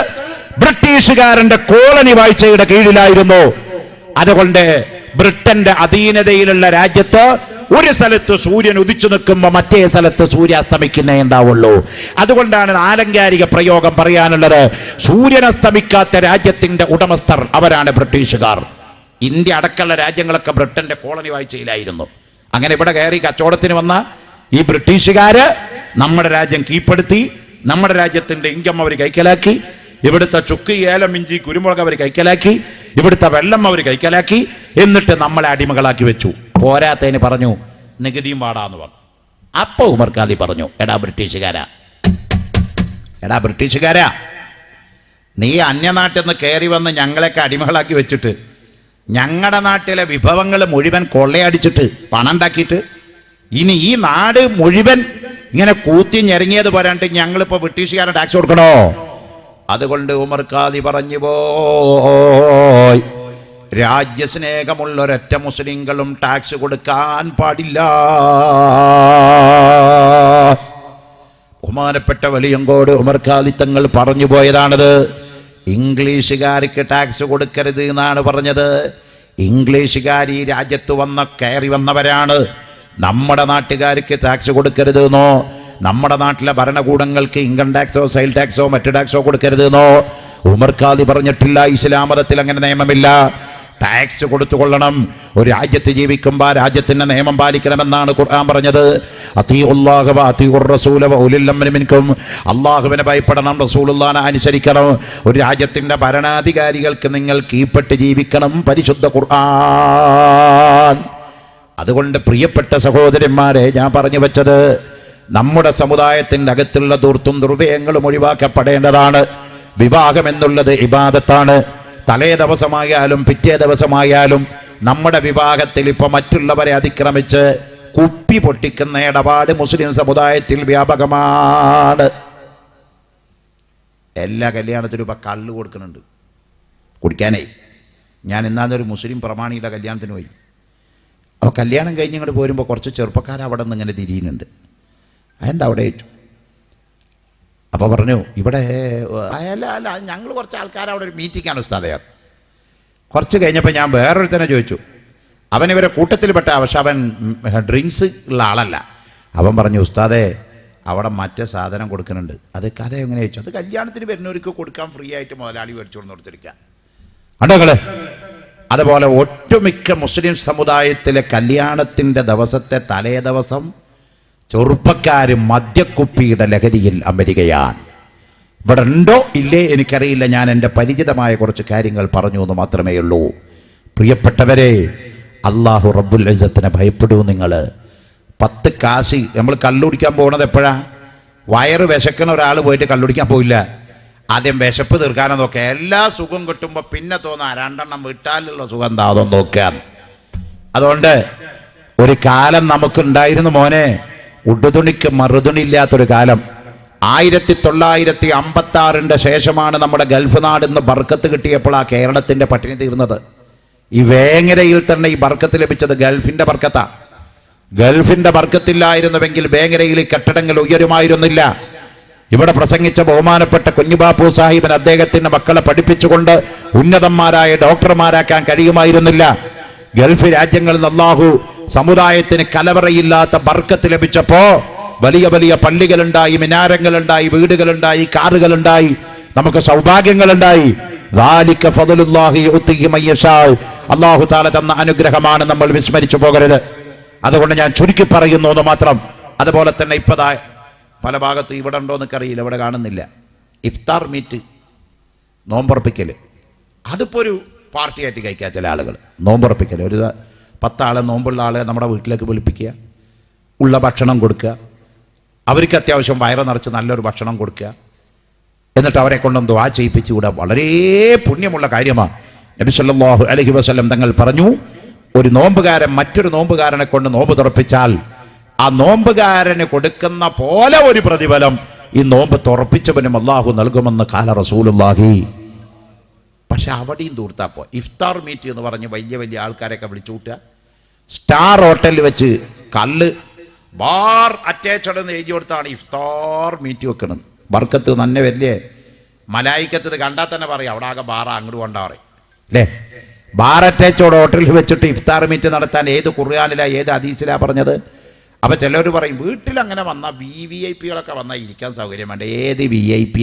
ബ്രിട്ടീഷുകാരന്റെ കോളനി വാഴ്ചയുടെ കീഴിലായിരുന്നു. അതുകൊണ്ട് ബ്രിട്ടന്റെ അധീനതയിലുള്ള രാജ്യത്ത് ഒരു സ്ഥലത്ത് സൂര്യൻ ഉദിച്ചു നിൽക്കുമ്പോൾ മറ്റേ സ്ഥലത്ത് സൂര്യാസ്തമിക്കുന്നേ ഉണ്ടാവുള്ളൂ. അതുകൊണ്ടാണ് ആലങ്കാരിക പ്രയോഗം പറയാനുള്ളത്, സൂര്യനസ്തമിക്കാത്ത രാജ്യത്തിന്റെ ഉടമസ്ഥർ അവരാണ് ബ്രിട്ടീഷുകാർ. ഇന്ത്യ അടക്കമുള്ള രാജ്യങ്ങളൊക്കെ ബ്രിട്ടന്റെ കോളനി വാഴ്ചയിലായിരുന്നു. അങ്ങനെ ഇവിടെ കയറി കച്ചവടത്തിന് വന്ന ഈ ബ്രിട്ടീഷുകാര് നമ്മുടെ രാജ്യം കീഴ്പ്പെടുത്തി, നമ്മുടെ രാജ്യത്തിന്റെ ഇൻകം അവർ കൈക്കലാക്കി, ഇവിടുത്തെ ചുക്ക്, ഏലം, ഇഞ്ചി, കുരുമുളക് അവർ കൈക്കലാക്കി, ഇവിടുത്തെ വെള്ളം അവർ കൈക്കലാക്കി, എന്നിട്ട് നമ്മളെ അടിമകളാക്കി വെച്ചു. പോരാത്തതിന് പറഞ്ഞു നികുതിയും പാടാന്ന് പറഞ്ഞു. അപ്പൊ ഉമർ ഖാദി പറഞ്ഞു, എടാ ബ്രിട്ടീഷുകാരാ, നീ അന്യനാട്ടിൽ നിന്ന് കയറി വന്ന് ഞങ്ങളെയൊക്കെ അടിമകളാക്കി വെച്ചിട്ട് ഞങ്ങളുടെ നാട്ടിലെ വിഭവങ്ങൾ മുഴുവൻ കൊള്ളയടിച്ചിട്ട് പണം ഉണ്ടാക്കിയിട്ട് ഇനി ഈ നാട് മുഴുവൻ ഇങ്ങനെ കൂത്തി ഞെരങ്ങിയത് പോരാണ്ട് ഞങ്ങളിപ്പോ ബ്രിട്ടീഷുകാരൻ ടാക്സ് കൊടുക്കണോ? അതുകൊണ്ട് ഉമർ ഖാദി പറഞ്ഞു പോയി, രാജ്യസ്നേഹമുള്ള ഒരൊറ്റ മുസ്ലിങ്ങളും ടാക്സ് കൊടുക്കാൻ പാടില്ല. ബഹുമാനപ്പെട്ട വെളിയങ്കോട് ഉമർ ഖാദി തങ്ങൾ പറഞ്ഞു പോയതാണത്. ഇംഗ്ലീഷുകാർക്ക് ടാക്സ് കൊടുക്കരുത് എന്നാണ് പറഞ്ഞത്. ഇംഗ്ലീഷുകാർ ഈ രാജ്യത്ത് കയറി വന്നവരാണ്. നമ്മുടെ നാട്ടുകാർക്ക് ടാക്സ് കൊടുക്കരുതെന്നോ, നമ്മുടെ നാട്ടിലെ ഭരണകൂടങ്ങൾക്ക് ഇൻകം ടാക്സോ സെയിൽ ടാക്സോ മറ്റു ടാക്സോ കൊടുക്കരുതെന്നോ ഉമർ ഖാദി പറഞ്ഞിട്ടില്ല. ഇസ്ലാം മതത്തിൽ അങ്ങനെ നിയമമില്ല. ടാക്സ് കൊടുത്തുകൊള്ളണം. ഒരു രാജ്യത്ത് ജീവിക്കുമ്പോൾ രാജ്യത്തിന്റെ നിയമം പാലിക്കണമെന്നാണ് ഖുർആൻ പറഞ്ഞത്. അത്തിഉല്ലാഹ വ അത്തിഉർ റസൂല വ ഉലിൽ അംരി മിൻകും. അല്ലാഹുവിനെ ഭയപ്പെടണം, റസൂലുള്ളാഹിനെ അനുസരിക്കണം. ഒരു രാജ്യത്തിന്റെ ഭരണാധികാരികൾക്ക് നിങ്ങൾ കീഴ്പ്പെട്ട് ജീവിക്കണം. പരിശുദ്ധ ഖുർആൻ. അതുകൊണ്ട് പ്രിയപ്പെട്ട സഹോദരന്മാരെ, ഞാൻ പറഞ്ഞു വെച്ചത്, നമ്മുടെ സമുദായത്തിൻ്റെ അകത്തുള്ള ദൂർത്തും ദുർവ്യയങ്ങളും ഒഴിവാക്കപ്പെടേണ്ടതാണ്. വിവാഹം എന്നുള്ളത് ഇബാദത്താണ്. തലേ ദിവസമായാലും പിറ്റേ ദിവസമായാലും നമ്മുടെ വിവാഹത്തിൽ ഇപ്പൊ മറ്റുള്ളവരെ അതിക്രമിച്ച് കുപ്പി പൊട്ടിക്കുന്ന ഇടപാട് മുസ്ലിം സമുദായത്തിൽ വ്യാപകമാണ്. എല്ലാ കല്യാണത്തിനും ഇപ്പൊ കള്ള് കൊടുക്കുന്നുണ്ട് കുടിക്കാനേ. ഞാൻ ഇന്നാന്നൊരു മുസ്ലിം പ്രമാണിയുടെ കല്യാണത്തിന് പോയി. അപ്പോൾ കല്യാണം കഴിഞ്ഞ് ഇങ്ങോട്ട് പോരുമ്പോൾ കുറച്ച് ചെറുപ്പക്കാർ അവിടെ നിന്ന് ഇങ്ങനെ തിരിയുന്നുണ്ട്. അതെന്താ അവിടെ ഏറ്റു? അപ്പോൾ പറഞ്ഞു ഇവിടെ അല്ല ഞങ്ങൾ കുറച്ച് ആൾക്കാർ അവിടെ ഒരു മീറ്റിംഗാണ് ഉസ്താദയാണ്. കുറച്ച് കഴിഞ്ഞപ്പോൾ ഞാൻ വേറൊരുത്തനെ ചോദിച്ചു, അവൻ ഇവരെ കൂട്ടത്തിൽപ്പെട്ട, പക്ഷെ അവൻ ഡ്രിങ്ക്സ് ഉള്ള ആളല്ല. അവൻ പറഞ്ഞു ഉസ്താദേ അവിടെ മറ്റേ സാധനം കൊടുക്കുന്നുണ്ട്. അത് കഥ എങ്ങനെ ചോദിച്ചു? അത് കല്യാണത്തിന് വരുന്നവർക്ക് കൊടുക്കാൻ ഫ്രീ ആയിട്ട് മുതലാളി മേടിച്ചു കൊടുത്തെടുക്കുക. കണ്ടോങ്ങള്. അതുപോലെ ഒട്ടുമിക്ക മുസ്ലിം സമുദായത്തിലെ കല്യാണത്തിൻ്റെ ദിവസത്തെ തലേ ദിവസം ചെറുപ്പക്കാർ മദ്യക്കുപ്പിയുടെ ലഹരിയിൽ അമരുകയാണ്. ഇവിടെ ഉണ്ടോ ഇല്ലേ എനിക്കറിയില്ല. ഞാൻ എൻ്റെ പരിചിതമായ കുറച്ച് കാര്യങ്ങൾ പറഞ്ഞു എന്ന് മാത്രമേ ഉള്ളൂ. പ്രിയപ്പെട്ടവരെ, അള്ളാഹു റബ്ബുൽ ഇസ്സത്തിനെ ഭയപ്പെടൂ. നിങ്ങൾ 10 കാശി നമ്മൾ കള്ളുടിക്കാൻ പോകുന്നത് എപ്പോഴാ? വയറ് വിശക്കുന്ന ഒരാൾ പോയിട്ട് കള്ളുടിക്കാൻ പോയില്ല. ആദ്യം വിശപ്പ് തീർക്കാനോ നോക്കുക. എല്ലാ സുഖം കിട്ടുമ്പോൾ പിന്നെ തോന്നാ 2 എണ്ണം വിട്ടാലുള്ള സുഖം എന്താ അതൊന്നും നോക്കുകയാണ്. അതുകൊണ്ട് ഒരു കാലം നമുക്കുണ്ടായിരുന്നു മോനെ, ഉടുതുണിക്ക് മറുതുണില്ലാത്തൊരു കാലം. 1956 ശേഷമാണ് നമ്മുടെ ഗൾഫ് നാടിന്ന് ബർക്കത്ത് കിട്ടിയപ്പോൾ ആ കേരളത്തിന്റെ പട്ടിണി തീർന്നത്. ഈ വേങ്ങരയിൽ തന്നെ ഈ ബർക്കത്ത് ലഭിച്ചത് ഗൾഫിന്റെ ബർക്കത്താ. ഗൾഫിന്റെ ബർക്കത്തില്ലായിരുന്നുവെങ്കിൽ വേങ്ങരയിൽ കെട്ടിടങ്ങൾ ഉയരുമായിരുന്നില്ല. ഇവിടെ പ്രസംഗിച്ച ബഹുമാനപ്പെട്ട കുഞ്ഞുബാപ്പു സാഹിബിന് അദ്ദേഹത്തിന്റെ മക്കളെ പഠിപ്പിച്ചുകൊണ്ട് ഉന്നതന്മാരായ ഡോക്ടർമാരാക്കാൻ കഴിയുമായിരുന്നില്ല. ഗൾഫ് രാജ്യങ്ങളിൽ അല്ലാഹു സമുദായത്തിന് കലവറയില്ലാത്ത ബർക്കത്ത് ലഭിച്ചപ്പോ വലിയ വലിയ പള്ളികളുണ്ടായി, മിനാരങ്ങളുണ്ടായി, വീടുകളുണ്ടായി, കാറുകളുണ്ടായി, നമുക്ക് സൗഭാഗ്യങ്ങളുണ്ടായി. അല്ലാഹു തആല തന്ന അനുഗ്രഹമാണ്, നമ്മൾ വിസ്മരിച്ചു പോകരുത്. അതുകൊണ്ട് ഞാൻ ചുരുക്കി പറയുന്നു എന്ന് മാത്രം. അതുപോലെ തന്നെ ഇപ്പതാ പല ഭാഗത്തും ഇവിടെ ഉണ്ടോ എന്നൊക്കെ അറിയില്ല, ഇവിടെ കാണുന്നില്ല, ഇഫ്താർ മീറ്റ്, നോമ്പുറപ്പിക്കൽ. അതിപ്പോൾ ഒരു പാർട്ടിയായിട്ട് കഴിക്കുക ചില ആളുകൾ. നോമ്പുറപ്പിക്കൽ ഒരു 10 ആളെ, നോമ്പുള്ള ആളെ നമ്മുടെ വീട്ടിലേക്ക് വിളിപ്പിക്കുക, ഉള്ള ഭക്ഷണം കൊടുക്കുക, അവർക്ക് അത്യാവശ്യം വയറ് നിറച്ച് നല്ലൊരു ഭക്ഷണം കൊടുക്കുക, എന്നിട്ട് അവരെ കൊണ്ടൊന്ന് ദുആ ചെയ്യിപ്പിച്ചുകൂടെ. വളരെ പുണ്യമുള്ള കാര്യമാണ്. നബി സല്ലല്ലാഹു അലൈഹി വസല്ലം തങ്ങൾ പറഞ്ഞു, ഒരു നോമ്പുകാരൻ മറ്റൊരു നോമ്പുകാരനെ കൊണ്ട് നോമ്പ് തുറപ്പിച്ചാൽ ആ നോമ്പുകാരന് കൊടുക്കുന്ന പോലെ ഒരു പ്രതിഫലം ഈ നോമ്പ് തുറപ്പിച്ചവനും അല്ലാഹു നൽകുമെന്ന് ഖാല റസൂലുള്ളാഹി. പക്ഷെ അവിടെയും ദൂർത്താപ്പോ ഇഫ്താർ മീറ്റ് എന്ന് പറഞ്ഞ് വലിയ വലിയ ആൾക്കാരെയൊക്കെ വിളിച്ചു കൂട്ടുക. സ്റ്റാർ ഹോട്ടലിൽ വെച്ച് കള്ള് ബാർ അറ്റാച്ച്ഡ് എന്ന് എഴുതി കൊടുത്താണ് ഇഫ്താർ മീറ്റ് വെക്കുന്നത്. ബർക്കത്ത് തന്നെ വലിയ മലായിക്കത്ത് കണ്ടാൽ തന്നെ പറയാം അവിടെ ആകെ ബാറ അങ്ങോട്ട് കൊണ്ടാ പറയും അല്ലേ. ബാർ അറ്റാച്ചോട് ഹോട്ടലിൽ വെച്ചിട്ട് ഇഫ്താർ മീറ്റ് നടത്താൻ ഏത് ഖുർആനിലാ ഏത് ഹദീസിലാ പറഞ്ഞത്? അപ്പം ചിലർ പറയും വീട്ടിൽ അങ്ങനെ വന്നാൽ VIP കളൊക്കെ വന്നാൽ ഇരിക്കാൻ സൗകര്യം വേണ്ട. ഏത് VIP?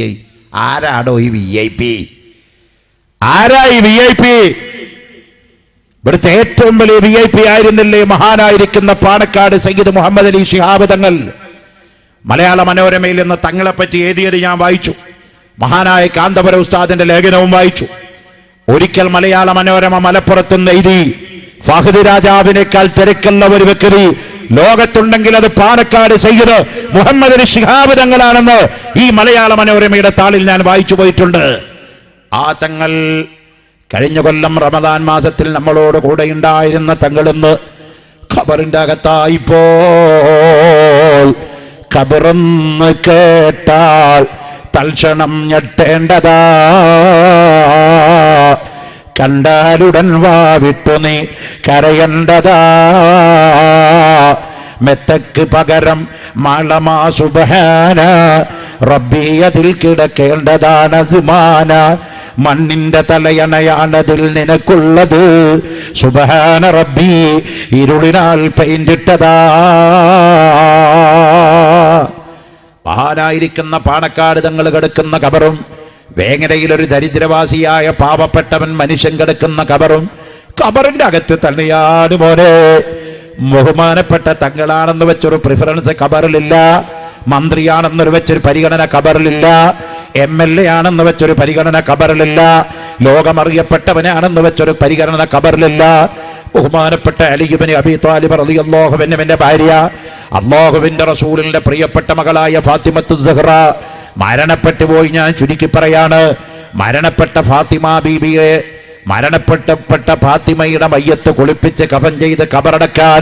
ആരാടോ ഈ VIP? ആരാ ഈ VIP? ഇവിടുത്തെ ഏറ്റവും വലിയ VIP ആയിരുന്നില്ലേ മഹാനായിരിക്കുന്ന പാണക്കാട് സയ്യിദ് മുഹമ്മദ് അലി ശിഹാബ് തങ്ങൾ? മലയാള മനോരമയിൽ നിന്ന് തങ്ങളെപ്പറ്റി എഴുതിയത് ഞാൻ വായിച്ചു. മഹാനായ കാന്തപുര ഉസ്താദിന്റെ ലേഖനവും വായിച്ചു. ഒരിക്കൽ മലയാള മനോരമ മലപ്പുറത്തുനിന്ന് എഴുതി, ഫഹദ് രാജാവിനേക്കാൾ തിരക്കുള്ള ഒരു വ്യക്തി ലോകത്തുണ്ടെങ്കിൽ അത് പാണക്കാട് സയ്യിദ് മുഹമ്മദ് അലി ശിഹാബ് തങ്ങളാണെന്ന് ഈ മലയാള മനോരമയുടെ താളിൽ ഞാൻ വായിച്ചു പോയിട്ടുണ്ട്. ആ തങ്ങൾ കഴിഞ്ഞ കൊല്ലം റമദാൻ മാസത്തിൽ നമ്മളോട് കൂടെ ഉണ്ടായിരുന്ന തങ്ങളെന്ന് ഖബറിന്റെ അകത്തായിപ്പോൾ ഖബറെന്ന് കേട്ടാൽ തൽക്ഷണം ഞെട്ടേണ്ടതാ. കണ്ടാലുടൻ വാവിട്ടു നീ കരയേണ്ടതാ. മെത്തക്ക് പകരം മാളമാ സുബ്ഹാന റബ്ബി അതിൽ കിടക്കേണ്ടതാണ് സുമാന. മണ്ണിന്റെ തലയണയാണതിൽ നിനക്കുള്ളത് സുബ്ഹാന റബ്ബി ഇരുളിനാൽ പെയിന്റിട്ടതാ. മഹാനായിരിക്കുന്ന പാണക്കാട് തങ്ങൾ കിടക്കുന്ന ഖബറും വേങ്ങരയിൽ ഒരു ദരിദ്രവാസിയായ പാവപ്പെട്ടവൻ മനുഷ്യൻ കിടക്കുന്ന ഖബറും ഖബറിന്റെ അകത്ത് തന്നെയാണ് മോനെ. ബഹുമാനപ്പെട്ട തങ്ങളാണെന്ന് വെച്ചൊരു പ്രിഫറൻസ് ഖബറിലില്ല. മന്ത്രിയാണെന്ന് വെച്ചൊരു പരിഗണന ഖബറിലില്ല. MLA ആണെന്ന് വെച്ചൊരു പരിഗണന ഖബറിലില്ല. ലോകമറിയപ്പെട്ടവനാണെന്ന് വെച്ചൊരു പരിഗണന ഖബറിലില്ല. ബഹുമാനപ്പെട്ട അലി ഇബ്നു അബീ ത്വാലിബ് റളിയല്ലാഹു അൻഹുവിന്റെ ഭാര്യ അല്ലാഹുവിന്റെ റസൂലിന്റെ പ്രിയപ്പെട്ട മകളായ ഫാത്തിമത്തു സഹ്റ മരണപ്പെട്ടു പോയി. ഞാൻ ചുരുക്കി പറയാണ്, മരണപ്പെട്ട ഫാത്തിമ ബീബിയെ, മരണപ്പെട്ട ഫാത്തിമയുടെ മയ്യത്ത് കുളിപ്പിച്ച് കഫൻ ചെയ്ത് കബറടക്കാൻ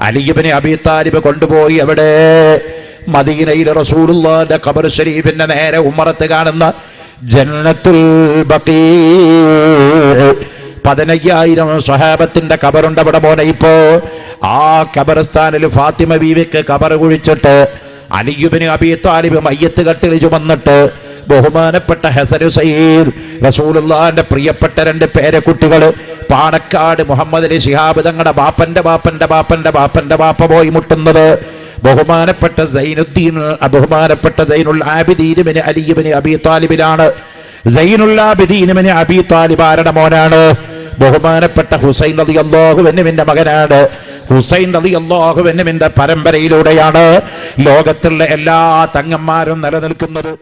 അലി ഇബ്നു അബീ താലിബ് കൊണ്ടുപോയി. എവിടെ? മദീനയിൽ റസൂലുള്ളാഹിന്റെ ഖബർ ശരീഫിന്റെ നേരെ ഉമ്മറത്ത് കാണുന്ന ജന്നത്തുൽ ബഖീ. 15,000 സ്വഹാബത്തിന്റെ ഖബറുണ്ട് അവിടെ മോനെ. ഇപ്പോ ആ ഖബർസ്ഥാനിൽ ഫാത്തിമ ബീവിക്ക് ഖബർ കുഴിച്ചിട്ട് അലി ഇബ്നു അബീ താലിബ് മയ്യത്ത് കട്ടിൽ ചുമന്നിട്ട് ബഹുമാനപ്പെട്ട ഹസൻ ഹുസൈൻ റസൂലുള്ളാഹിന്റെ പ്രിയപ്പെട്ട 2 പേരക്കുട്ടികൾ പാണക്കാട് മുഹമ്മദ് അലി ശിഹാബ് തങ്ങളുടെ ബാപ്പന്റെ ബാപ്പ പോയി മുട്ടുന്നത് ബഹുമാനപ്പെട്ട സൈനുൽ ആബിദീൻ ഇബ്നു അലി ഇബ്നു അബീ താലിബിലാണ്. സൈനുൽ ആബിദീൻ ഇബ്നു അബീ താലിബ് ആരുടെ മോനാണ്? ബഹുമാനപ്പെട്ട ഹുസൈൻ റളിയല്ലാഹു അൻഹുവിന്റെ മകനാണ്. ഹുസൈൻ റളിയല്ലാഹു അൻഹുവിന്റെ പരമ്പരയിലൂടെയാണ് ലോകത്തുള്ള എല്ലാ തങ്ങന്മാരും നിലനിൽക്കുന്നത്.